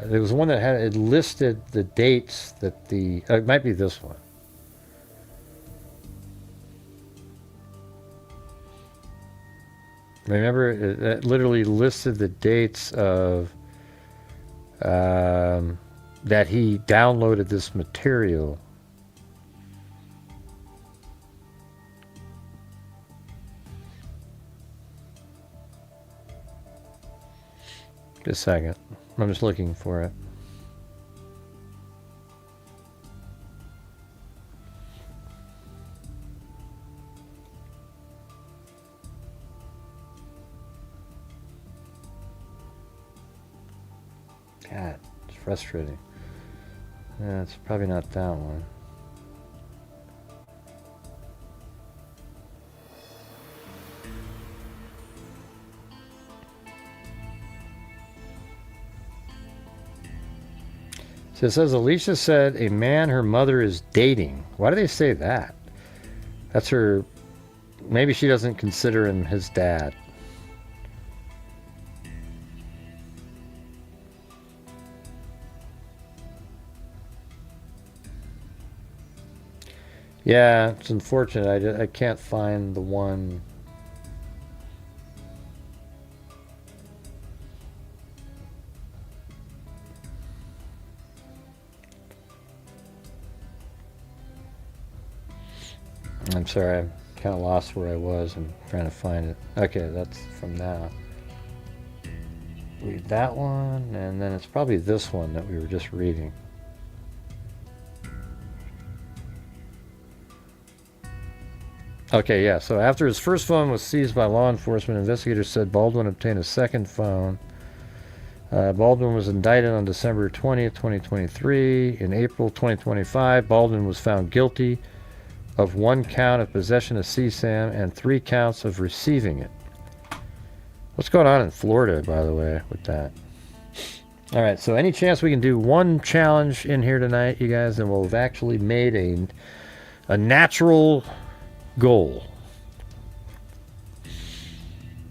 There was one that had listed the dates that the, it might be this one. Remember, it literally listed the dates of that he downloaded this material. Just a second. I'm just looking for it. God, it's frustrating. Yeah, it's probably not that one. So it says Alicia said a man her mother is dating. Why do they say that? That's her. Maybe she doesn't consider him his dad. Yeah, it's unfortunate. I can't find the one. I'm sorry, I'm kind of lost where I was. I'm trying to find it. Okay, that's from now. Read that one, and then it's probably this one that we were just reading. Okay, yeah, so after his first phone was seized by law enforcement, investigators said Baldwin obtained a second phone. Baldwin was indicted on December 20th, 2023. In April 2025, Baldwin was found guilty of 1 count of possession of CSAM and 3 counts of receiving it. What's going on in Florida, by the way, with that? All right, so any chance we can do one challenge in here tonight, you guys, and we'll have actually made a natural goal.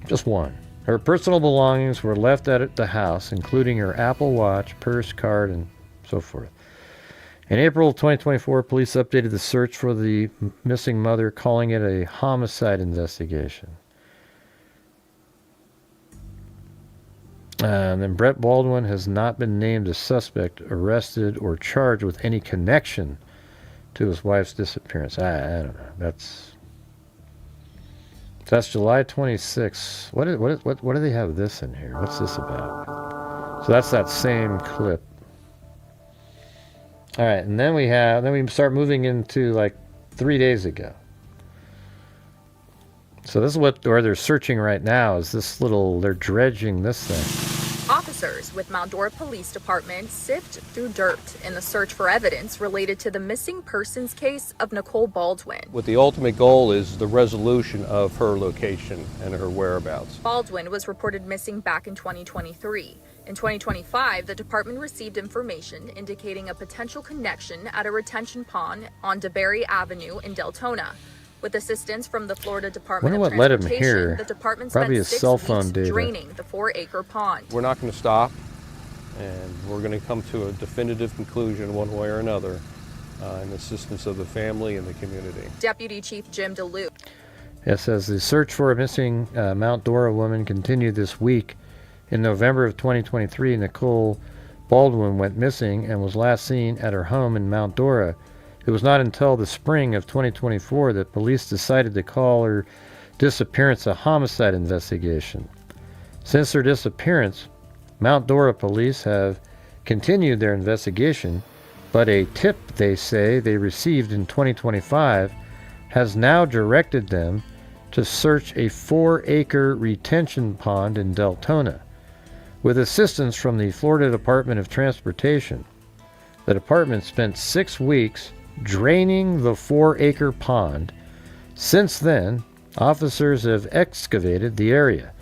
Just one. Her personal belongings were left at the house, including her Apple Watch, purse, card, and so forth. In April 2024, police updated the search for the missing mother, calling it a homicide investigation. And then Brett Baldwin has not been named a suspect, arrested, or charged with any connection to his wife's disappearance. I don't know. That's July 26th. What do they have this in here? What's this about? So that's that same clip. All right, and then we start moving into like 3 days ago. So this is where they're searching right now, is this little, they're dredging this thing. Officers with Mount Dora Police Department sift through dirt in the search for evidence related to the missing persons case of Nicole Baldwin. What the ultimate goal is the resolution of her location and her whereabouts. Baldwin was reported missing back in 2023. In 2025, the department received information indicating a potential connection at a retention pond on DeBerry Avenue in Deltona. With assistance from the Florida Department of Transportation, the department spent 6 weeks draining the 4-acre pond. We're not going to stop, and we're going to come to a definitive conclusion one way or another in the assistance of the family and the community. Deputy Chief Jim DeLue. It says the search for a missing Mount Dora woman continued this week. In November of 2023, Nicole Baldwin went missing and was last seen at her home in Mount Dora. It was not until the spring of 2024 that police decided to call her disappearance a homicide investigation. Since her disappearance, Mount Dora police have continued their investigation, but a tip they say they received in 2025 has now directed them to search a 4-acre retention pond in Deltona. With assistance from the Florida Department of Transportation, the department spent 6 weeks draining the 4-acre pond. Since then, officers have excavated the area,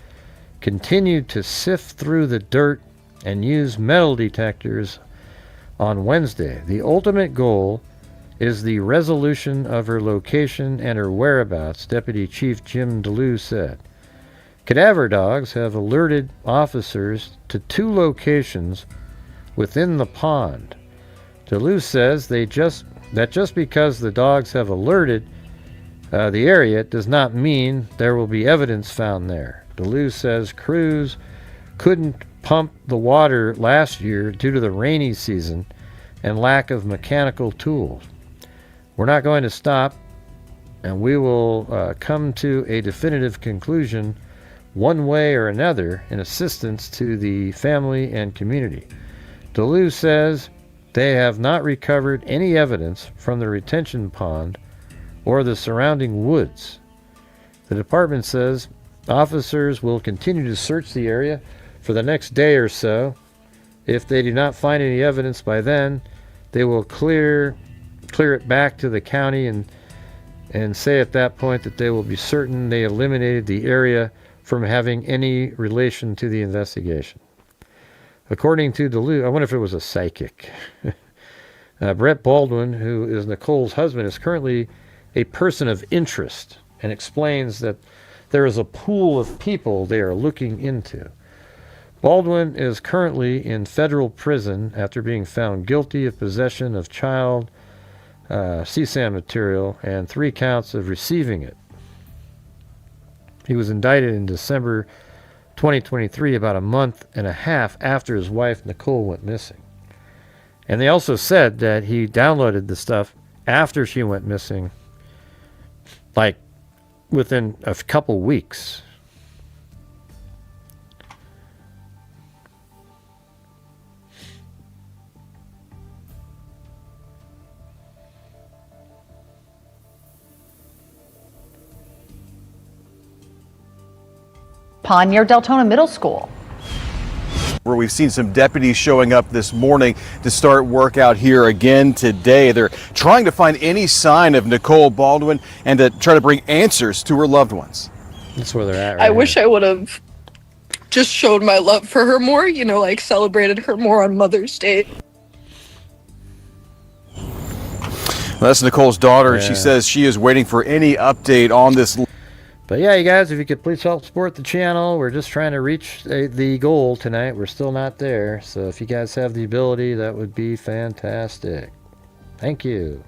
continued to sift through the dirt, and used metal detectors on Wednesday. The ultimate goal is the resolution of her location and her whereabouts, Deputy Chief Jim DeLue said. Cadaver dogs have alerted officers to 2 locations within the pond. DeLue says that just because the dogs have alerted the area does not mean there will be evidence found there. DeLue says crews couldn't pump the water last year due to the rainy season and lack of mechanical tools. We're not going to stop, and we will come to a definitive conclusion one way or another in assistance to the family and community. DeLue says they have not recovered any evidence from the retention pond or the surrounding woods. The department says officers will continue to search the area for the next day or so. If they do not find any evidence by then, they will clear it back to the county and say at that point that they will be certain they eliminated the area from having any relation to the investigation. According to DeLue, I wonder if it was a psychic. Brett Baldwin, who is Nicole's husband, is currently a person of interest and explains that there is a pool of people they are looking into. Baldwin is currently in federal prison after being found guilty of possession of child CSAM material and 3 counts of receiving it. He was indicted in December 2023, about a month and a half after his wife Nicole went missing. And they also said that he downloaded the stuff after she went missing, like within a couple weeks. Pond near Deltona Middle School, where we've seen some deputies showing up this morning to start work out here again today. They're trying to find any sign of Nicole Baldwin and to try to bring answers to her loved ones. That's where they're at I wish I would have just showed my love for her more, like celebrated her more on Mother's Day. Well, that's Nicole's daughter. Yeah. She says she is waiting for any update on this. But yeah, you guys, if you could please help support the channel. We're just trying to reach the goal tonight. We're still not there. So if you guys have the ability, that would be fantastic. Thank you.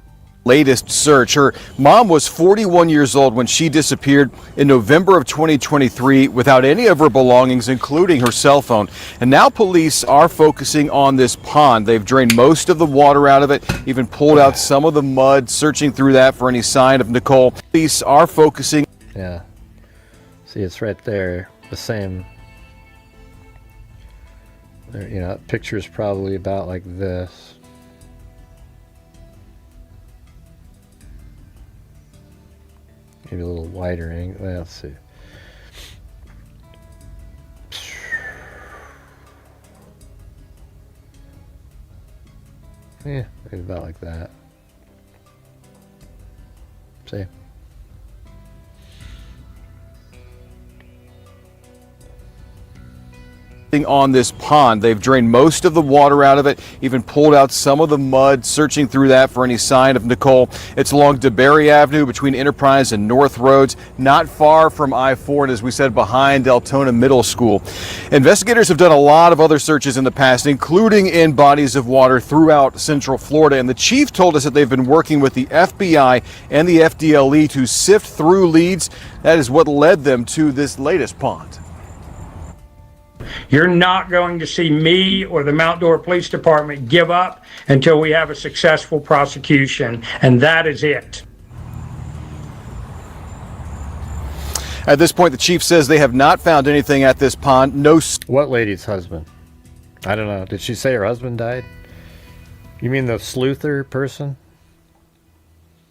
Latest search. Her mom was 41 years old when she disappeared in November of 2023 without any of her belongings, including her cell phone. And now police are focusing on this pond. They've drained most of the water out of it, even pulled out some of the mud, searching through that for any sign of Nicole. Police are focusing. Yeah. See, it's right there. The same. That picture is probably about like this. maybe a little wider angle. Well, let's see. Yeah, maybe about like that. See? On this pond. They've drained most of the water out of it, even pulled out some of the mud, searching through that for any sign of Nicole. It's along DeBerry Avenue between Enterprise and North Roads, not far from I-4, and as we said, behind Deltona Middle School. Investigators have done a lot of other searches in the past, including in bodies of water throughout Central Florida, and the chief told us that they've been working with the FBI and the FDLE to sift through leads. That is what led them to this latest pond. You're not going to see me or the Mount Dora Police Department give up until we have a successful prosecution, and that is it. At this point, the chief says they have not found anything at this pond. No. What lady's husband? I don't know. Did she say her husband died? You mean the sleuther person?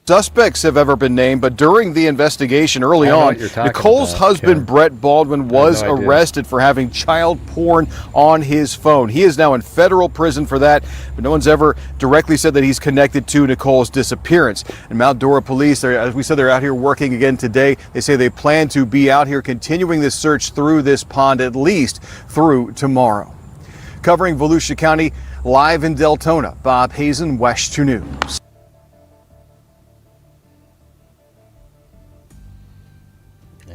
Suspects have ever been named, but during the investigation early on, Nicole's husband, Brett Baldwin, was arrested for having child porn on his phone. He is now in federal prison for that, but no one's ever directly said that he's connected to Nicole's disappearance. And Mount Dora police, as we said, they're out here working again today. They say they plan to be out here continuing this search through this pond at least through tomorrow. Covering Volusia County, live in Deltona, Bob Hazen, WESH 2 News.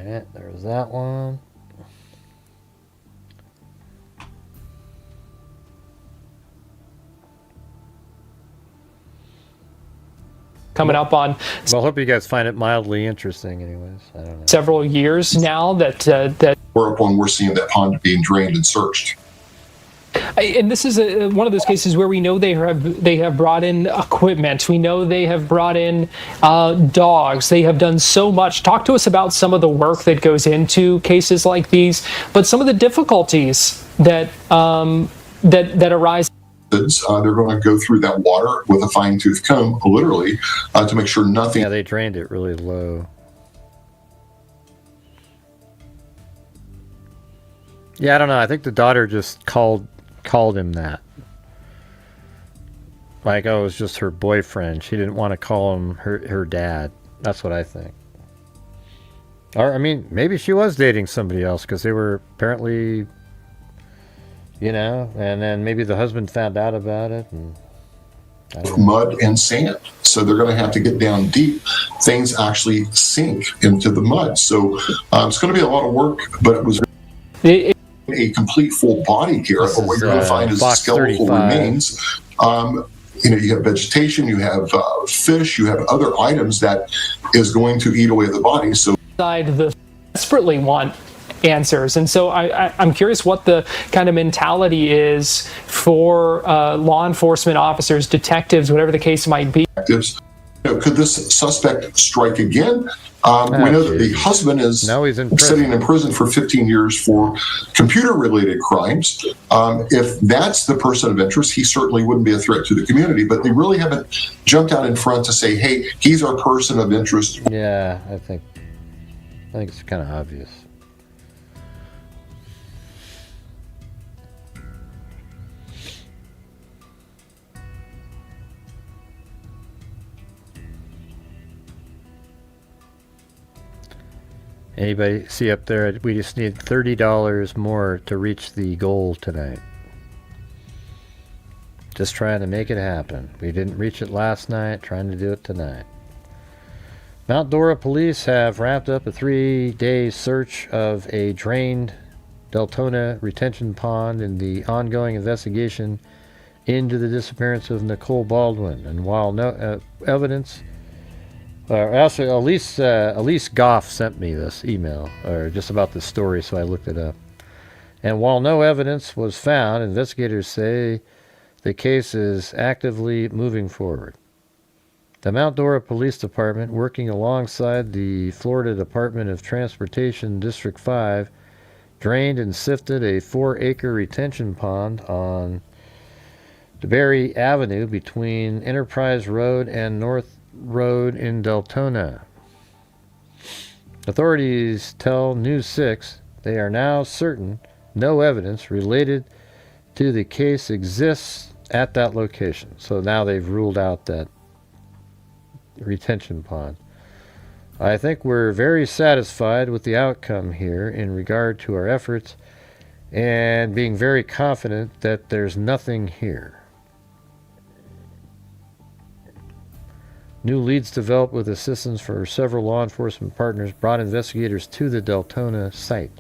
Yeah, there was that one. Coming up on. Well, I hope you guys find it mildly interesting anyways. I don't know. Several years now that we're seeing that pond being drained and searched. And this is one of those cases where we know they have brought in equipment. We know they have brought in dogs. They have done so much. Talk to us about some of the work that goes into cases like these, but some of the difficulties that that arise. They're going to go through that water with a fine-tooth comb, literally, to make sure nothing. Yeah, they drained it really low. Yeah, I don't know. I think the daughter just called him that. Like, oh, it was just her boyfriend. She didn't want to call him her dad. That's what I think. Or, I mean, maybe she was dating somebody else because they were apparently, you know, and then maybe the husband found out about it. And mud and sand. So they're going to have to get down deep. Things actually sink into the mud. So it's going to be a lot of work, but it was a complete full body here. But what you're going to find is skeletal remains. You know, you have vegetation, you have fish, you have other items that is going to eat away the body. So the desperately want answers, and so I'm curious what the kind of mentality is for law enforcement officers, detectives, whatever the case might be. Detectives, you know, could this suspect strike again? We know that the husband is sitting in prison for 15 years for computer-related crimes. If that's the person of interest, he certainly wouldn't be a threat to the community, but they really haven't jumped out in front to say, hey, he's our person of interest. Yeah, I think it's kind of obvious. Anybody see up there? We just need $30 more to reach the goal tonight. Just trying to make it happen. We didn't reach it last night, trying to do it tonight. Mount Dora police have wrapped up a 3-day search of a drained Deltona retention pond in the ongoing investigation into the disappearance of Nicole Baldwin. And while no evidence... actually, Elise Goff sent me this email, or just about this story, so I looked it up. And while no evidence was found, investigators say the case is actively moving forward. The Mount Dora Police Department, working alongside the Florida Department of Transportation District 5, drained and sifted a 4-acre retention pond on DeBerry Avenue between Enterprise Road and North Road in Deltona. Authorities tell News 6 they are now certain no evidence related to the case exists at that location. So now they've ruled out that retention pond. I think we're very satisfied with the outcome here in regard to our efforts and being very confident that there's nothing here. New leads developed with assistance from several law enforcement partners brought investigators to the Deltona site.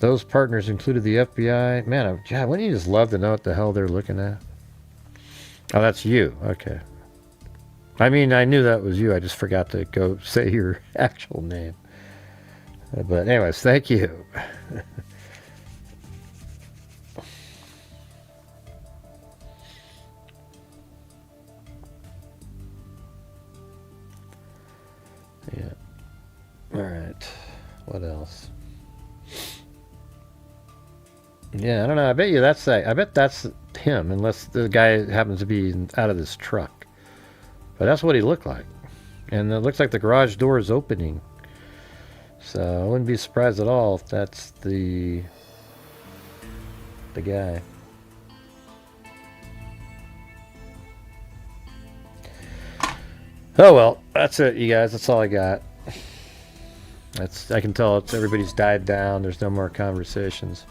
Those partners included the FBI. Man, God, wouldn't you just love to know what the hell they're looking at? Oh, that's you. Okay. I mean, I knew that was you. I just forgot to go say your actual name. But anyways, thank you. Yeah. All right. What else? Yeah, I don't know. I bet you that's that. I bet that's him, unless the guy happens to be out of this truck. But that's what he looked like, and it looks like the garage door is opening. So I wouldn't be surprised at all if that's the guy. Oh well, that's it, you guys. That's all I got. I can tell everybody's died down. There's no more conversations.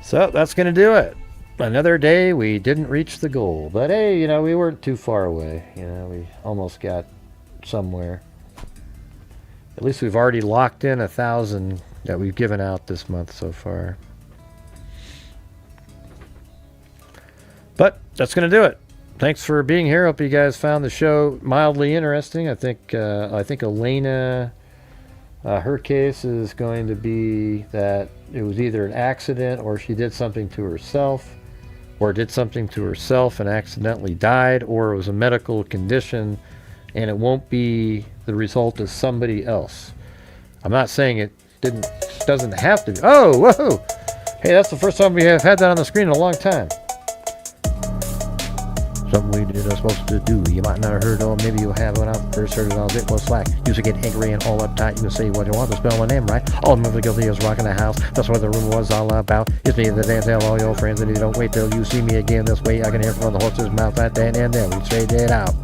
So that's gonna do it. Another day we didn't reach the goal, but hey, you know, we weren't too far away. You know, we almost got somewhere. At least we've already locked in 1,000 that we've given out this month so far. But that's gonna do it. Thanks for being here. Hope you guys found the show mildly interesting. I think Elena, her case is going to be that it was either an accident or she did something to herself, or did something to herself and accidentally died, or it was a medical condition and it won't be the result of somebody else. I'm not saying it doesn't have to be. Oh, whoa! Hey, that's the first time we have had that on the screen in a long time. Something we did are supposed to do. You might not have heard of, maybe you have when I first heard it on it was slack. Used to get angry and all uptight. You can say what you want to spell my name right. All I'm really guilty is rocking the house. That's what the rumor was all about. It's me that tell all your friends that you don't wait till you see me again this way. I can hear from the horse's mouth that then and then we straight it out.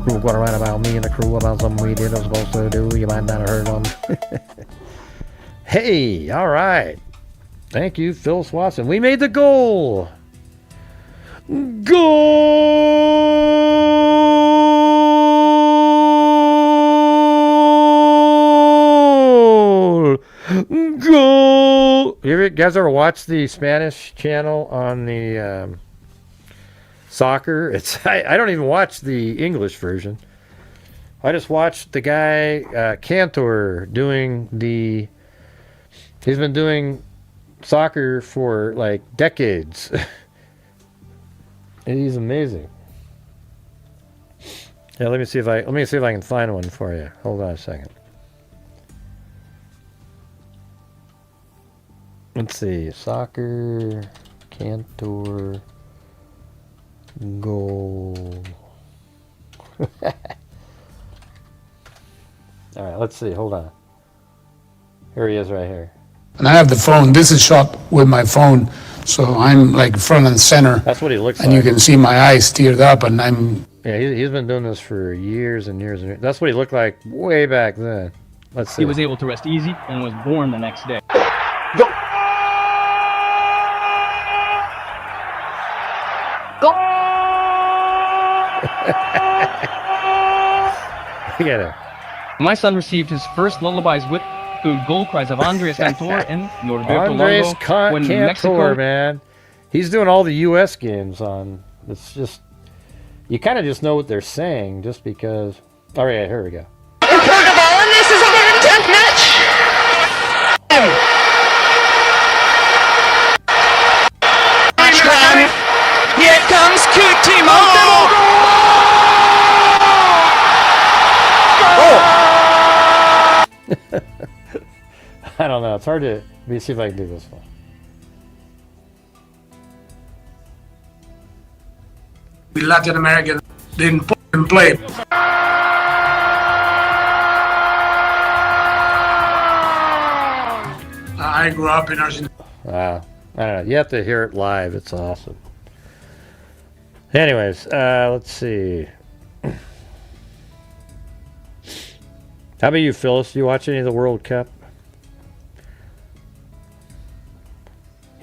Crew going around about me and the crew about something we did are supposed to do. You might not have heard of them. Hey, all right. Thank you, Phil Swatson. We made the goal. Goal! Goal! You guys ever watch the Spanish channel on the soccer? I don't even watch the English version. I just watched the guy Cantor doing the. He's been doing soccer for like decades. He's amazing. Yeah, let me see if I can find one for you. Hold on a second. Let's see, soccer, Cantor, goal. All right, let's see. Hold on. Here he is, right here. And I have the phone. This is shot with my phone. So I'm like front and center. That's what he looks like. And you can see my eyes teared up, and I'm... Yeah, he's been doing this for years and years and years. That's what he looked like way back then. Let's see. He was able to rest easy and was born the next day. Go! Go! Look at him. My son received his first lullabies with the goal cries of Andres Cantor and Norberto Andres Longo when Cantor, Mexico... man. He's doing all the U.S. games on... It's just... You kind of just know what they're saying just because... All right, here we go. In Portugal, and this is our 110th match. Here comes Coutinho. I don't know. It's hard to... Let me see if I can do this one. We Latin American didn't play. I grew up in Argentina. Wow. I don't know. You have to hear it live. It's awesome. Anyways, let's see. How about you, Phyllis? Do you watch any of the World Cup?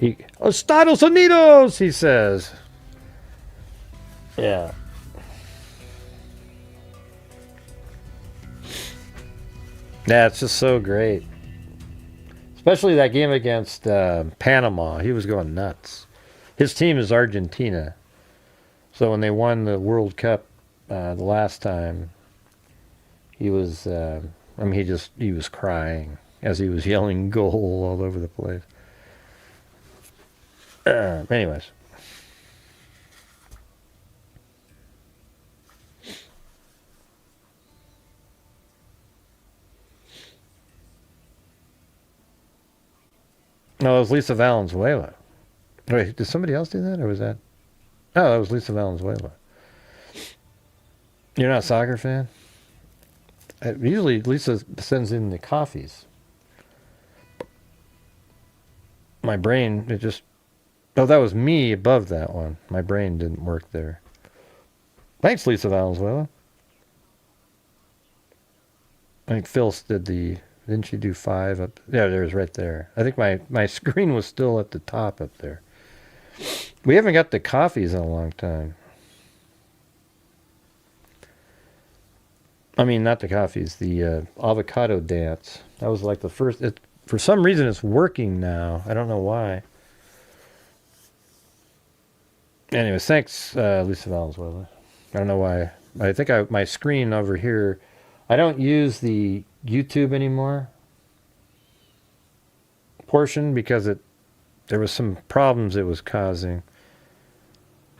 Estados Unidos, he says. Yeah. Yeah, it's just so great. Especially that game against Panama. He was going nuts. His team is Argentina. So when they won the World Cup the last time, he was, he was crying as he was yelling goal all over the place. Anyways. No, it was Lisa Valenzuela. Wait, did somebody else do that, or was that? Oh, that was Lisa Valenzuela. You're not a soccer fan? Usually Lisa sends in the coffees. My brain, it just... Oh, that was me above that one. My brain didn't work there. Thanks, Lisa Valenzuela. I think Phyllis did the... Didn't she do 5 up? Yeah, there's right there. I think my screen was still at the top up there. We haven't got the coffees in a long time. I mean, not the coffees, the avocado dance. That was like the first... for some reason, it's working now. I don't know why. Anyways, thanks, Lisa Valenzuela. I don't know why. I think my screen over here... I don't use the YouTube anymore portion because there was some problems it was causing.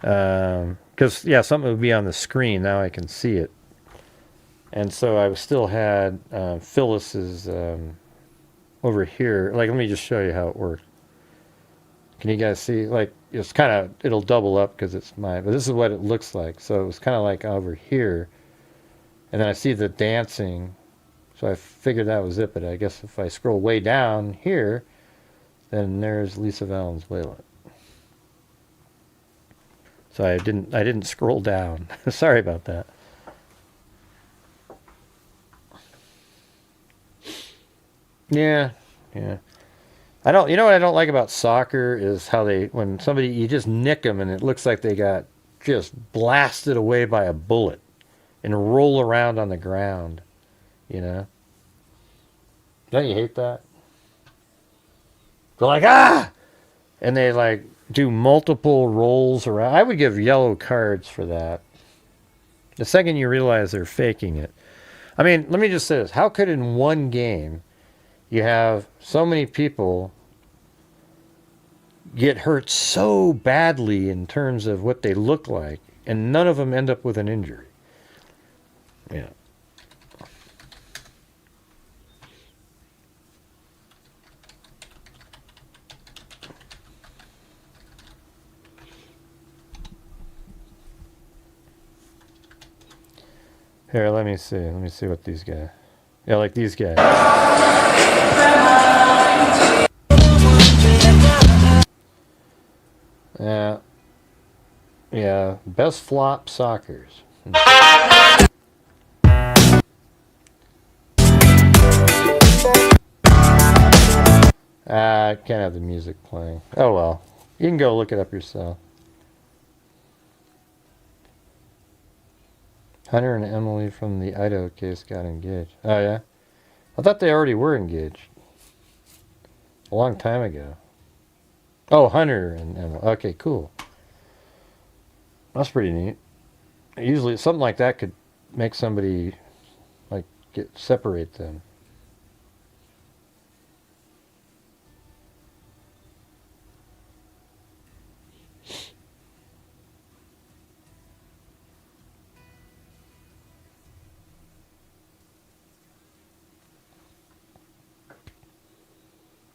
Because, yeah, something would be on the screen. Now I can see it. And so I still had Phyllis's over here. Like, let me just show you how it works. Can you guys see? Like, it's kind of, it'll double up because it's mine. But this is what it looks like. So it was kind of like over here. And then I see the dancing. So I figured that was it. But I guess if I scroll way down here, then there's Lisa Valenzuela. So I didn't scroll down. Sorry about that. Yeah. You know what I don't like about soccer is how when somebody, you just nick them and it looks like they got just blasted away by a bullet and roll around on the ground, you know? Don't you hate that? They're like, ah! And they like do multiple rolls around. I would give yellow cards for that. The second you realize they're faking it. I mean, let me just say this. How could in one game you have so many people get hurt so badly in terms of what they look like, and none of them end up with an injury? Yeah. Here, let me see. Let me see what these guys... Yeah, like these guys. Yeah. Best flop soccers. I can't have the music playing. Oh well. You can go look it up yourself. Hunter and Emily from the Idaho case got engaged. Oh yeah? I thought they already were engaged. A long time ago. Oh, Hunter and Emily. Okay, cool. That's pretty neat. Usually something like that could make somebody like separate them.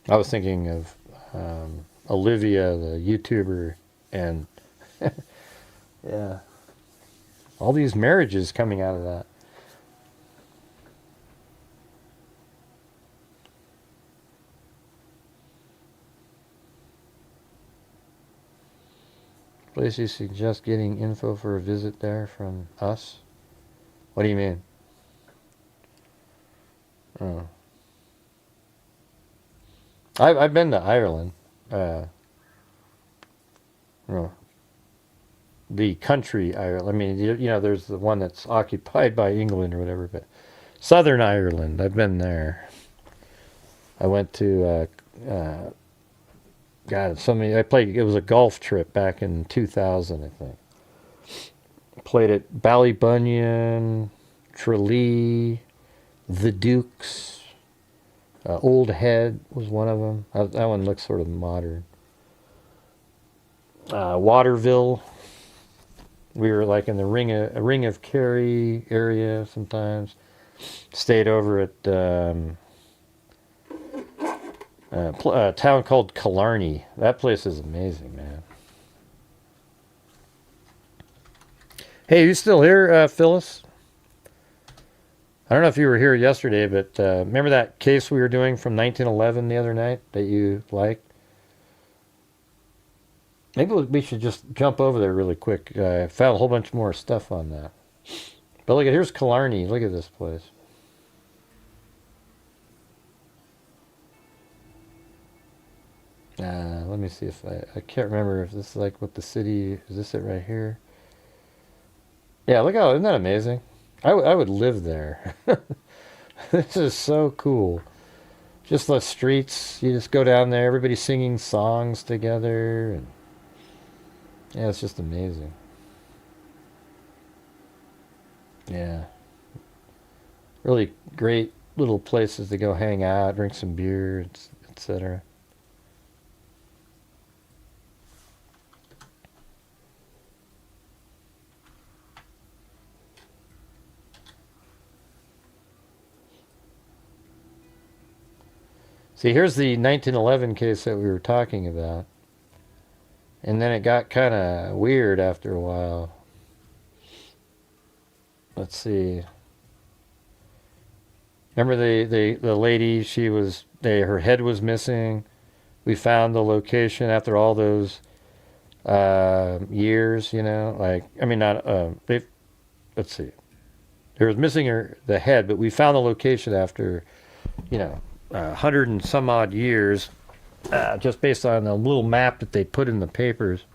I was thinking of Olivia, the YouTuber, and yeah, all these marriages coming out of that. Place you suggest getting info for a visit there from us? What do you mean? Oh. I've been to Ireland. The country Ireland. I mean, you know, there's the one that's occupied by England or whatever, but Southern Ireland. I've been there. I went to God, so many. I played. It was a golf trip back in 2000, I think. Played at Ballybunion, Tralee, The Dukes, Old Head was one of them. That one looks sort of modern. Waterville. We were like in the Ring of Kerry area sometimes. Stayed over at a town called Killarney. That place is amazing, man. Hey, you still here, Phyllis? I don't know if you were here yesterday, but remember that case we were doing from 1911 the other night that you liked? Maybe we should just jump over there really quick. I found a whole bunch more stuff on that. But look at, here's Killarney. Look at this place. Let me see if I can't remember if this is like what the city, is this it right here? Yeah, look how, isn't that amazing? I would live there. This is so cool. Just the streets, you just go down there, everybody singing songs together, and yeah, it's just amazing. Yeah. Really great little places to go hang out, drink some beer, etc. See, here's the 1911 case that we were talking about. And then it got kind of weird after a while. Let's see. Remember the lady, she was, her head was missing. We found the location after all those years, you know, like, I mean, not, let's see. There was missing the head, but we found the location after, you know, 100 and some odd years. Just based on a little map that they put in the papers.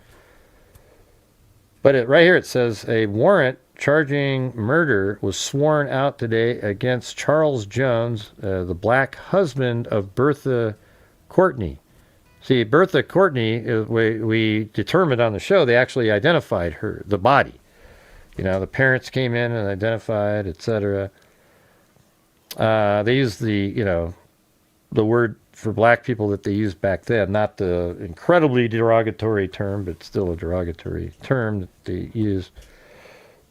But right here it says a warrant charging murder was sworn out today against Charles Jones, the black husband of Bertha Courtney. See, Bertha Courtney, we determined on the show, they actually identified her, the body. You know, the parents came in and identified, etc. They used the word for black people that they used back then, not the incredibly derogatory term, but still a derogatory term that they used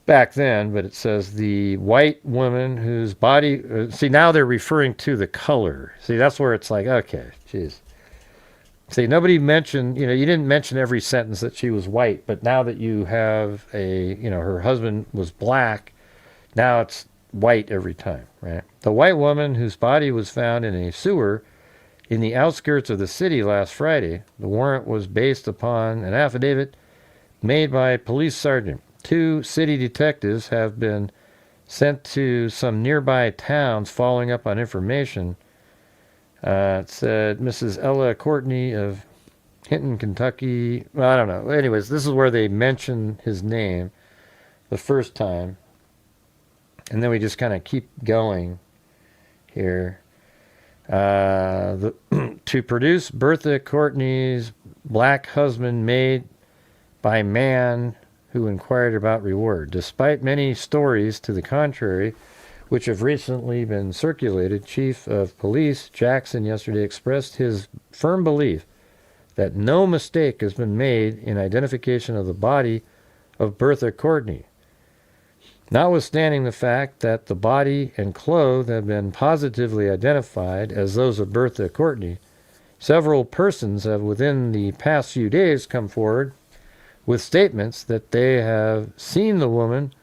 back then. But it says the white woman whose body, see, now they're referring to the color. See, that's where it's like, okay, geez. See, nobody mentioned, you didn't mention every sentence that she was white, but now that you have her husband was black, now it's white every time, right? The white woman whose body was found in a sewer in the outskirts of the city last Friday. The warrant was based upon an affidavit made by a police sergeant. 2 city detectives have been sent to some nearby towns following up on information. It said Mrs. Ella Courtney of Hinton, Kentucky. Well, I don't know. Anyways, this is where they mention his name the first time. And then we just kind of keep going here. To produce Bertha Courtney's black husband made by man who inquired about reward. Despite many stories to the contrary, which have recently been circulated, Chief of Police Jackson yesterday expressed his firm belief that no mistake has been made in identification of the body of Bertha Courtney. Notwithstanding the fact that the body and clothes have been positively identified as those of Bertha Courtney, several persons have within the past few days come forward with statements that they have seen the woman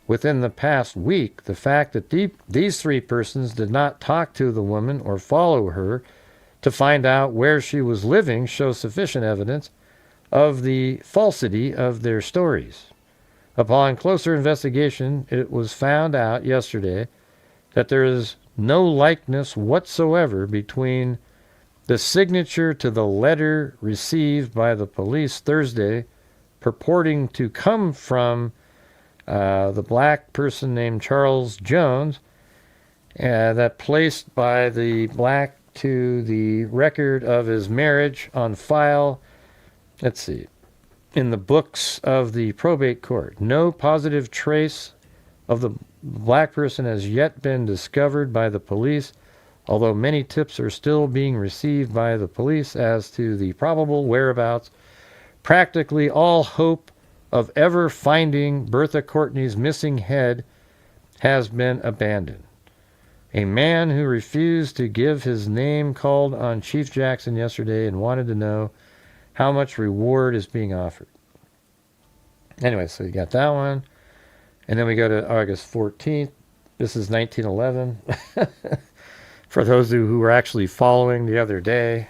within the past week. The fact that these 3 persons did not talk to the woman or follow her to find out where she was living shows sufficient evidence of the falsity of their stories. Upon closer investigation, it was found out yesterday that there is no likeness whatsoever between the signature to the letter received by the police Thursday purporting to come from the black person named Charles Jones, that placed by the black to the record of his marriage on file, let's see, in the books of the probate court. No positive trace of the black person has yet been discovered by the police, although many tips are still being received by the police as to the probable whereabouts. Practically all hope of ever finding Bertha Courtney's missing head has been abandoned. A man who refused to give his name called on Chief Jackson yesterday and wanted to know how much reward is being offered. Anyway, so you got that one. And then we go to August 14th. This is 1911. For those who were actually following the other day.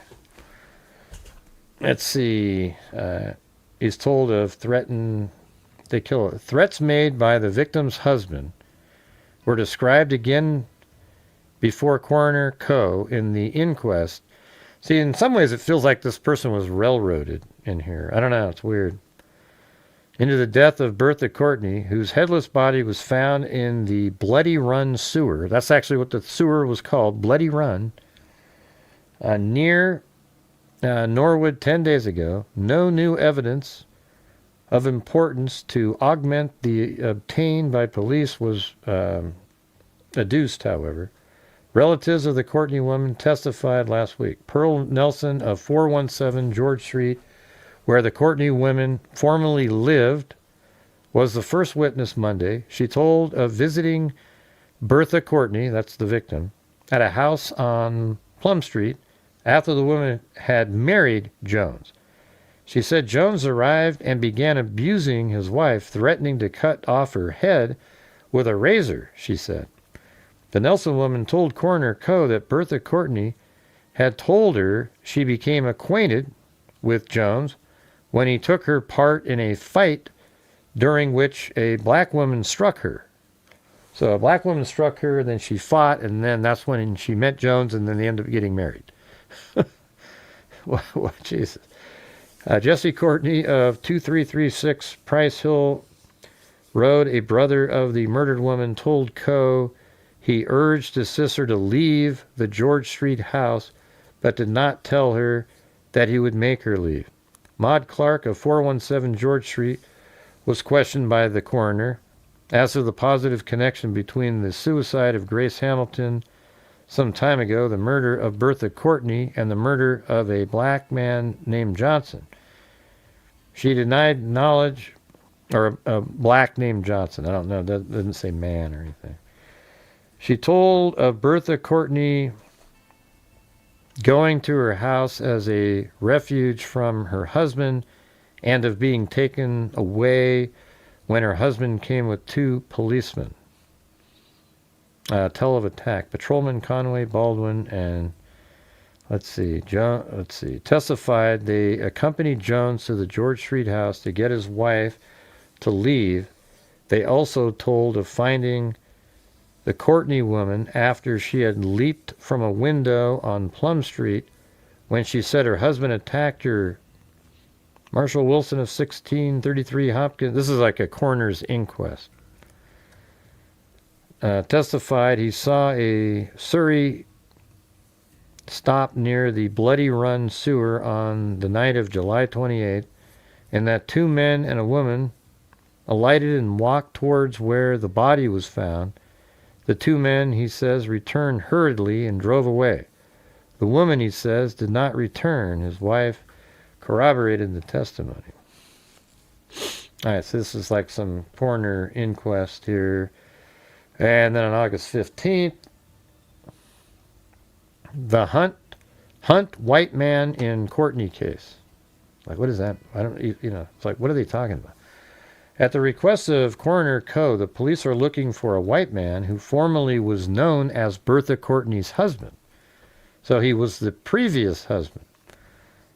Let's see. He's told of threats made by the victim's husband were described again before Coroner Coe in the inquest. See, in some ways it feels like this person was railroaded in here. I don't know, it's weird. Into the death of Bertha Courtney, whose headless body was found in the Bloody Run sewer. That's actually what the sewer was called, Bloody Run, near Norwood 10 days ago. No new evidence of importance to augment the obtained by police was adduced, however. Relatives of the Courtney woman testified last week. Pearl Nelson of 417 George Street, where the Courtney women formerly lived, was the first witness Monday. She told of visiting Bertha Courtney, that's the victim, at a house on Plum Street after the woman had married Jones. She said Jones arrived and began abusing his wife, threatening to cut off her head with a razor, she said. The Nelson woman told Coroner Coe that Bertha Courtney had told her she became acquainted with Jones when he took her part in a fight during which a black woman struck her. So a black woman struck her, then she fought, and then that's when she met Jones, and then they ended up getting married. Well, Jesus. Jesse Courtney of 2336 Price Hill Road, a brother of the murdered woman, told Coe he urged his sister to leave the George Street house, but did not tell her that he would make her leave. Maud Clark of 417 George Street was questioned by the coroner as to the positive connection between the suicide of Grace Hamilton some time ago, the murder of Bertha Courtney, and the murder of a black man named Johnson. She denied knowledge, or a black named Johnson. I don't know, that doesn't say man or anything. She told of Bertha Courtney going to her house as a refuge from her husband and of being taken away when her husband came with two policemen. Tell of attack. Patrolman Conway Baldwin and testified they accompanied Jones to the George Street house to get his wife to leave. They also told of finding the Courtney woman after she had leaped from a window on Plum Street when she said her husband attacked her. Marshall Wilson of 1633 Hopkins, this is like a coroner's inquest, testified he saw a Surrey stop near the Bloody Run sewer on the night of July 28th, and that two men and a woman alighted and walked towards where the body was found. The two men, he says, returned hurriedly and drove away. The woman, he says, did not return. His wife corroborated the testimony. All right, so this is like some coroner inquest here. And then on August 15th, the Hunt white man in Courtney case. Like, what is that? I don't, it's like, what are they talking about? At the request of Coroner Coe, the police are looking for a white man who formerly was known as Bertha Courtney's husband. So he was the previous husband.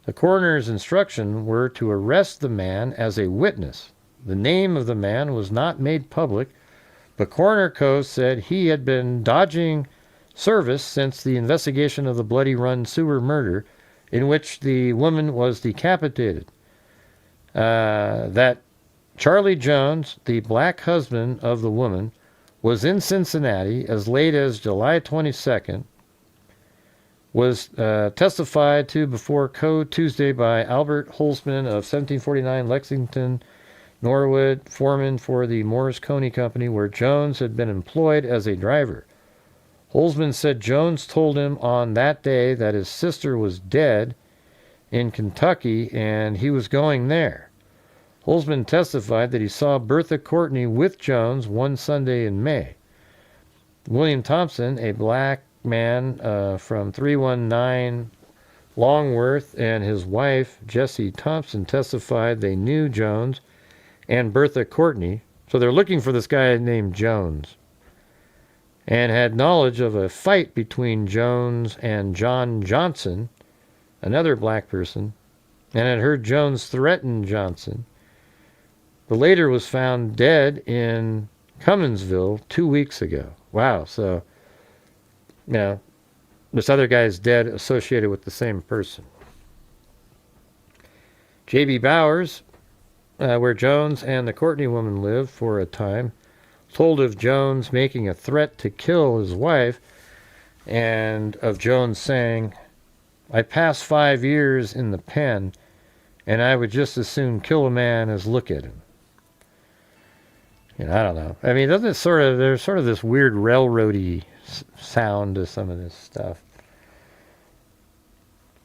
The coroner's instructions were to arrest the man as a witness. The name of the man was not made public, but Coroner Coe said he had been dodging service since the investigation of the Bloody Run sewer murder, in which the woman was decapitated. That Charlie Jones, the black husband of the woman, was in Cincinnati as late as July 22nd, was testified to before Coe Tuesday by Albert Holzman of 1749 Lexington, Norwood, foreman for the Morris Coney Company, where Jones had been employed as a driver. Holzman said Jones told him on that day that his sister was dead in Kentucky and he was going there. Holzman testified that he saw Bertha Courtney with Jones one Sunday in May. William Thompson, a black man from 319 Longworth, and his wife, Jessie Thompson, testified they knew Jones and Bertha Courtney. So they're looking for this guy named Jones, and had knowledge of a fight between Jones and John Johnson, another black person, and had heard Jones threaten Johnson. The latter was found dead in Cumminsville 2 weeks ago. Wow, so, you know, this other guy is dead associated with the same person. J.B. Bowers, where Jones and the Courtney woman lived for a time, told of Jones making a threat to kill his wife, and of Jones saying, "I passed 5 years in the pen, and I would just as soon kill a man as look at him." You know, I don't know. I mean, doesn't it there's sort of this weird railroady sound to some of this stuff.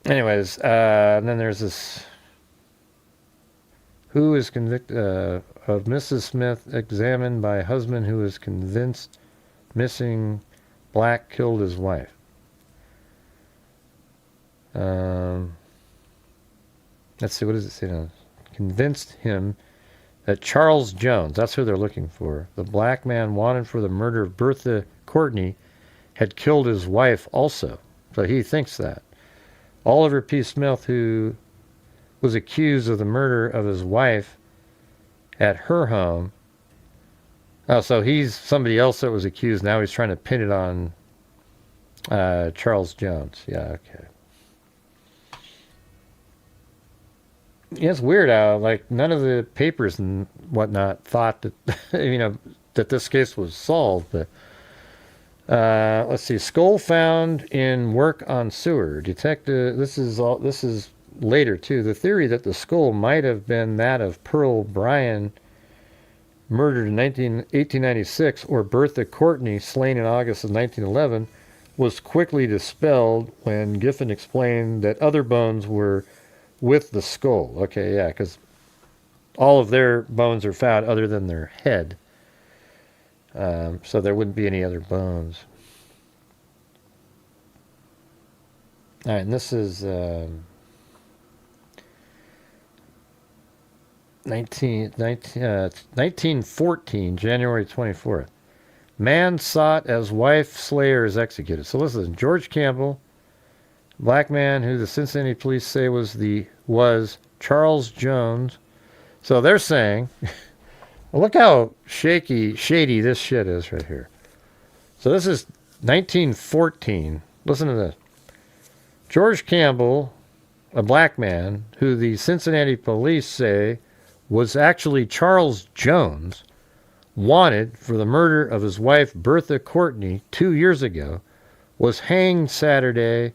Anyways, and then there's this, who is convicted of Mrs. Smith examined by husband who is convinced missing black killed his wife. Let's see, what does it say now? Convinced him that Charles Jones, that's who they're looking for, the black man wanted for the murder of Bertha Courtney, had killed his wife also. So he thinks that. Oliver P. Smith, who was accused of the murder of his wife at her home. Oh, so he's somebody else that was accused. Now he's trying to pin it on Charles Jones. Yeah, okay. Yeah, it's weird how, like, none of the papers and whatnot thought that, you know, that this case was solved. But let's see. Skull found in work on sewer. Detective. This is later too. The theory that the skull might have been that of Pearl Bryan, murdered in 1896, or Bertha Courtney, slain in August of 1911, was quickly dispelled when Giffen explained that other bones were with the skull. Okay, yeah, because all of their bones are found other than their head. So there wouldn't be any other bones. All right, and this is 1914, January 24th. Man sought as wife slayer is executed. So listen, George Campbell, black man who the Cincinnati police say was Charles Jones. So they're saying, well, look how shady this shit is right here. So this is 1914. Listen to this. George Campbell, a black man who the Cincinnati police say was actually Charles Jones, wanted for the murder of his wife Bertha Courtney 2 years ago, was hanged Saturday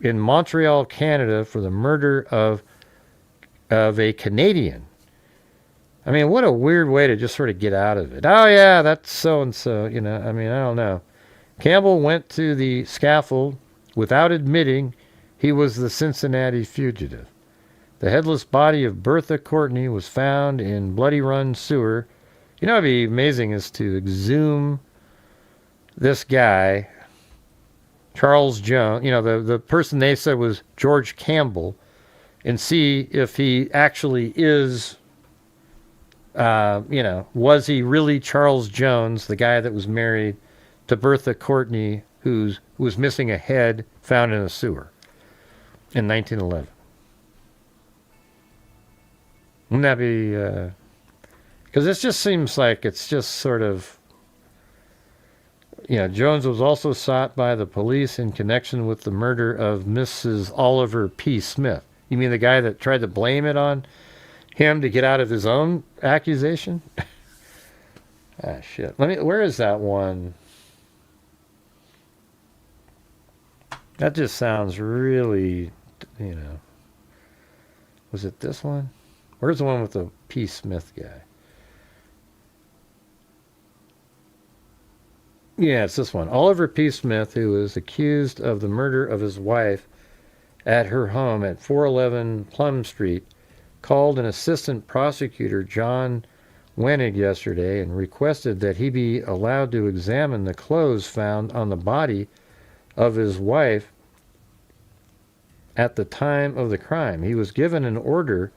in Montreal, Canada, for the murder of a Canadian. I mean, what a weird way to just sort of get out of it. Oh yeah, that's so and so. You know, I mean, I don't know. Campbell went to the scaffold without admitting he was the Cincinnati fugitive. The headless body of Bertha Courtney was found in Bloody Run sewer. You know, it'd be amazing is to exhume this guy, Charles Jones, you know, the person they said was George Campbell, and see if he actually is, you know, was he really Charles Jones, the guy that was married to Bertha Courtney, who was missing a head found in a sewer in 1911. Wouldn't that be... Because this just seems like it's just sort of... Jones was also sought by the police in connection with the murder of Mrs. Oliver P. Smith. You mean the guy that tried to blame it on him to get out of his own accusation? Shit. Where is that one? That just sounds really, was it this one? Where's the one with the P. Smith guy? Yeah, it's this one. Oliver P. Smith, who was accused of the murder of his wife at her home at 411 Plum Street, called an assistant prosecutor, John Wenig, yesterday and requested that he be allowed to examine the clothes found on the body of his wife at the time of the crime. He was given an order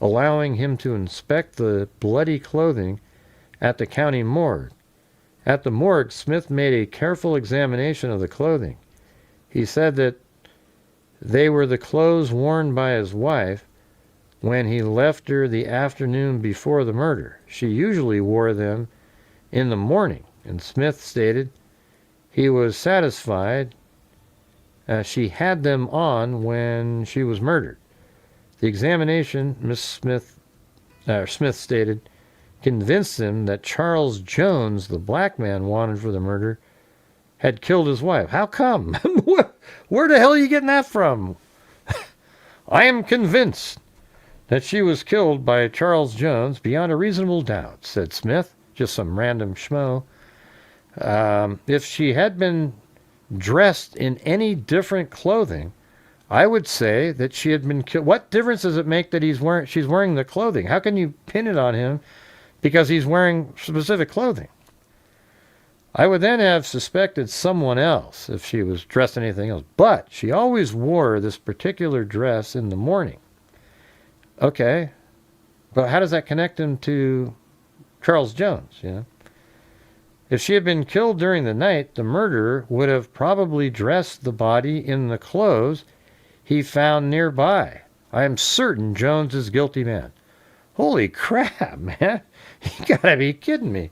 allowing him to inspect the bloody clothing at the county morgue. At the morgue, Smith made a careful examination of the clothing. He said that they were the clothes worn by his wife when he left her the afternoon before the murder. She usually wore them in the morning, and Smith stated he was satisfied she had them on when she was murdered. The examination, Smith stated, convinced him that Charles Jones, the black man wanted for the murder, had killed his wife. How come? Where the hell are you getting that from? I am convinced that she was killed by Charles Jones beyond a reasonable doubt, said Smith, just some random schmo. If she had been dressed in any different clothing, I would say that she had been killed. What difference does it make that she's wearing the clothing? How can you pin it on him because he's wearing specific clothing? I would then have suspected someone else if she was dressed in anything else. But she always wore this particular dress in the morning. Okay, but how does that connect him to Charles Jones, If she had been killed during the night, the murderer would have probably dressed the body in the clothes he found nearby. I am certain Jones is guilty man. Holy crap, man. You gotta be kidding me.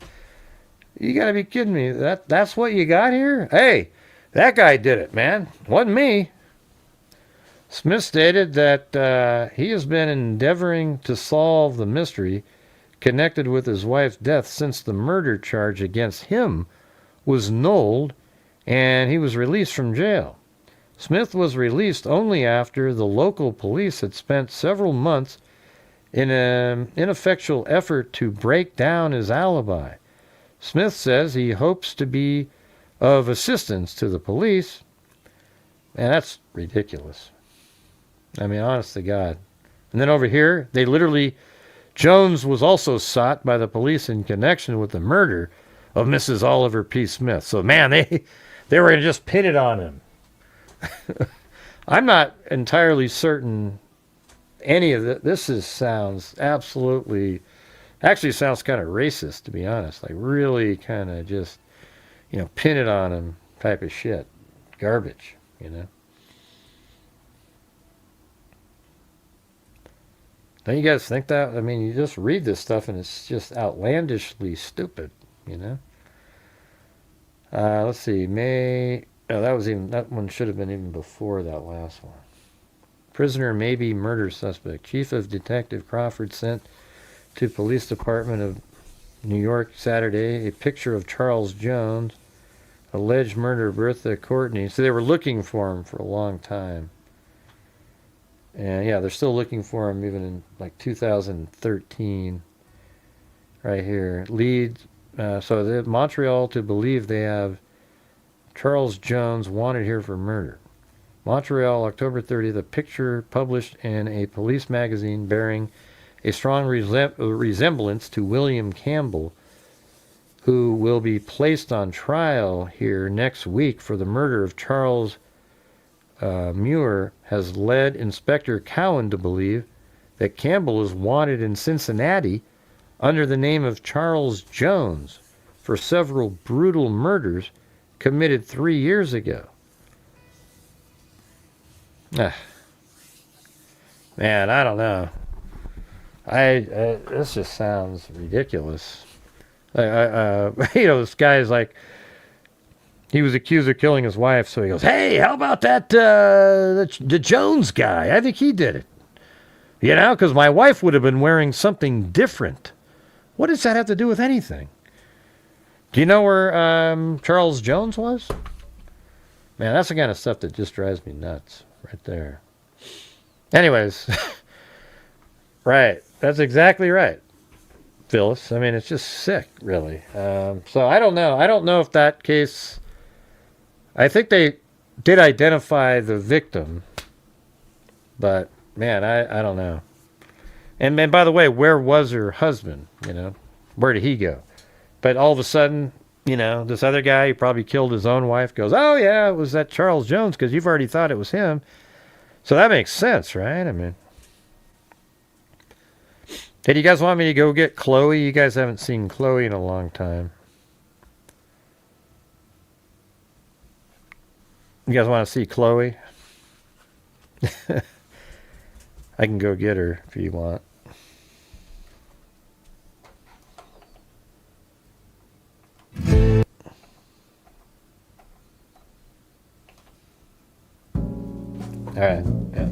That's what you got here? Hey, that guy did it, man. Wasn't me. Smith stated that he has been endeavoring to solve the mystery connected with his wife's death since the murder charge against him was nulled and he was released from jail. Smith was released only after the local police had spent several months in an ineffectual effort to break down his alibi. Smith says he hopes to be of assistance to the police, and that's ridiculous. I mean, honest to God. And then over here, Jones was also sought by the police in connection with the murder of Mrs. Oliver P. Smith. So, man, they were going to just pin it on him. I'm not entirely certain any of this sounds absolutely, actually sounds kind of racist, to be honest. Like really kind of just, pin it on him type of shit. Garbage, Don't you guys think that? I mean, you just read this stuff and it's just outlandishly stupid, Let's see, that one should have been even before that last one. Prisoner may be murder suspect. Chief of Detective Crawford sent to Police Department of New York Saturday a picture of Charles Jones, alleged murder of Bertha Courtney. So they were looking for him for a long time. And yeah, they're still looking for him even in like 2013. Right here. So they have Montreal to believe they have Charles Jones wanted here for murder. Montreal, October 30th, a picture published in a police magazine bearing a strong resemblance to William Campbell, who will be placed on trial here next week for the murder of Charles Muir, has led Inspector Cowan to believe that Campbell is wanted in Cincinnati under the name of Charles Jones for several brutal murders committed 3 years ago. Man, I don't know. This just sounds ridiculous. This guy's like, he was accused of killing his wife, so he goes, "Hey, how about that the Jones guy? I think he did it. Because my wife would have been wearing something different." What does that have to do with anything? Do you know where Charles Jones was? Man, that's the kind of stuff that just drives me nuts right there. Anyways, right. That's exactly right, Phyllis. I mean, it's just sick, really. So I don't know. I don't know if that case... I think they did identify the victim, but, man, I don't know. And by the way, where was her husband? Where did he go? But all of a sudden, this other guy who probably killed his own wife goes, "Oh, yeah, it was that Charles Jones," because you've already thought it was him. So that makes sense, right? I mean... Hey, do you guys want me to go get Chloe? You guys haven't seen Chloe in a long time. You guys want to see Chloe? I can go get her if you want. All right. Yeah.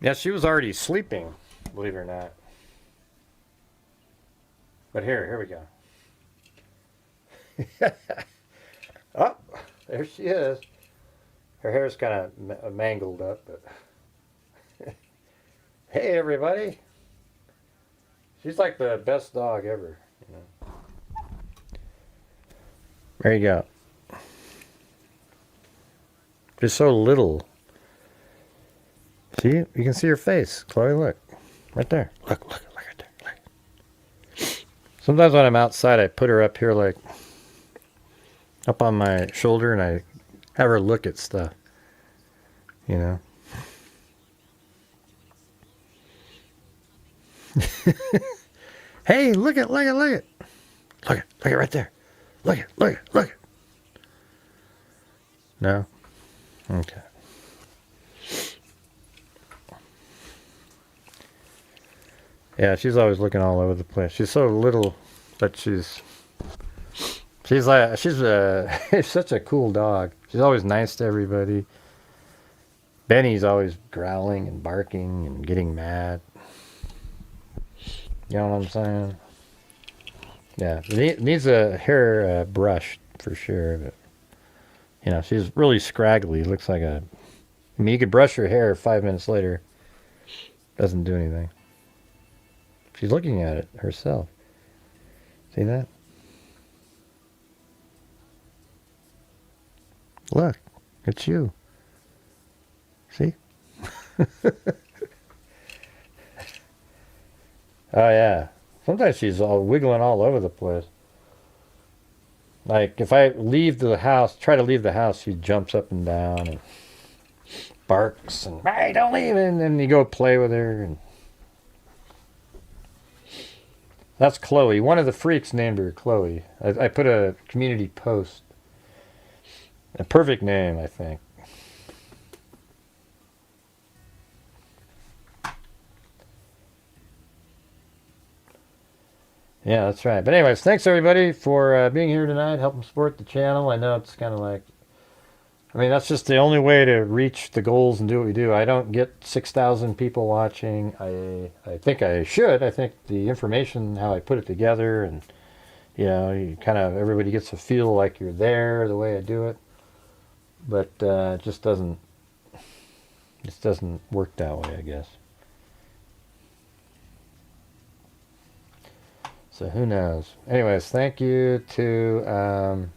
Yeah, she was already sleeping, believe it or not. But here we go. Oh, there she is. Her hair's kind of mangled up, but hey, everybody. She's like the best dog ever, There you go. Just so little. See? You can see her face. Chloe, look. Right there. Look right there. Look. Sometimes when I'm outside, I put her up here, like, up on my shoulder, and I have her look at stuff. Hey, look it. Look it right there. Look it. No? Okay. Yeah, she's always looking all over the place. She's so little, but she's such a cool dog. She's always nice to everybody. Benny's always growling and barking and getting mad. You know what I'm saying? Yeah, it needs a hair brush for sure. But, you know, she's really scraggly. Looks like a... I mean, you could brush her hair 5 minutes later. Doesn't do anything. She's looking at it herself. See that? Look, it's you. See? Oh, yeah. Sometimes she's all wiggling all over the place. Like, if I leave the house, try to leave the house, she jumps up and down and barks and, hey, don't leave. And then you go play with her. And that's Chloe. One of the freaks named her Chloe. I put a community post. A perfect name, I think. Yeah, that's right. But anyways, thanks everybody for being here tonight, helping support the channel. I know it's kind of like, I mean, that's just the only way to reach the goals and do what we do. I don't get 6,000 people watching. I think I should. I think the information, how I put it together, and, you know, you kind of, everybody gets to feel like you're there the way I do it. But it just doesn't work that way, I guess. So who knows? Anyways, thank you to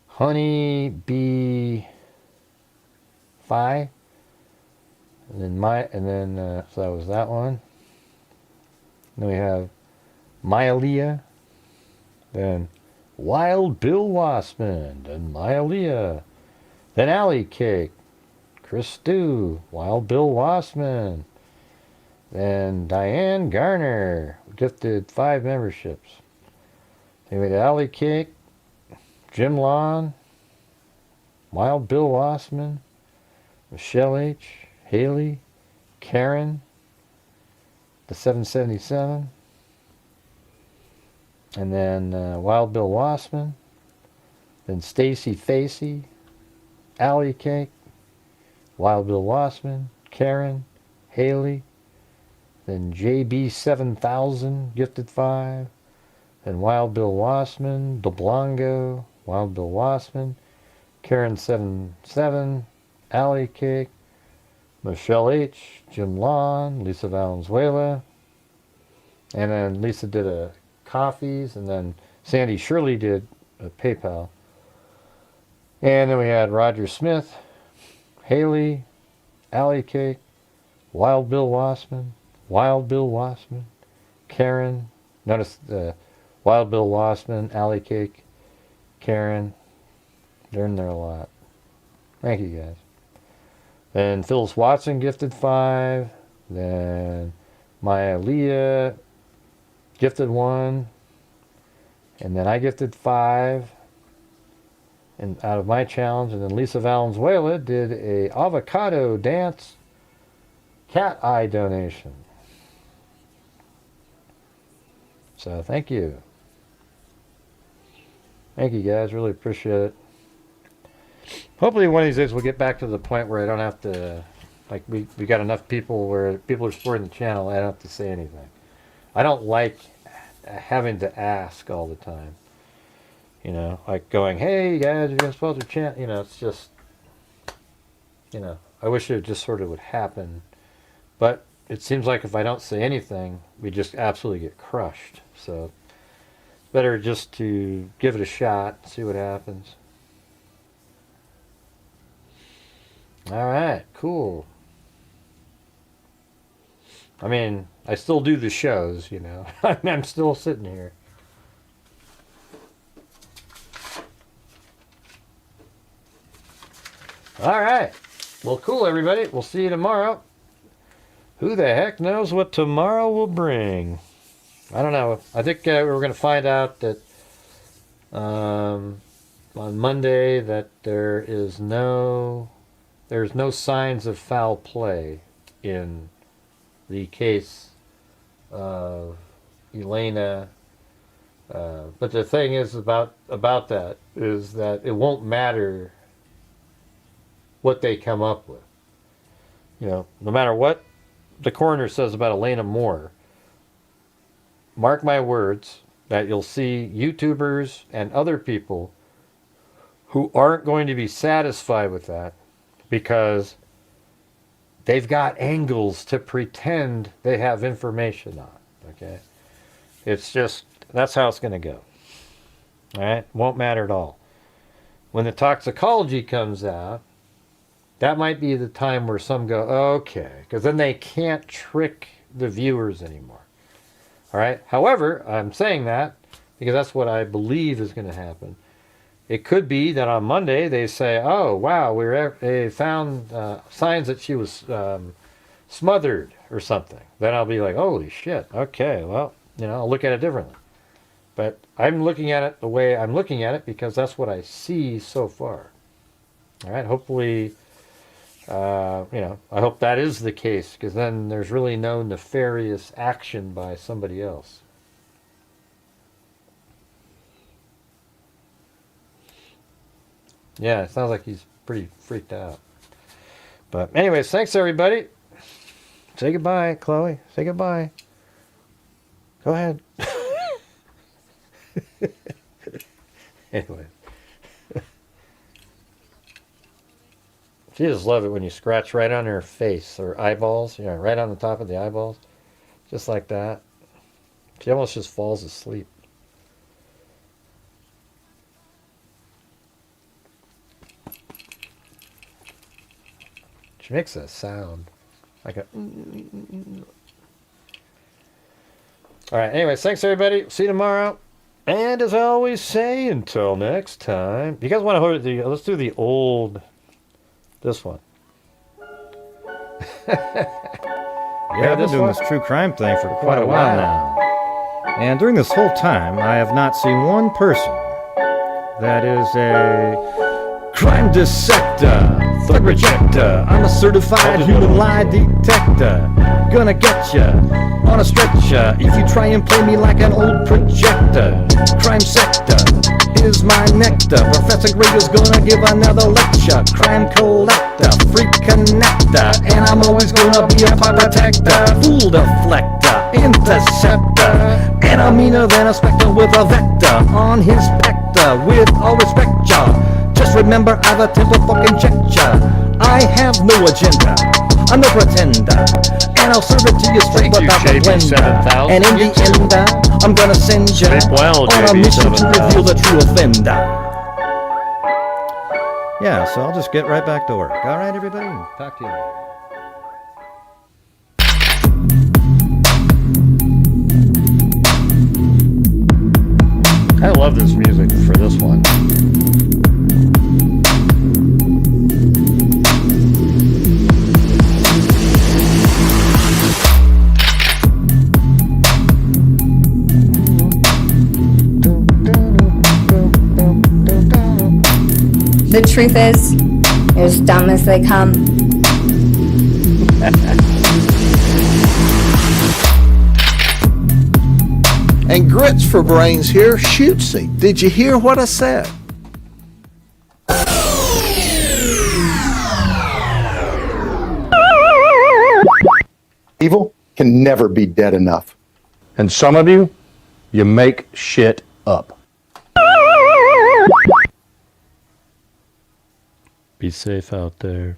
Honey Bee Fi, and then so that was that one. Then we have Myalea, then Wild Bill Wassman, and Myalea, then Alley Cake, Chris Stew, Wild Bill Wassman, then Diane Garner, gifted 5 memberships. Then we had Alley Cake, Jim Lawn, Wild Bill Wassman, Michelle H., Haley, Karen, the 777, and then Wild Bill Wassman, then Stacy Facey, Alley Cake, Wild Bill Wassman, Karen, Haley, then JB7000 gifted 5, then Wild Bill Wassman, DeBlango, Wild Bill Wassman, Karen77, Alley Cake, Michelle H., Jim Lawn, Lisa Valenzuela, and then Lisa did a coffees, and then Sandy Shirley did a PayPal. And then we had Roger Smith, Haley, Alley Cake, Wild Bill Wassman, Wild Bill Wassman, Karen, notice the Wild Bill Wassman, Alley Cake, Karen, they're in there a lot. Thank you guys. Then Phyllis Watson gifted 5, then Maya Leah gifted 1, and then I gifted 5 and out of my challenge, and then Lisa Valenzuela did a avocado dance cat eye donation. So thank you. Thank you guys, really appreciate it. Hopefully one of these days we'll get back to the point where I don't have to, like we got enough people where people are supporting the channel, I don't have to say anything. I don't like having to ask all the time. You know, like going, hey you guys, you're going to support the channel. You know, it's just, you know, I wish it just sort of would happen. But it seems like if I don't say anything, we just absolutely get crushed. So better just to give it a shot, see what happens. All right, cool. I mean, I still do the shows, you know. I'm still sitting here. All right. Well, cool, everybody. We'll see you tomorrow. Who the heck knows what tomorrow will bring? I don't know. I think we're going to find out that on Monday that there's no signs of foul play in the case of Elena. But the thing is about that is that it won't matter what they come up with. You know, no matter what the coroner says about Elena Moore, mark my words that you'll see YouTubers and other people who aren't going to be satisfied with that because they've got angles to pretend they have information on. Okay? It's just, that's how it's going to go. All right? Won't matter at all. When the toxicology comes out, that might be the time where some go, okay, because then they can't trick the viewers anymore. All right? However, I'm saying that because that's what I believe is going to happen. It could be that on Monday they say, oh, wow, they found signs that she was smothered or something. Then I'll be like, holy shit, okay, well, you know, I'll look at it differently. But I'm looking at it the way I'm looking at it because that's what I see so far. All right, hopefully, you know, I hope that is the case because then there's really no nefarious action by somebody else. Yeah, it sounds like he's pretty freaked out. But anyways, thanks everybody. Say goodbye, Chloe. Say goodbye. Go ahead. Anyway. She just love it when you scratch right on her face or eyeballs, you know, right on the top of the eyeballs. Just like that. She almost just falls asleep. She makes a sound. Like a... Alright, anyways, thanks everybody. See you tomorrow. And as I always say, until next time. You guys want to hold the... Let's do the old... This one. Yeah, I've been doing this true crime thing for quite a while now. And during this whole time, I have not seen one person that is a crime dissector, thug rejecter. I'm a certified human lie detector. Gonna get ya on a stretcher if you try and play me like an old projector. Crime sector is my nectar. Professor Greg is gonna give another lecture. Crime collector, freak connector, and I'm always gonna be a pie protector. Fool deflector, interceptor, and I'm meaner than a spectre with a vector on his spectre. With all respect, ya, just remember I've a temper fucking check ya. I have no agenda, I'm no pretender, and I'll serve it to you straight without the blender. And in the end, I'm gonna send ya on a mission to reveal the true offender. Yeah, so I'll just get right back to work. All right, everybody? Talk to you later. I love this music for this one. The truth is, you're as dumb as they come. And grits for brains here, Shootsy. Did you hear what I said? Evil can never be dead enough. And some of you, you make shit up. Be safe out there.